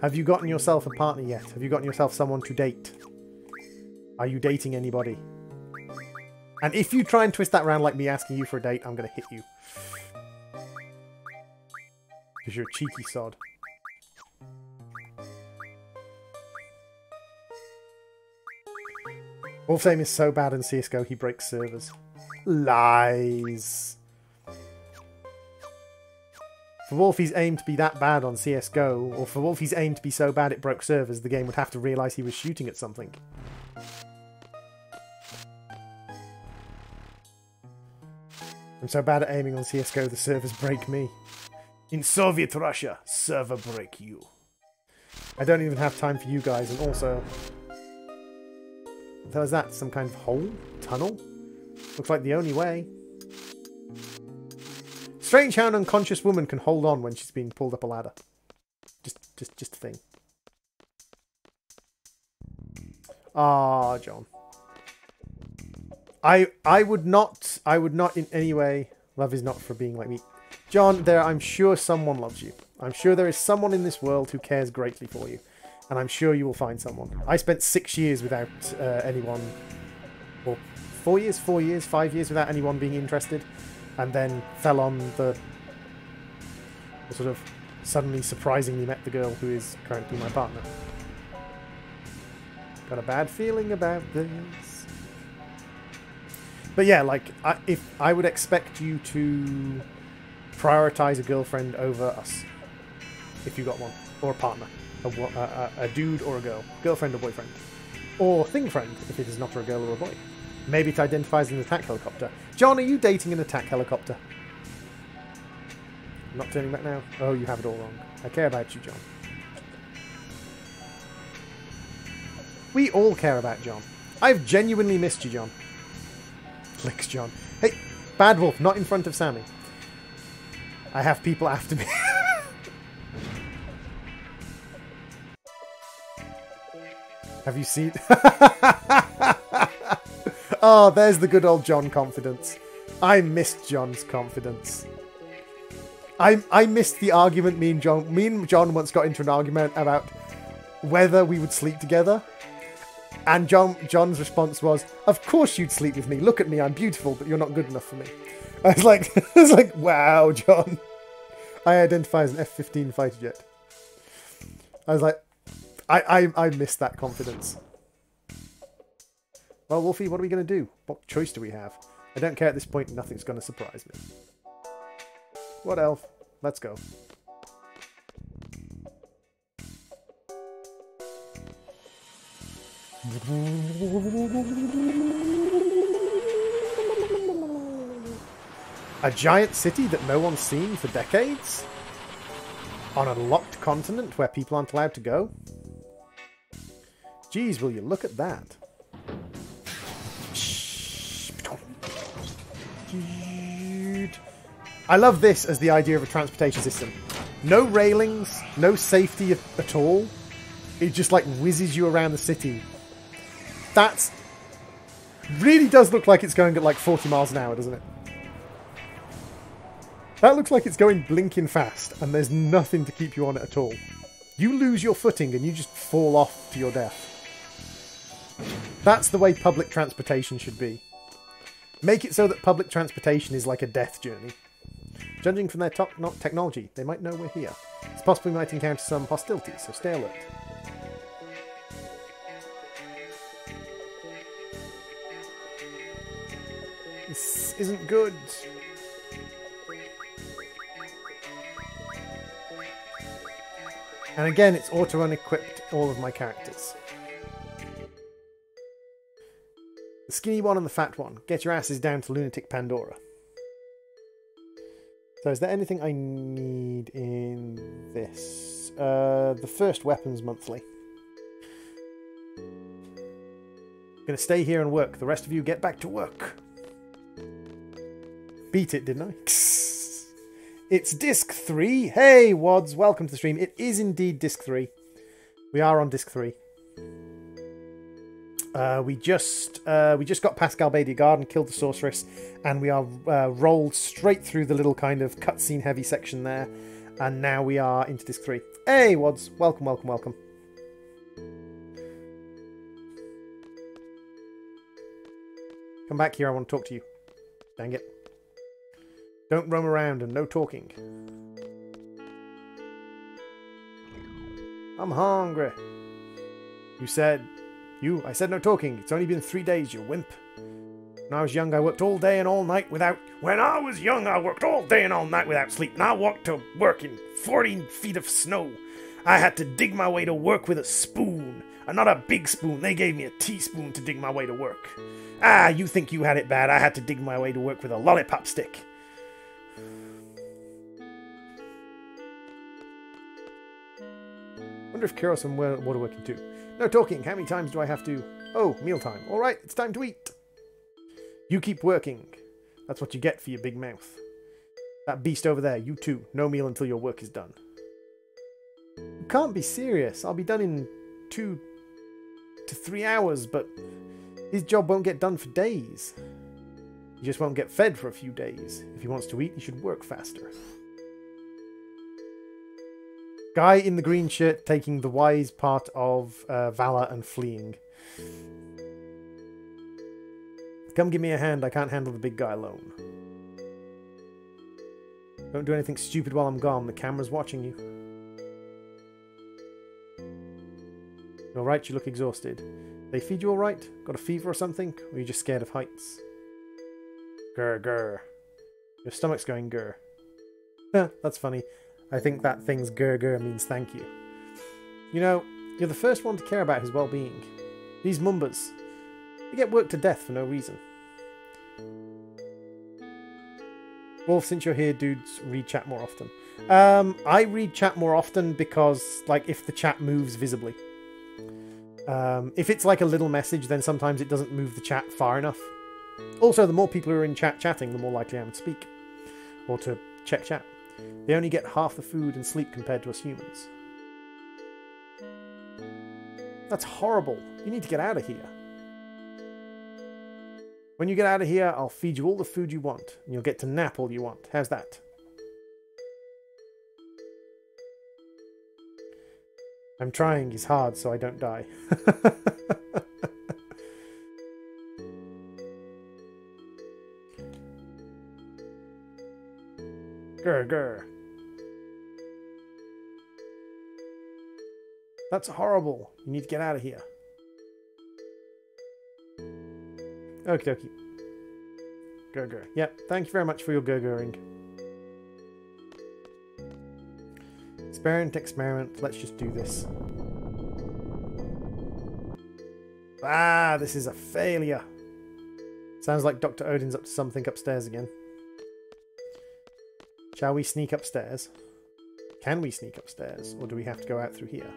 Have you gotten yourself a partner yet? Have you gotten yourself someone to date? Are you dating anybody? And if you try and twist that around like me asking you for a date, I'm going to hit you. Because you're a cheeky sod. Wolf's aim is so bad in CSGO he breaks servers. Lies. For Wolfie's aim to be that bad on CSGO, or for Wolfie's aim to be so bad it broke servers, the game would have to realise he was shooting at something. I'm so bad at aiming on CSGO, the servers break me. In Soviet Russia, server break you. I don't even have time for you guys, and also... So is that some kind of hole? Tunnel? Looks like the only way. Strange how an unconscious woman can hold on when she's being pulled up a ladder. Just a thing. Ah, John. I would not in any way... Love is not for being like me. John, I'm sure someone loves you. I'm sure there is someone in this world who cares greatly for you. And I'm sure you will find someone. I spent 6 years without anyone... Or 4 years, 5 years without anyone being interested. And then fell on the sort of suddenly surprisingly met the girl who is currently my partner. Got a bad feeling about this. But yeah, like, if I would expect you to prioritize a girlfriend over us. If you got one. Or a partner. A dude or a girl. Girlfriend or boyfriend. Or thing friend, if it is not a girl or a boy. Maybe it identifies an attack helicopter. John, are you dating an attack helicopter? Not turning back now? Oh, you have it all wrong. I care about you, John. We all care about John. I've genuinely missed you, John. Clicks, John. Hey, Bad Wolf, not in front of Sammy. I have people after me. Have you seen... Oh, there's the good old John confidence. I missed John's confidence. I missed the argument me and John once got into an argument about whether we would sleep together. And John's response was, of course you'd sleep with me. Look at me, I'm beautiful, but you're not good enough for me. I was like, wow, John. I identify as an F-15 fighter jet. I was like, I missed that confidence. Well, Wolfie, what are we going to do? What choice do we have? I don't care at this point. Nothing's going to surprise me. What elf? Let's go. A giant city that no one's seen for decades? On a locked continent where people aren't allowed to go? Geez, will you look at that? I love this as the idea of a transportation system. No railings, no safety at all. It just like whizzes you around the city. That's... really does look like it's going at like 40 miles an hour, doesn't it? That looks like it's going blinking fast, and there's nothing to keep you on it at all. You lose your footing and you just fall off to your death. That's the way public transportation should be. Make it so that public transportation is like a death journey. Judging from their technology, they might know we're here. It's possible we might encounter some hostilities, so stay alert. This isn't good. And again, it's auto-unequipped all of my characters. The skinny one and the fat one. Get your asses down to Lunatic Pandora. So is there anything I need in this? The first weapons monthly. I'm going to stay here and work. The rest of you get back to work. Beat it, didn't I? It's disc 3. Hey, Wads, welcome to the stream. It is indeed disc 3. We are on disc 3. We just got past Galbadia Garden, killed the sorceress, and we are rolled straight through the little kind of cutscene heavy section there, and now we are into disc 3. Hey, Wads, welcome, welcome, welcome. Come back here, I want to talk to you. Dang it. Don't roam around and no talking. I'm hungry. You said... I said no talking. It's only been 3 days, you wimp. When I was young, I worked all day and all night without... When I was young, I worked all day and all night without sleep, and I walked to work in 14 feet of snow. I had to dig my way to work with a spoon. And not a big spoon. They gave me a teaspoon to dig my way to work. Ah, you think you had it bad. I had to dig my way to work with a lollipop stick. Wonder if Kuros and Water are working too. No talking. How many times do I have to... Oh, mealtime. All right, it's time to eat. You keep working. That's what you get for your big mouth. That beast over there, you too. No meal until your work is done. You can't be serious. I'll be done in 2 to 3 hours, but his job won't get done for days. He just won't get fed for a few days. If he wants to eat, he should work faster. Guy in the green shirt taking the wise part of valor and fleeing. Come give me a hand, I can't handle the big guy alone. Don't do anything stupid while I'm gone, the camera's watching you. You alright? You look exhausted. They feed you alright? Got a fever or something? Or are you just scared of heights? Grr, grr. Your stomach's going grr. That's funny. I think that thing's grr grr means thank you. You know, you're the first one to care about his well-being. These Mumbas, they get worked to death for no reason. Wolf, since you're here, dudes, read chat more often. I read chat more often because, like, if the chat moves visibly. If it's like a little message, then sometimes it doesn't move the chat far enough. Also, the more people who are in chat chatting, the more likely I am to speak. Or to check chat. They only get half the food and sleep compared to us humans. That's horrible. You need to get out of here. When you get out of here, I'll feed you all the food you want, and you'll get to nap all you want. How's that? I'm trying is hard so I don't die. Grr, grr. That's horrible. You need to get out of here. Okie dokie. Grr, grr. Yep, thank you very much for your grr-grrring. Experiment. Let's just do this. Ah, this is a failure. Sounds like Dr. Odin's up to something upstairs again. Shall we sneak upstairs? Can we sneak upstairs? Or do we have to go out through here?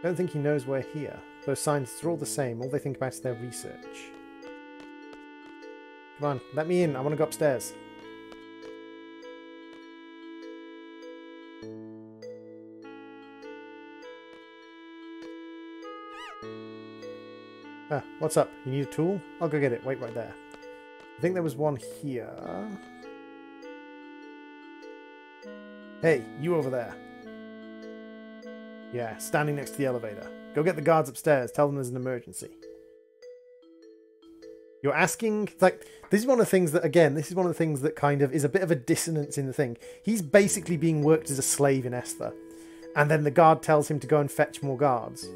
I don't think he knows we're here. Those scientists are all the same. All they think about is their research. Come on, let me in. I want to go upstairs. Ah, what's up? You need a tool? I'll go get it. Wait right there. I think there was one here. Hey, you over there. Yeah, standing next to the elevator. Go get the guards upstairs. Tell them there's an emergency. You're asking... Like, this is one of the things that, again, this is one of the things that kind of is a bit of a dissonance in the thing. He's basically being worked as a slave in Esther. And then the guard tells him to go and fetch more guards.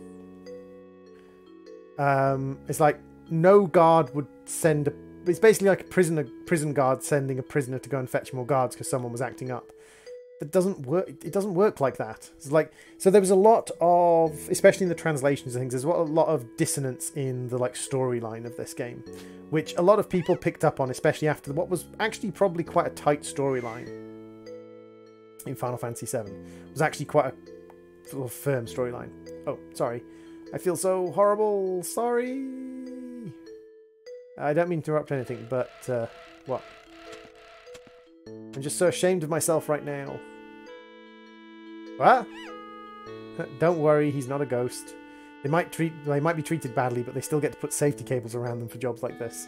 It's like, no guard would send... It's basically like a prison guard sending a prisoner to go and fetch more guards because someone was acting up. That doesn't work. It doesn't work like that. It's like, so there was a lot of, especially in the translations and things, there's a lot of dissonance in the like storyline of this game, which a lot of people picked up on, especially after what was actually probably quite a tight storyline in Final Fantasy VII. It was actually quite a sort of firm storyline. Oh, sorry. I feel so horrible. Sorry. I don't mean to interrupt anything, but what? I'm just so ashamed of myself right now. What? Don't worry, he's not a ghost. They might be treated badly, but they still get to put safety cables around them for jobs like this.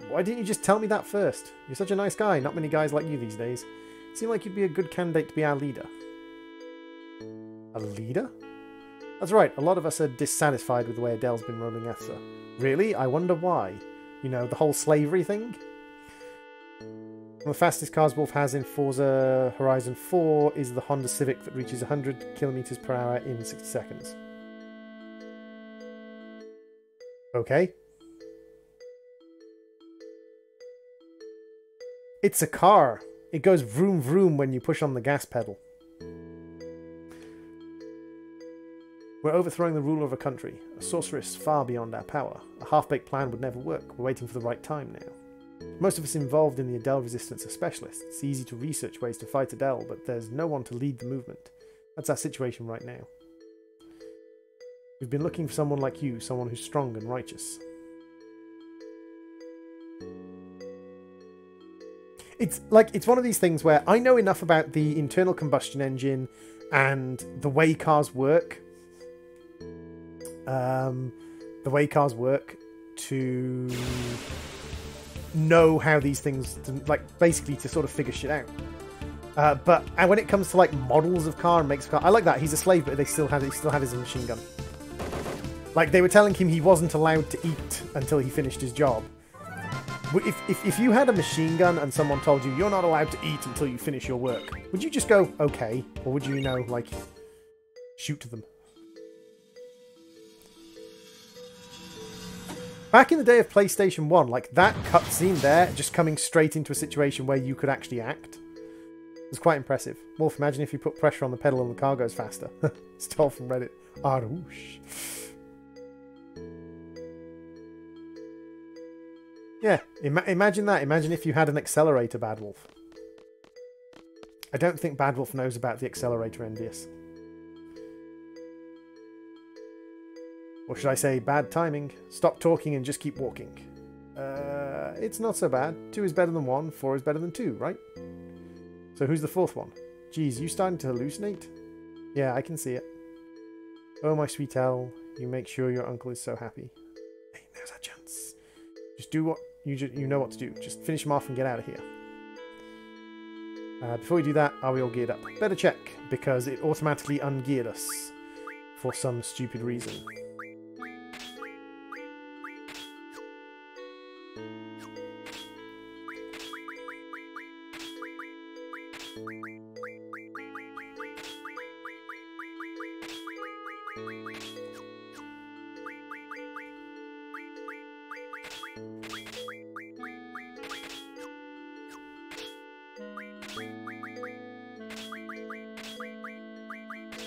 Why didn't you just tell me that first? You're such a nice guy. Not many guys like you these days. Seem like you'd be a good candidate to be our leader. A leader? That's right, a lot of us are dissatisfied with the way Adele's been rolling Esther. Really? I wonder why. You know, the whole slavery thing? One of the fastest cars Wolf has in Forza Horizon 4 is the Honda Civic that reaches 100 kilometers per hour in 60 seconds. Okay. It's a car. It goes vroom vroom when you push on the gas pedal. We're overthrowing the ruler of a country, a sorceress far beyond our power. A half-baked plan would never work. We're waiting for the right time now. Most of us involved in the Adele resistance are specialists. It's easy to research ways to fight Adele, but there's no one to lead the movement. That's our situation right now. We've been looking for someone like you, someone who's strong and righteous. It's like, it's one of these things where I know enough about the internal combustion engine and the way cars work. know how these things, like, basically to sort of figure shit out. But when it comes to like models of car and makes of car, I like that. He's a slave, but he still had his machine gun. Like, they were telling him he wasn't allowed to eat until he finished his job. If you had a machine gun and someone told you you're not allowed to eat until you finish your work, would you just go, okay? Or would you, like, shoot them? Back in the day of PlayStation 1, like, that cutscene there, just coming straight into a situation where you could actually act, was quite impressive. Wolf, imagine if you put pressure on the pedal and the car goes faster. Stole from Reddit. Arouche. Yeah, imagine that. Imagine if you had an accelerator, Bad Wolf. I don't think Bad Wolf knows about the accelerator, envious. Or should I say, bad timing. Stop talking and just keep walking. It's not so bad. 2 is better than 1, 4 is better than 2, right? So who's the 4th one? Geez, you starting to hallucinate? Yeah, I can see it. Oh, my sweet owl, you make sure your uncle is so happy. Hey, now's our chance. Just do what you know what to do. Just finish him off and get out of here. Before we do that, are we all geared up? Better check, because it automatically ungeared us for some stupid reason.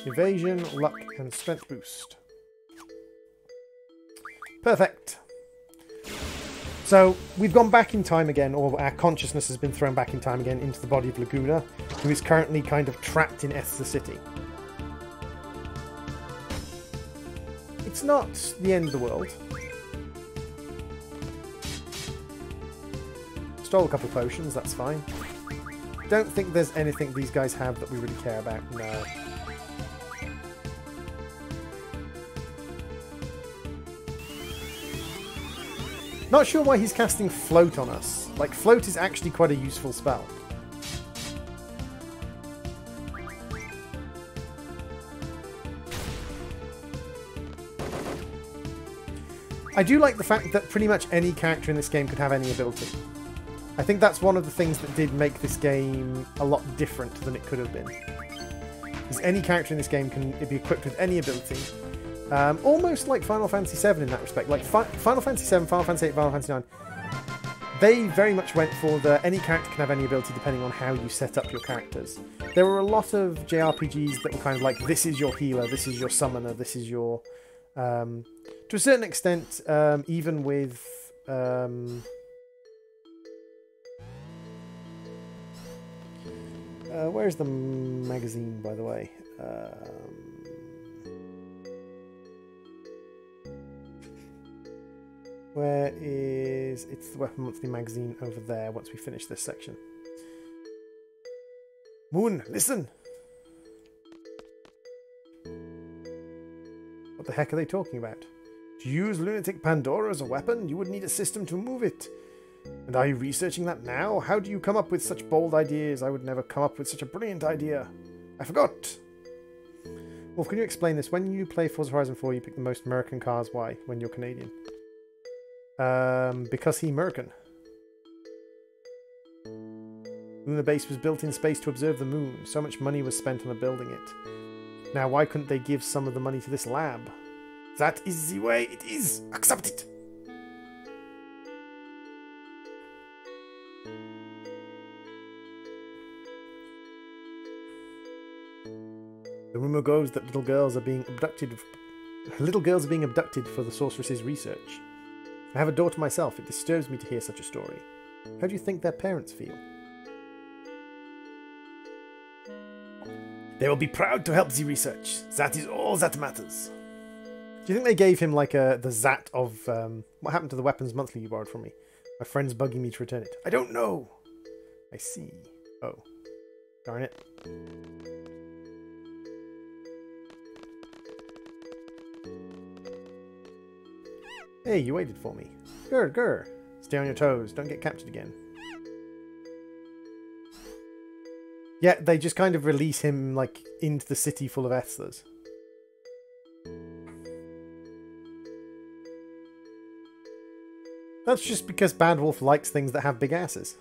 Evasion, luck, and strength boost. Perfect. So we've gone back in time again, or our consciousness has been thrown back in time again into the body of Laguna, who is currently kind of trapped in Esther City. It's not the end of the world. Stole a couple of potions, that's fine. Don't think there's anything these guys have that we really care about, no. Not sure why he's casting Float on us. Like, Float is actually quite a useful spell. I do like the fact that pretty much any character in this game could have any ability. I think that's one of the things that did make this game a lot different than it could have been. Because any character in this game can be equipped with any ability. Almost like Final Fantasy VII in that respect. Like Final Fantasy VII, Final Fantasy VIII, Final Fantasy IX. They very much went for the any character can have any ability depending on how you set up your characters. There were a lot of JRPGs that were kind of like, this is your healer, this is your summoner, this is your... to a certain extent, even with... where's the magazine, by the way? Where is... It's the Weapon Monthly magazine over there once we finish this section. Moon, listen! What the heck are they talking about? To use Lunatic Pandora as a weapon, you would need a system to move it. And are you researching that now? How do you come up with such bold ideas? I would never come up with such a brilliant idea. I forgot! Wolf, can you explain this? When you play Forza Horizon 4, you pick the most American cars. Why? When you're Canadian. Because he American. Lunar Base was built in space to observe the moon. So much money was spent on building it. Now, why couldn't they give some of the money to this lab? That is the way it is. Accept it. The rumor goes that little girls are being abducted for the sorceress's research. I have a daughter myself. It disturbs me to hear such a story. How do you think their parents feel? They will be proud to help the research. That is all that matters. Do you think they gave him like the Zat of what happened to the Weapons Monthly you borrowed from me? My friend's bugging me to return it. I don't know. I see. Oh. Darn it. Hey, you waited for me. Grr, grr. Stay on your toes. Don't get captured again. Yeah, they just kind of release him, like, into the city full of Esthers. That's just because Bad Wolf likes things that have big asses.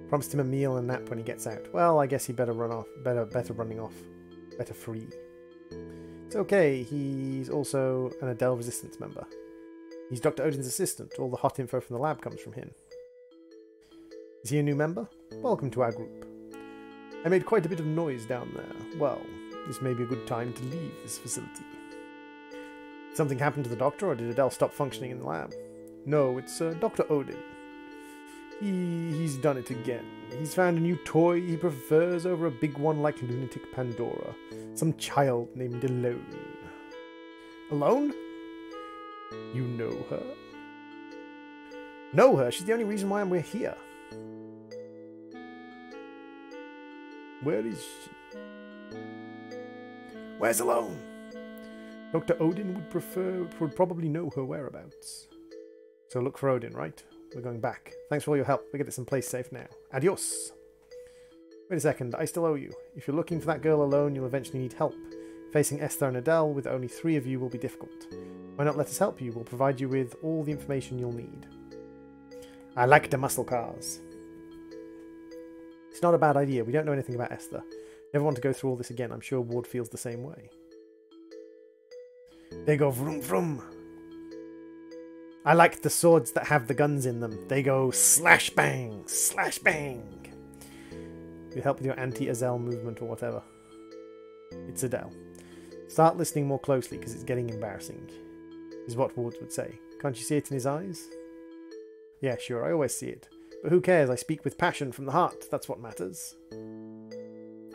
Promised him a meal and nap when he gets out. Well, I guess he better run off. Better running off. Better free. It's okay, he's also an Adele Resistance member. He's Dr. Odin's assistant. All the hot info from the lab comes from him. Is he a new member? Welcome to our group. I made quite a bit of noise down there. Well, this may be a good time to leave this facility. Something happened to the doctor, or did Adele stop functioning in the lab? No, it's Dr. Odin. He's done it again. He's found a new toy he prefers over a big one like lunatic Pandora. Some child named Alone. Alone? You know her? Know her? She's the only reason why we're here. Where is she? Where's Alone? Dr. Odin would probably know her whereabouts. So look for Odin, right? We're going back. Thanks for all your help. We get this in place safe now. Adios. Wait a second. I still owe you. If you're looking for that girl Alone, you'll eventually need help. Facing Esther and Adele with only 3 of you will be difficult. Why not let us help you? We'll provide you with all the information you'll need. I like the muscle cars. It's not a bad idea. We don't know anything about Esther. Never want to go through all this again. I'm sure Ward feels the same way. They go vroom vroom. I like the swords that have the guns in them. They go slash bang, slash bang. You help with your anti-Azel movement or whatever. It's Adele. Start listening more closely because it's getting embarrassing, is what Ward would say. Can't you see it in his eyes? Yeah, sure, I always see it. But who cares? I speak with passion from the heart. That's what matters.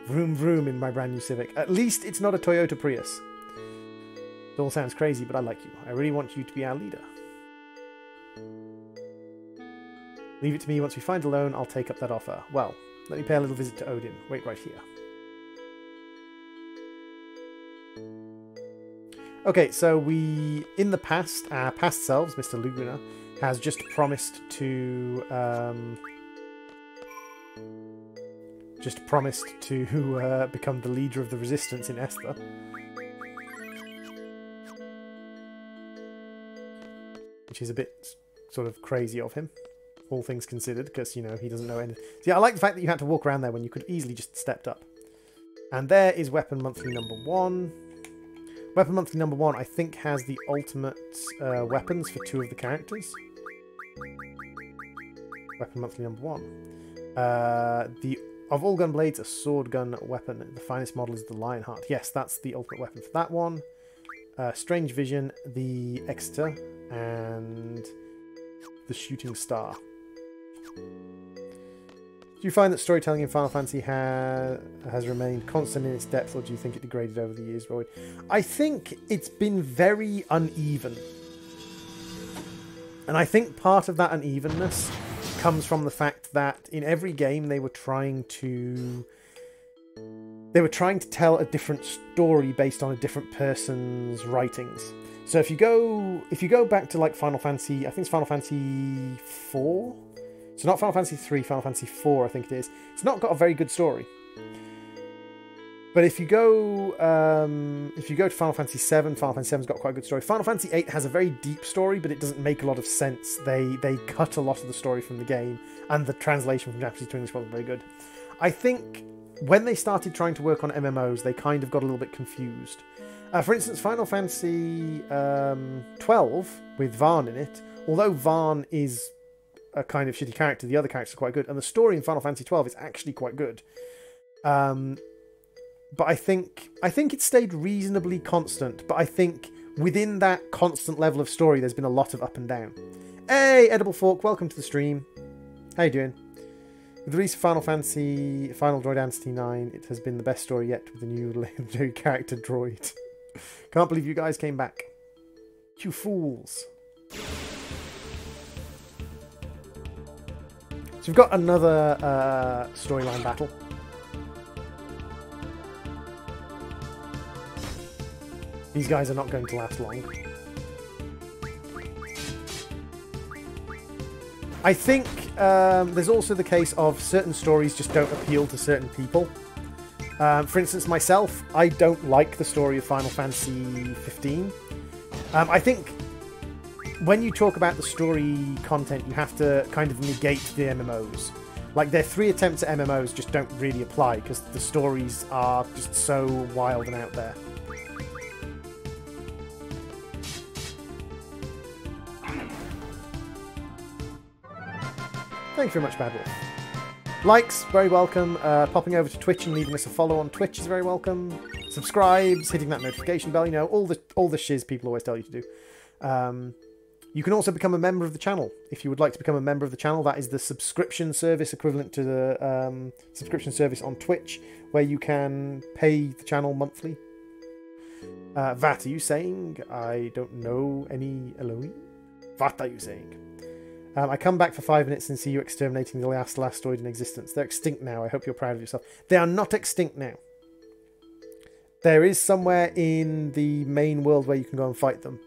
Vroom vroom in my brand new Civic. At least it's not a Toyota Prius. It all sounds crazy, but I like you. I really want you to be our leader. Leave it to me. Once we find Alone, I'll take up that offer. Well, let me pay a little visit to Odin. Wait right here. Okay, so in the past, our past selves, Mr. Luguna, has just promised to become the leader of the resistance in Esther. Which is a bit sort of crazy of him, all things considered, because, you know, he doesn't know anything. See, I like the fact that you had to walk around there when you could easily just stepped up. And there is Weapon Monthly number 1. Weapon Monthly number 1, I think, has the ultimate weapons for 2 of the characters. Weapon Monthly number 1. Of all gun blades, a sword gun weapon. The finest model is the Lionheart. Yes, that's the ultimate weapon for that one. Strange Vision, the Exeter, and the Shooting Star. Do you find that storytelling in Final Fantasy has remained constant in its depth, or do you think it degraded over the years, Roy? I think it's been very uneven. And I think part of that unevenness comes from the fact that in every game they were trying to tell a different story based on a different person's writings. So if you go back to like Final Fantasy, I think it's Final Fantasy 4. So not Final Fantasy 3, Final Fantasy 4, I think it is. It's not got a very good story. But if you go to Final Fantasy 7, Final Fantasy 7's got quite a good story. Final Fantasy 8 has a very deep story, but it doesn't make a lot of sense. They cut a lot of the story from the game, and the translation from Japanese to English wasn't very good. I think when they started trying to work on MMOs, they kind of got a little bit confused. For instance, Final Fantasy 12 with Varn in it, although Varn is a kind of shitty character, the other characters are quite good, and the story in Final Fantasy 12 is actually quite good. But I think it stayed reasonably constant, but I think within that constant level of story, there's been a lot of up and down. Hey, Edible Fork, welcome to the stream. How you doing? With the release of Final Droid Entity 9, it has been the best story yet with the new legendary character droid. Can't believe you guys came back. You fools. So we've got another storyline battle. These guys are not going to last long. I think there's also the case of certain stories just don't appeal to certain people. For instance, myself, I don't like the story of Final Fantasy 15. I think when you talk about the story content, you have to kind of negate the MMOs. Like, their 3 attempts at MMOs just don't really apply because the stories are just so wild and out there. Thank you very much, Bad Wolf. Likes, very welcome. Popping over to Twitch and leaving us a follow on Twitch is very welcome. Subscribes, hitting that notification bell, you know, all the shiz people always tell you to do. You can also become a member of the channel. If you would like to become a member of the channel, that is the subscription service equivalent to the subscription service on Twitch, where you can pay the channel monthly. Vat, are you saying? I don't know any Elohim. What are you saying? I come back for 5 minutes and see you exterminating the last asteroid in existence. They're extinct now. I hope you're proud of yourself. They are not extinct now. There is somewhere in the main world where you can go and fight them.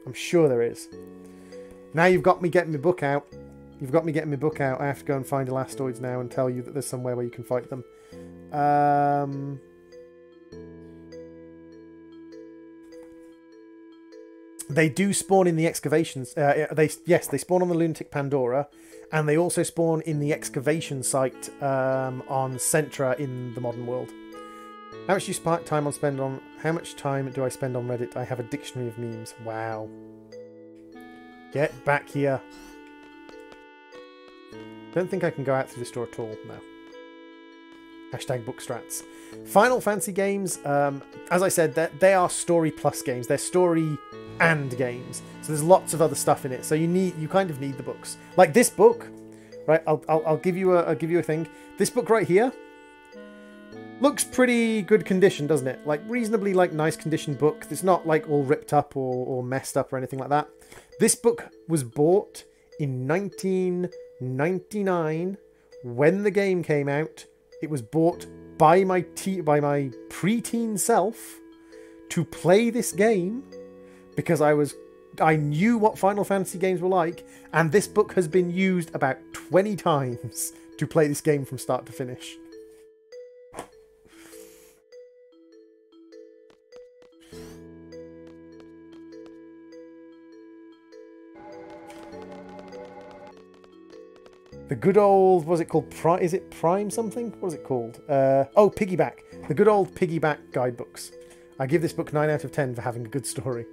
I'm sure there is. Now you've got me getting my book out. You've got me getting my book out. I have to go and find elastoids now and tell you that there's somewhere where you can fight them. They do spawn in the excavations. Yes, they spawn on the Lunatic Pandora, and they also spawn in the excavation site on Centra in the modern world. How much do you time on spend on? How much time do I spend on Reddit? I have a dictionary of memes. Wow. Get back here. Don't think I can go out through the store at all. No. Hashtag bookstrats. Final Fantasy games, as I said, they are story plus games. They're story and games. So there's lots of other stuff in it. So you kind of need the books. Like this book, right? I'll give you a thing. This book right here looks pretty good condition, doesn't it? Like reasonably nice condition book. It's not like all ripped up or messed up or anything like that. This book was bought in 1999 when the game came out. It was bought by my preteen self to play this game because I knew what Final Fantasy games were like, and this book has been used about 20 times to play this game from start to finish. The good old, what's it called? Is it Prime something? What is it called? Oh, Piggyback. The good old Piggyback guidebooks. I give this book 9 out of 10 for having a good story.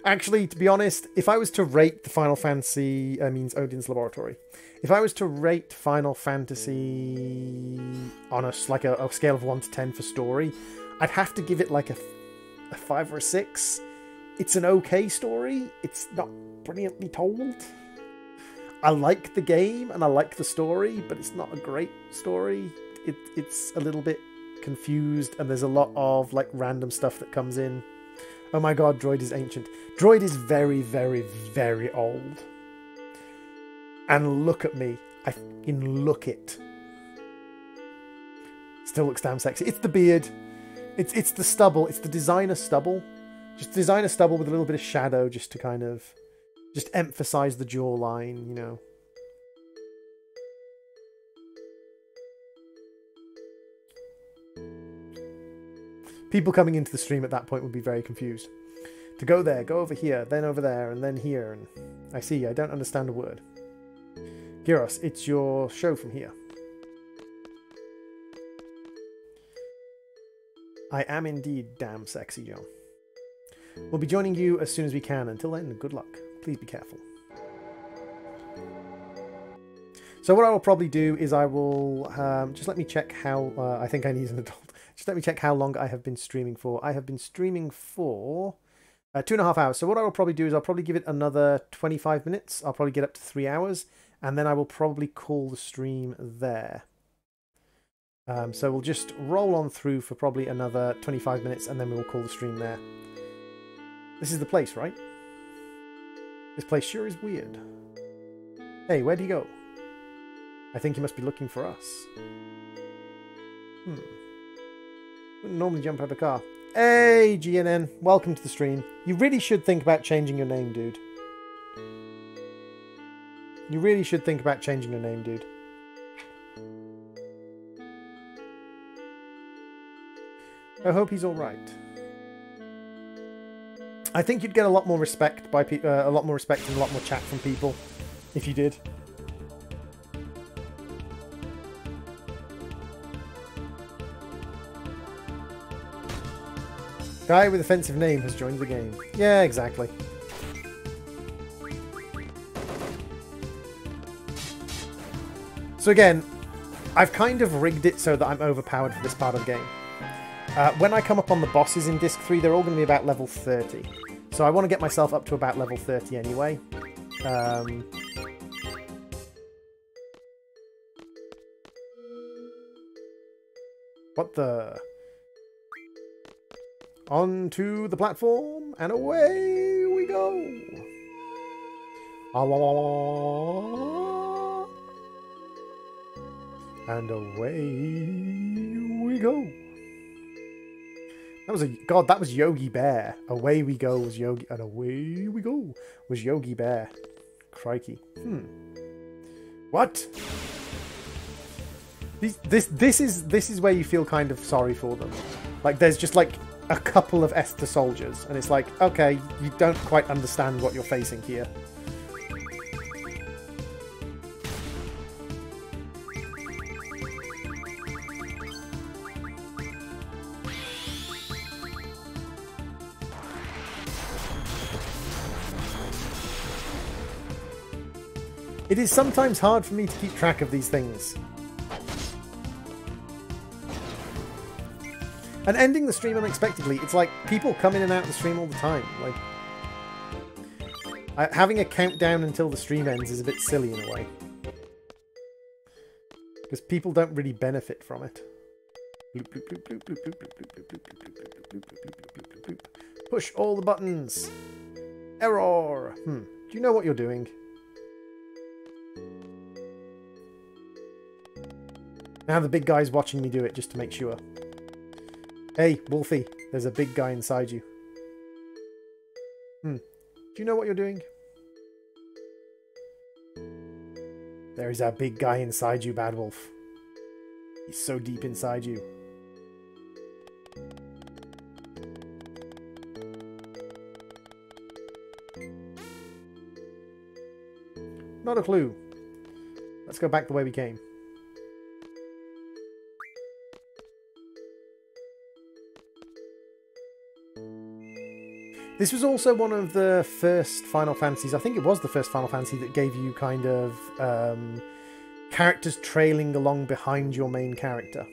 Actually, to be honest, if I was to rate the Final Fantasy, means Odin's Laboratory. If I was to rate Final Fantasy on a scale of 1 to 10 for story, I'd have to give it like a 5 or a 6. It's an okay story. It's not brilliantly told. I like the game and I like the story, but it's not a great story. It's a little bit confused and there's a lot of like random stuff that comes in. Oh my god, Droid is ancient. Droid is very, very, very old. And look at me. I fucking look it. Still looks damn sexy. It's the beard. It's the stubble. It's the designer stubble. Just designer stubble with a little bit of shadow just to kind of just emphasize the jawline, you know. People coming into the stream at that point would be very confused. To go there, go over here, then over there, and then here, and I see, I don't understand a word. Gyros, it's your show from here. I am indeed damn sexy, John. We'll be joining you as soon as we can. Until then, good luck. Please be careful. So what I will probably do is I will just let me check how I think I need an adult. Just let me check how long I have been streaming for. I have been streaming for 2.5 hours. So what I will probably do is I'll probably give it another 25 minutes. I'll probably get up to 3 hours, and then I will probably call the stream there. So we'll just roll on through for probably another 25 minutes, and then we will call the stream there. This is the place, right? This place sure is weird. Hey, where'd he go? I think he must be looking for us. Wouldn't normally jump out of the car. Hey, GNN. Welcome to the stream. You really should think about changing your name, dude. You really should think about changing your name, dude. I hope he's all right. I think you'd get a lot more respect by a lot more respect and a lot more chat from people if you did. Guy with offensive name has joined the game. Yeah, exactly. So again, I've kind of rigged it so that I'm overpowered for this part of the game. When I come up on the bosses in Disc 3, they're all going to be about level 30. So I want to get myself up to about level 30 anyway. What the... Onto the platform, and away we go. And away we go. That was that was Yogi Bear. Away we go was Yogi, and away we go was Yogi Bear. Crikey. What? This is where you feel kind of sorry for them. Like there's just like a couple of Esther soldiers, and it's like, okay, you don't quite understand what you're facing here. It is sometimes hard for me to keep track of these things. And ending the stream unexpectedly, it's like people come in and out of the stream all the time. Like, having a countdown until the stream ends is a bit silly in a way. Because people don't really benefit from it. Push all the buttons. Error. Do you know what you're doing? Now the big guy's watching me do it just to make sure. Hey, Wolfie, there's a big guy inside you. Do you know what you're doing? There is a big guy inside you, Bad Wolf. He's so deep inside you. Not a clue. Let's go back the way we came. This was also one of the first Final Fantasies, I think it was the first Final Fantasy that gave you kind of characters trailing along behind your main character.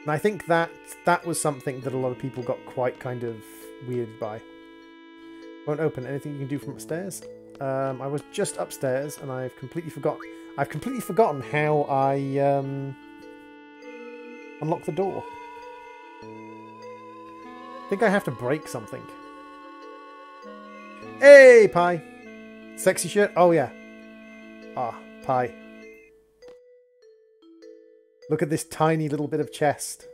And I think that was something that a lot of people got quite kind of weirded by. Won't open. Anything you can do from upstairs? I was just upstairs and I've completely forgotten how I unlock the door. I think I have to break something. Hey, Pie! Sexy shirt? Oh, yeah. Ah, Pie. Look at this tiny little bit of chest.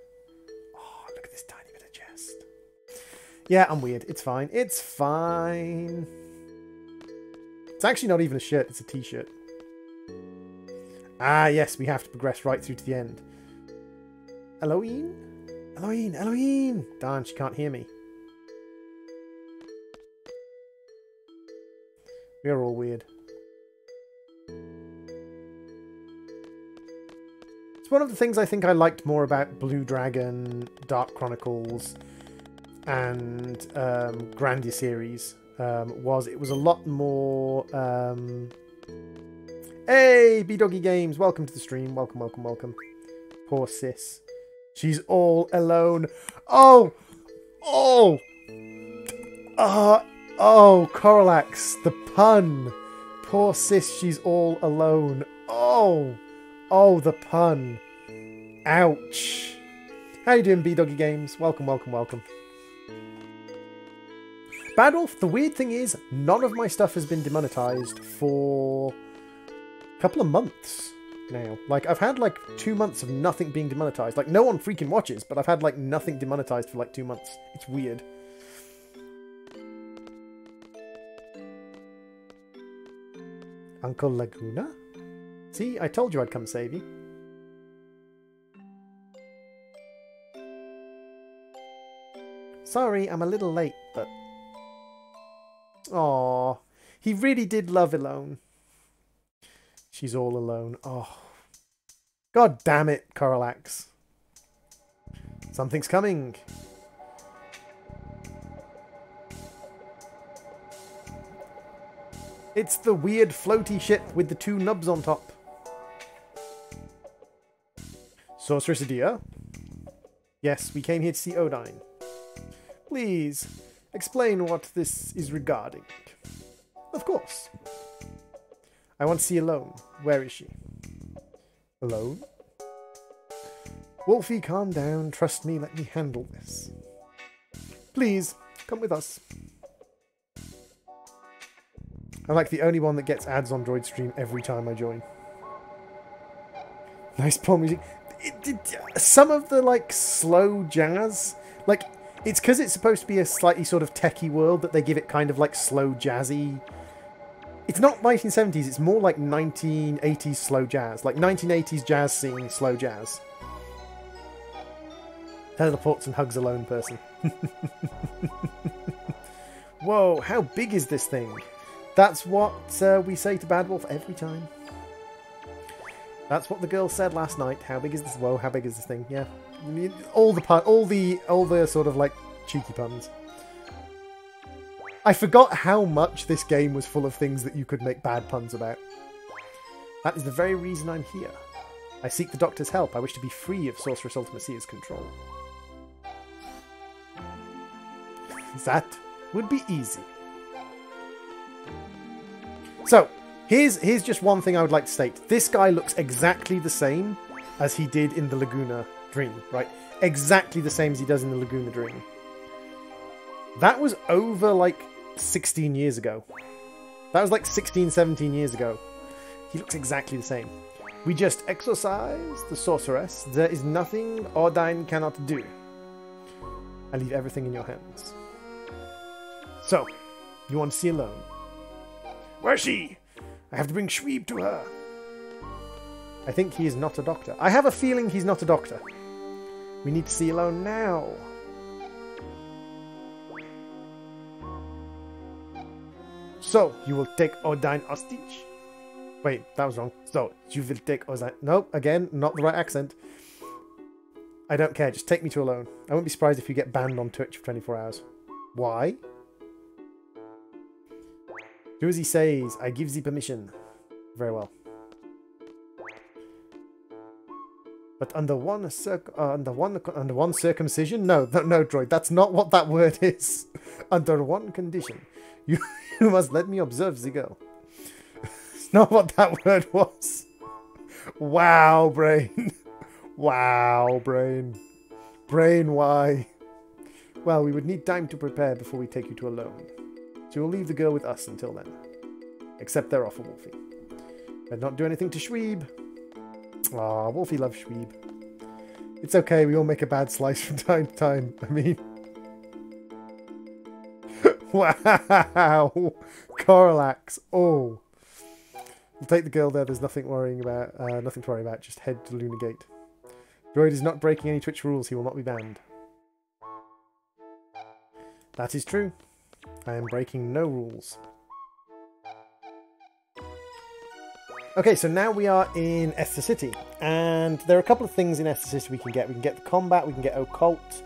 Oh, look at this tiny bit of chest. Yeah, I'm weird. It's fine. It's fine. It's actually not even a shirt. It's a t-shirt. Ah, yes. We have to progress right through to the end. Elohim? Elohim! Elohim! Darn, she can't hear me. We are all weird. It's one of the things I think I liked more about Blue Dragon, Dark Chronicles, and Grandia series. Was it was a lot more... Hey, B-Doggy Games! Welcome to the stream. Welcome, welcome, welcome. Poor sis. She's all alone. Oh! Oh! Oh, Coralax, the pun. Poor sis, she's all alone. Oh! Oh, the pun. Ouch. How you doing, B-Doggy Games? Welcome, welcome, welcome. Bad Wolf, the weird thing is, none of my stuff has been demonetized for a couple of months now. Like, I've had like 2 months of nothing being demonetized. Like, no one freaking watches, but I've had like nothing demonetized for like 2 months. It's weird. Uncle Laguna? See, I told you I'd come save you. Sorry, I'm a little late, but... Aww, he really did love Elone. She's all alone. Oh. God damn it, Coralax. Something's coming. It's the weird floaty ship with the two nubs on top. Sorceress Adia? Yes, we came here to see Odine. Please, explain what this is regarding. Of course. I want to see Elone. Where is she? Elone? Wolfie, calm down. Trust me, let me handle this. Please, come with us. I'm like the only one that gets ads on Droid Stream every time I join. Nice porn music. Some of the, like, slow jazz, like, it's because it's supposed to be a slightly sort of techie world that they give it kind of, like, slow jazzy. It's not 1970s, it's more like 1980s slow jazz. Like, 1980s jazz scene slow jazz. Teleports and hugs a lone person. Whoa, how big is this thing? That's what we say to Bad Wolf every time. That's what the girl said last night. How big is this? Whoa, how big is this thing? Yeah, all the sort of like cheeky puns. I forgot how much this game was full of things that you could make bad puns about. That is the very reason I'm here. I seek the Doctor's help. I wish to be free of Sorceress Ultimacia's control. That would be easy. So, here's just one thing I would like to state. This guy looks exactly the same as he did in the Laguna Dream, right? Exactly the same as he does in the Laguna Dream. That was over, like, 16 years ago. That was, like, 16, 17 years ago. He looks exactly the same. We just exorcise the sorceress. There is nothing Odine cannot do. I leave everything in your hands. So, you want to see Elone? Where's she? I have to bring Shweeb to her. I think he is not a doctor. I have a feeling he's not a doctor. We need to see Elone now. So, you will take Odine hostage? Wait, that was wrong. So, you will take Odine... Nope, again, not the right accent. I don't care, just take me to Elone. I won't be surprised if you get banned on Twitch for 24 hours. Why? Do as he says. I give thee permission. Very well. But under one circumcision? No, droid. That's not what that word is. Under one condition, you must let me observe the girl. It's not what that word was. Wow, brain. Wow, brain. Brain, why? Well, we would need time to prepare before we take you to Elone. So you'll leave the girl with us until then. Except they're off for Wolfie. Better not do anything to Shweeb. Aw, Wolfie loves Shweeb. It's okay, we all make a bad slice from time to time. I mean... Wow! Coralax. Oh. We'll take the girl there, there's nothing worrying about. Nothing to worry about, just head to Luna Gate. Droid is not breaking any Twitch rules, he will not be banned. That is true. I am breaking no rules. Okay, so now we are in Esther City, and there are a couple of things in Esther City we can get. We can get the combat, we can get occult,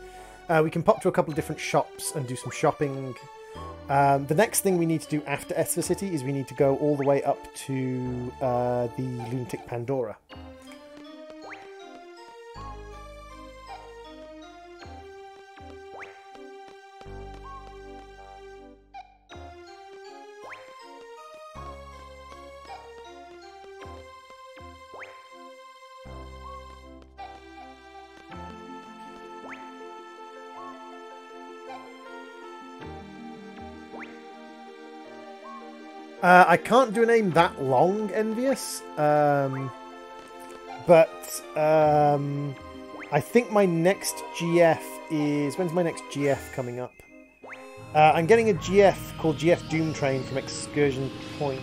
we can pop to a couple of different shops and do some shopping. The next thing we need to do after Esther City is we need to go all the way up to the Lunatic Pandora. I can't do a name that long, Envious, but I think my next GF is... When's my next GF coming up? I'm getting a GF called GF Doom Train from Excursion Point.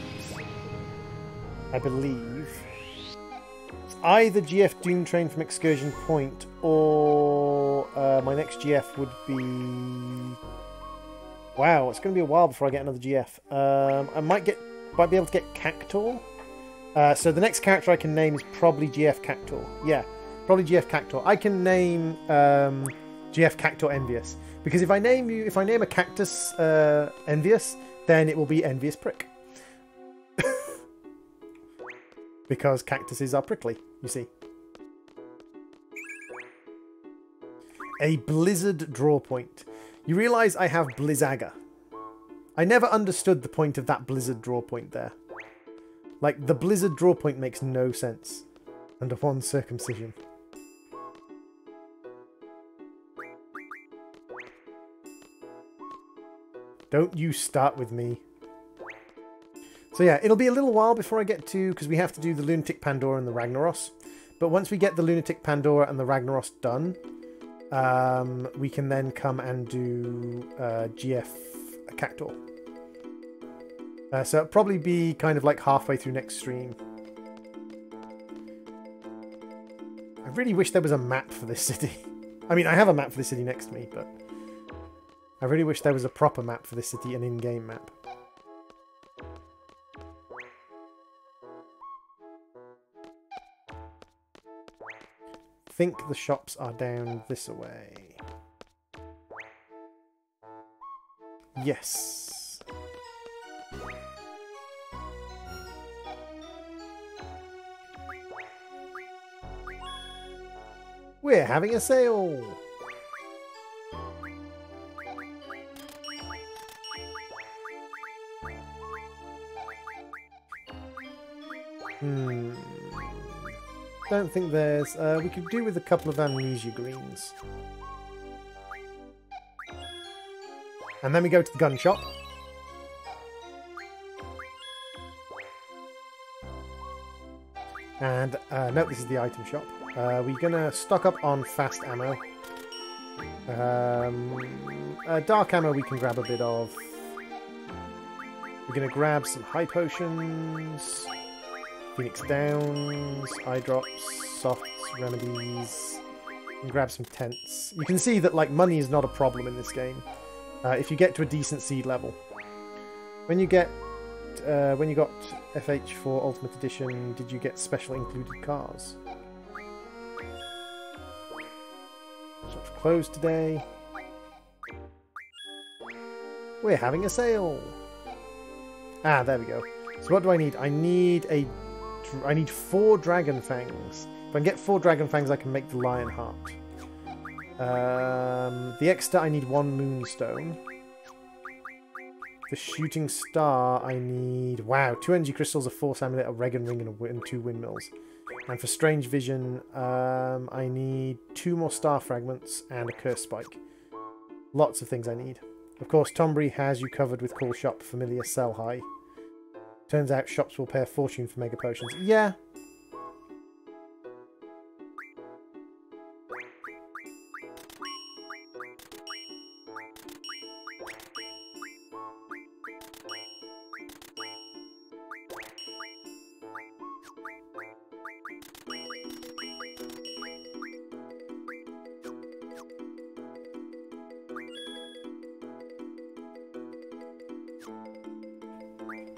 I believe. It's either GF Doom Train from Excursion Point, or my next GF would be... Wow, it's going to be a while before I get another GF. I might be able to get Cactor. So the next character I can name is probably GF Cactor. Yeah, probably GF Cactor. I can name GF Cactor Envious, because if I name a cactus Envious, then it will be Envious Prick. Because cactuses are prickly, you see. A Blizzard draw point. You realise I have Blizzaga. I never understood the point of that Blizzard draw point there. Like, the Blizzard draw point makes no sense under one circumcision. Don't you start with me. So yeah, it'll be a little while before I get to... Because we have to do the Lunatic Pandora and the Ragnaros. But once we get the Lunatic Pandora and the Ragnaros done, we can then come and do GF Cactor. So it'll probably be kind of like halfway through next stream. I really wish there was a map for this city. I mean, I have a map for this city next to me, but I really wish there was a proper map for this city, an in-game map. I think the shops are down this way. Yes. We're having a sale! Don't think there's... we could do with a couple of amnesia greens. And then we go to the gun shop. And, no, this is the item shop. We're going to stock up on fast ammo. Dark ammo we can grab a bit of. We're going to grab some high potions, Phoenix Downs, eye drops, softs, remedies, and grab some tents. You can see that like money is not a problem in this game if you get to a decent seed level. When you got FH for Ultimate Edition, did you get special included cars? Shop's closed today. We're having a sale. Ah, there we go. So what do I need? I need 4 Dragon Fangs. If I can get 4 Dragon Fangs, I can make the Lion Heart. The extra, I need 1 Moonstone. The Shooting Star, I need... Wow, 2 Energy Crystals, a Force Amulet, a Regan Ring, and 2 Windmills. And for Strange Vision, I need 2 more Star Fragments and a Curse Spike. Lots of things I need. Of course, Tombury has you covered with Call Shop, Familiar, Sell High. Turns out shops will pay a fortune for Mega Potions. Yeah.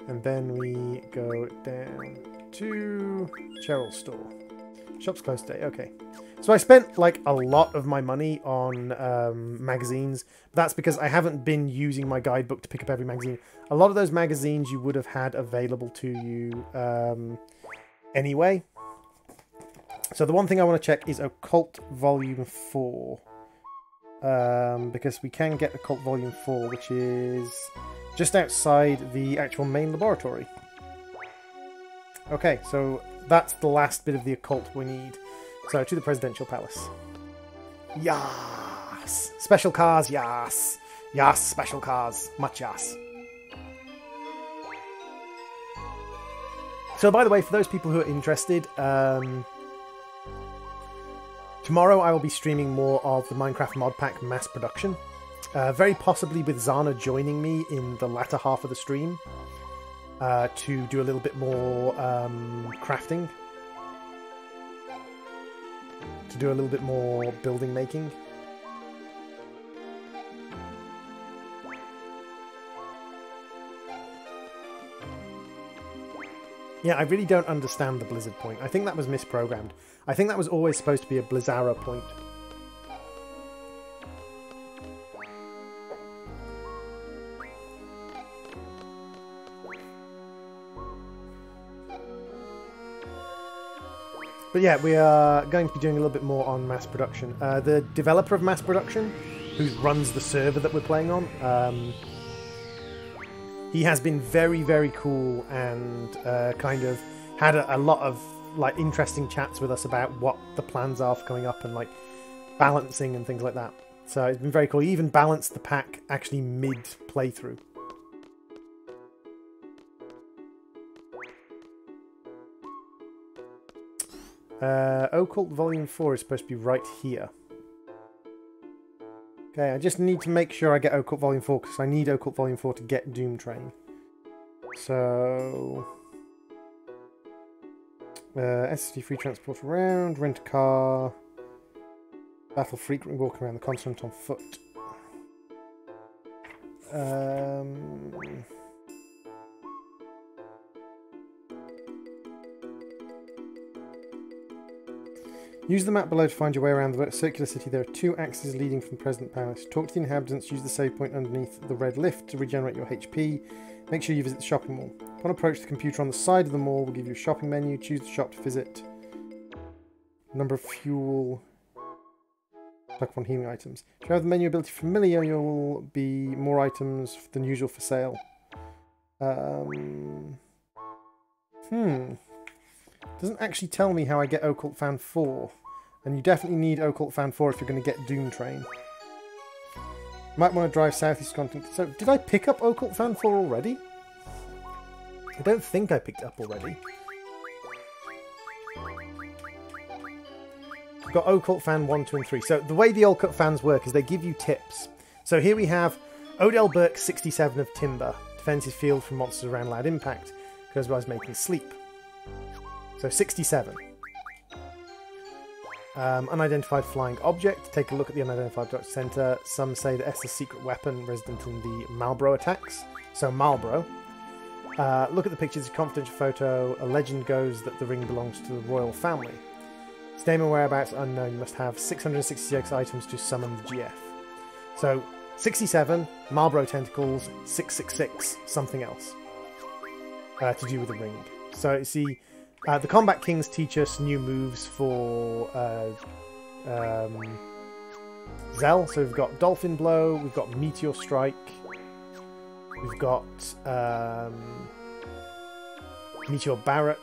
And then we go down to Cheryl's store. Shop's closed today. Okay. So I spent like a lot of my money on magazines. That's because I haven't been using my guidebook to pick up every magazine. A lot of those magazines you would have had available to you anyway. So the one thing I want to check is Occult Volume 4. Because we can get Occult Volume 4, which is just outside the actual main laboratory. Okay, so that's the last bit of the occult we need. So, to the Presidential Palace. Yas! Special cars, yas! Yas, special cars. Much yas. So, by the way, for those people who are interested, tomorrow I will be streaming more of the Minecraft ModPack mass production. Very possibly with Zana joining me in the latter half of the stream. to do a little bit more crafting, to do a little bit more building making. Yeah, I really don't understand the Blizzard point. I think that was misprogrammed. I think that was always supposed to be a Blizzara point. But yeah, we are going to be doing a little bit more on mass production. The developer of mass production, who runs the server that we're playing on, he has been very, very cool and kind of had a lot of like interesting chats with us about what the plans are for coming up and like balancing and things like that. So it's been very cool. He even balanced the pack actually mid playthrough. Occult Volume 4 is supposed to be right here. Okay, I just need to make sure I get Occult Volume 4 because I need Occult Volume 4 to get Doom Train. So... SSD free transport around, rent a car, battle frequently walk around the continent on foot. Use the map below to find your way around the circular city. There are 2 axes leading from the President Palace. Talk to the inhabitants, use the save point underneath the red lift to regenerate your HP. Make sure you visit the shopping mall. Upon approach, the computer on the side of the mall will give you a shopping menu. Choose the shop to visit. Number of fuel. Pluck on healing items. If you have the menu ability familiar, you'll be more items than usual for sale. Doesn't actually tell me how I get Occult Fan 4. And you definitely need Occult Fan 4 if you're going to get Doom Train. Might want to drive southeast continent. So, did I pick up Occult Fan 4 already? I don't think I picked it up already. We've got Occult Fan 1, 2 and 3. So the way the Occult Fans work is they give you tips. So here we have Odell Burke 67 of Timber. Defends his field from monsters around loud impact. Goes by making sleep. So 67. Unidentified flying object. Take a look at the unidentified object center. Some say that Esther's secret weapon resident in the Marlborough attacks. So Marlborough. Look at the pictures, a confidential photo. A legend goes that the ring belongs to the royal family. Its name and whereabouts unknown. You must have 666 items to summon the GF. So 67, Marlborough tentacles, 666, something else. To do with the ring. So you see, the Combat Kings teach us new moves for Zell. So we've got Dolphin Blow, we've got Meteor Strike, we've got Meteor Barret,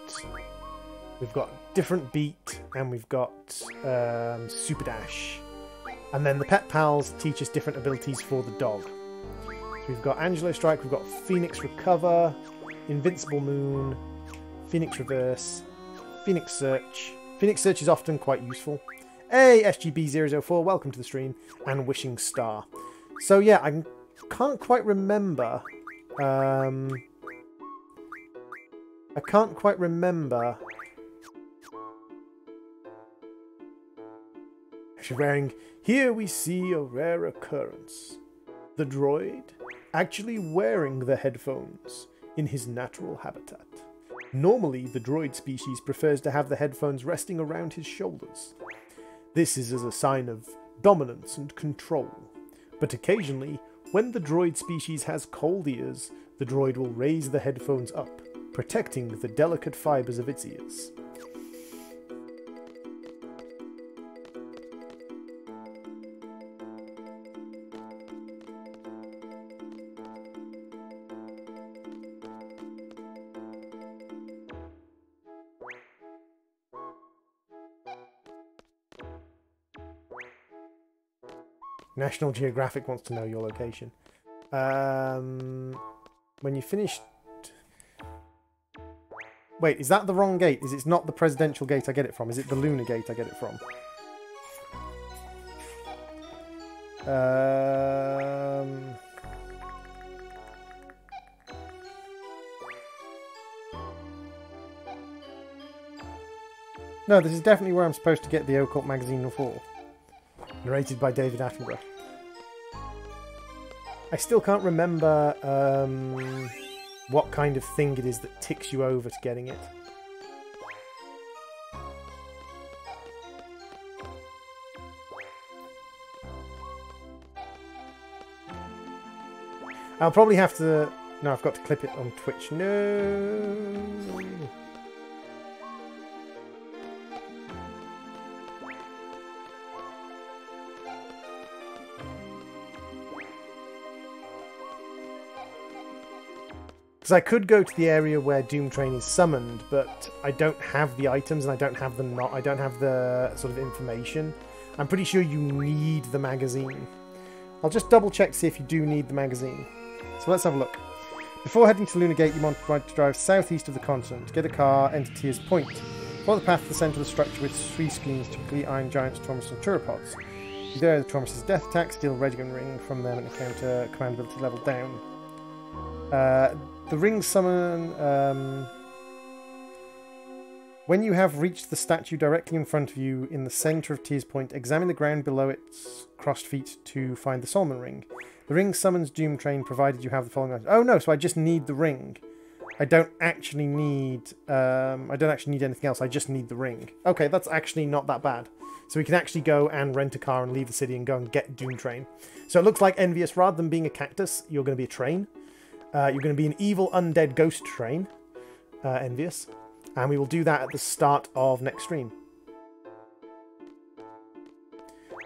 we've got Different Beat, and we've got Super Dash. And then the Pet Pals teach us different abilities for the dog. So we've got Angelo Strike, we've got Phoenix Recover, Invincible Moon, Phoenix Reverse, Phoenix Search. Phoenix Search is often quite useful. Hey, SGB004, welcome to the stream, and Wishing Star. So yeah, I can't quite remember. I can't quite remember. She's wearing. Here we see a rare occurrence. The droid actually wearing the headphones in his natural habitat. Normally, the droid species prefers to have the headphones resting around his shoulders. This is as a sign of dominance and control. But occasionally, when the droid species has cold ears, the droid will raise the headphones up, protecting the delicate fibers of its ears. National Geographic wants to know your location. When you finished... Wait, is that the wrong gate? It's not the presidential gate I get it from. Is it the lunar gate I get it from? No, this is definitely where I'm supposed to get the Occult Magazine for. Narrated by David Attenborough. I still can't remember what kind of thing it is that ticks you over to getting it. I'll probably have to... No, I've got to clip it on Twitch. No. Because I could go to the area where Doom Train is summoned, but I don't have the items and I don't have the sort of information. I'm pretty sure you need the magazine. I'll just double check to see if you do need the magazine. So let's have a look. Before heading to Lunar Gate, you want to drive southeast of the continent. Get a car, enter Tier's Point. Follow the path to the centre of the structure with 3 screens, typically Iron Giants, Tormus and Turopods. There, the Tormus' death attack, steal a Regigan ring from them and encounter command ability level down. The ring summon... when you have reached the statue directly in front of you in the centre of Tier's Point, examine the ground below its crossed feet to find the Solomon ring. The ring summons Doom Train provided you have the following items. Oh no, so I just need the ring. I don't actually need anything else, I just need the ring. Okay, that's actually not that bad. So we can actually go and rent a car and leave the city and go and get Doom Train. So it looks like Envious, rather than being a cactus, you're going to be a train. You're going to be an evil undead ghost train, Envious. And we will do that at the start of next stream.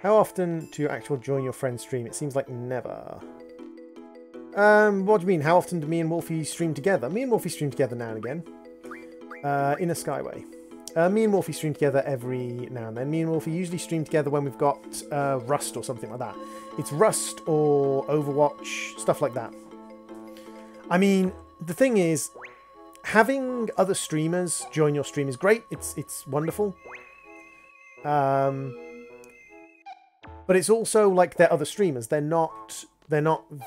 How often do you actually join your friend's stream? It seems like never. What do you mean? How often do me and Wolfie stream together? Me and Wolfie stream together now and again. In a Skyway. Me and Wolfie stream together every now and then. Me and Wolfie usually stream together when we've got Rust or something like that. It's Rust or Overwatch, stuff like that. I mean, the thing is, having other streamers join your stream is great. It's wonderful. But it's also like they're other streamers. They're not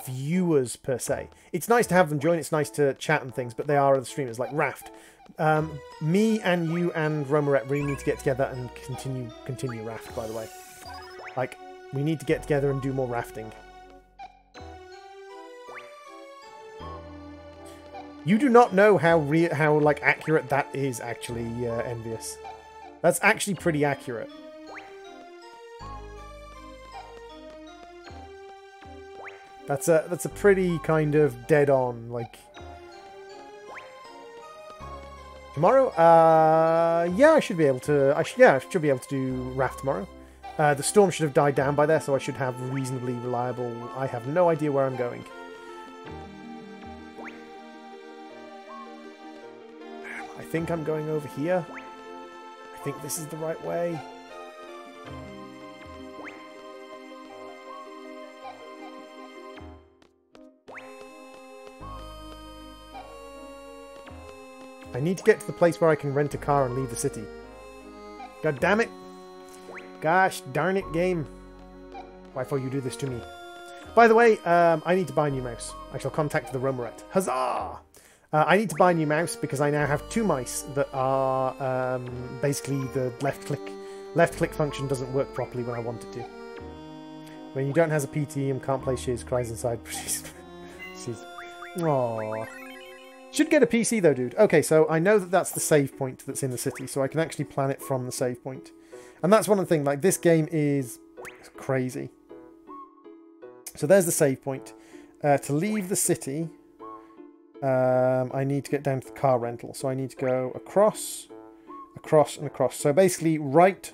viewers per se. It's nice to have them join. It's nice to chat and things, but they are other streamers like Raft. Me and you and Romaret really need to get together and continue Raft. By the way, like we need to get together and do more rafting. You do not know how like accurate that is actually, Envious. That's actually pretty accurate. That's a pretty kind of dead on, like... Tomorrow? Yeah, I should be able to... I should be able to do Raft tomorrow. The storm should have died down by there, so I should have reasonably reliable... I have no idea where I'm going. I think I'm going over here. I think this is the right way. I need to get to the place where I can rent a car and leave the city. God damn it. Gosh darn it, game. Why for you do this to me? By the way, I need to buy a new mouse. I shall contact the Romaret. Huzzah! I need to buy a new mouse because I now have 2 mice that are basically the left click function doesn't work properly when I want it to. When you don't have a PT and can't play Shiz, cries inside. She's... Aww. Should get a PC though, dude. Okay, so I know that that's the save point that's in the city, so I can actually plan it from the save point. And that's one of the things, like, this game is crazy. So there's the save point. To leave the city, I need to get down to the car rental. So I need to go across, across, and across. So basically right,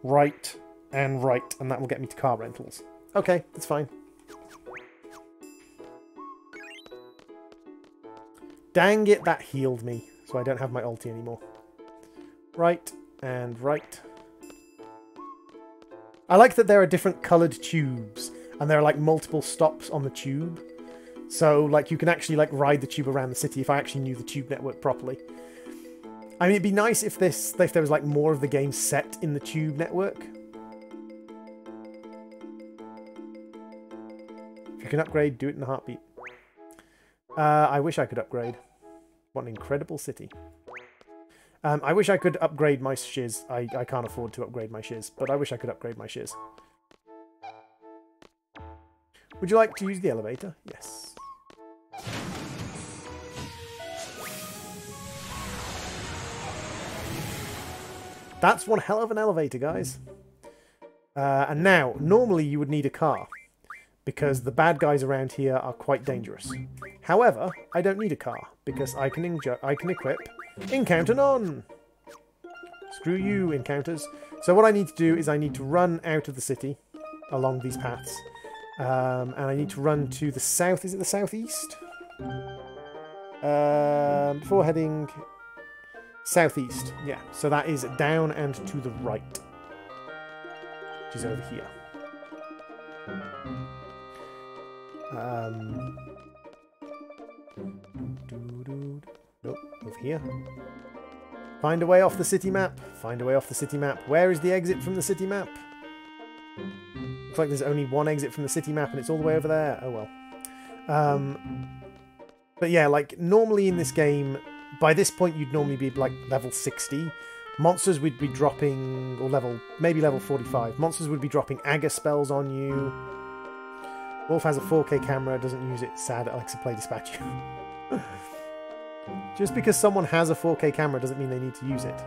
right, and right, and that will get me to car rentals. Okay, that's fine. Dang it, that healed me, so I don't have my ulti anymore. Right, and right. I like that there are different coloured tubes, and there are like multiple stops on the tube. So like you can actually like ride the tube around the city if I actually knew the tube network properly. I mean, it'd be nice if there was like more of the game set in the tube network. If you can upgrade, do it in a heartbeat. I wish I could upgrade. What an incredible city. I wish I could upgrade my shiz. I can't afford to upgrade my shiz, but I wish I could upgrade my shiz. Would you like to use the elevator? Yes. That's one hell of an elevator, guys. And now, normally you would need a car, because the bad guys around here are quite dangerous. However, I don't need a car, because I can equip Encounter None! Screw you, encounters. So what I need to do is I need to run out of the city along these paths. And I need to run to the south. Is it the southeast? Before heading southeast. Yeah, so that is down and to the right. Which is over here. Nope, over here. Find a way off the city map. Find a way off the city map. Where is the exit from the city map? Looks like there's only one exit from the city map and it's all the way over there. Oh well. But yeah, like normally in this game, by this point you'd normally be like level 60. Monsters would be dropping, or maybe level 45. Monsters would be dropping Aga spells on you. Wolf has a 4K camera, doesn't use it. Sad, Alexa Play Dispatch. Just because someone has a 4K camera doesn't mean they need to use it.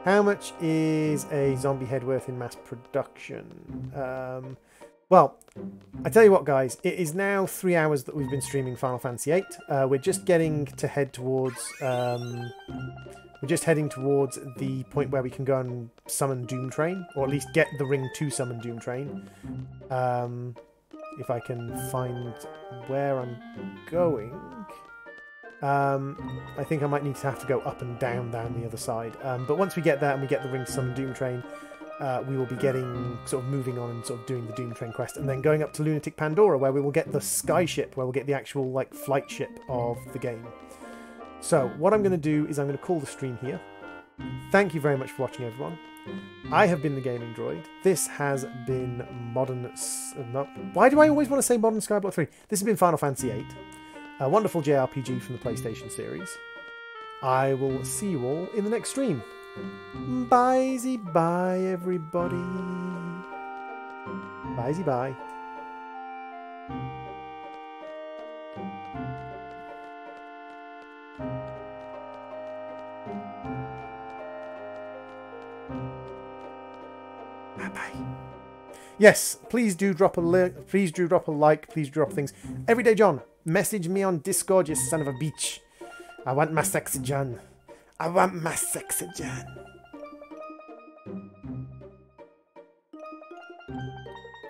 How much is a zombie head worth in mass production? Well, I tell you what, guys, it is now 3 hours that we've been streaming Final Fantasy VIII. We're just getting to head towards... we're just heading towards the point where we can go and summon Doom Train, or at least get the ring to summon Doom Train. If I can find where I'm going. I think I might need to have to go up and down the other side. But once we get there and we get the ring to summon Doom Train, we will be getting, sort of moving on and sort of doing the Doom Train quest, and then going up to Lunatic Pandora, where we will get the sky ship, where we'll get the actual like flight ship of the game. So what I'm going to do is I'm going to call the stream here. Thank you very much for watching, everyone. I have been the Gaming Droid. This has been why do I always want to say Modern Skyblock 3? This has been Final Fantasy VIII, a wonderful JRPG from the PlayStation series. I will see you all in the next stream. Bye, everybody. Bye. Bye. Yes, please do drop a like. Please do drop things. Everyday John, message me on Discord, you son of a bitch. I want my sexy John. I want my sexy John.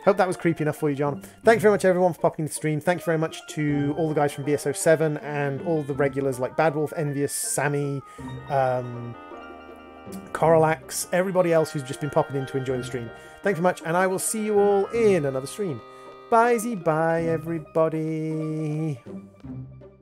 Hope that was creepy enough for you, John. Thank you very much, everyone, for popping into the stream. Thank you very much to all the guys from BSO7 and all the regulars like Bad Wolf, Envious, Sammy, Coralax, everybody else who's just been popping in to enjoy the stream. Thank you very much, and I will see you all in another stream. Bye, everybody.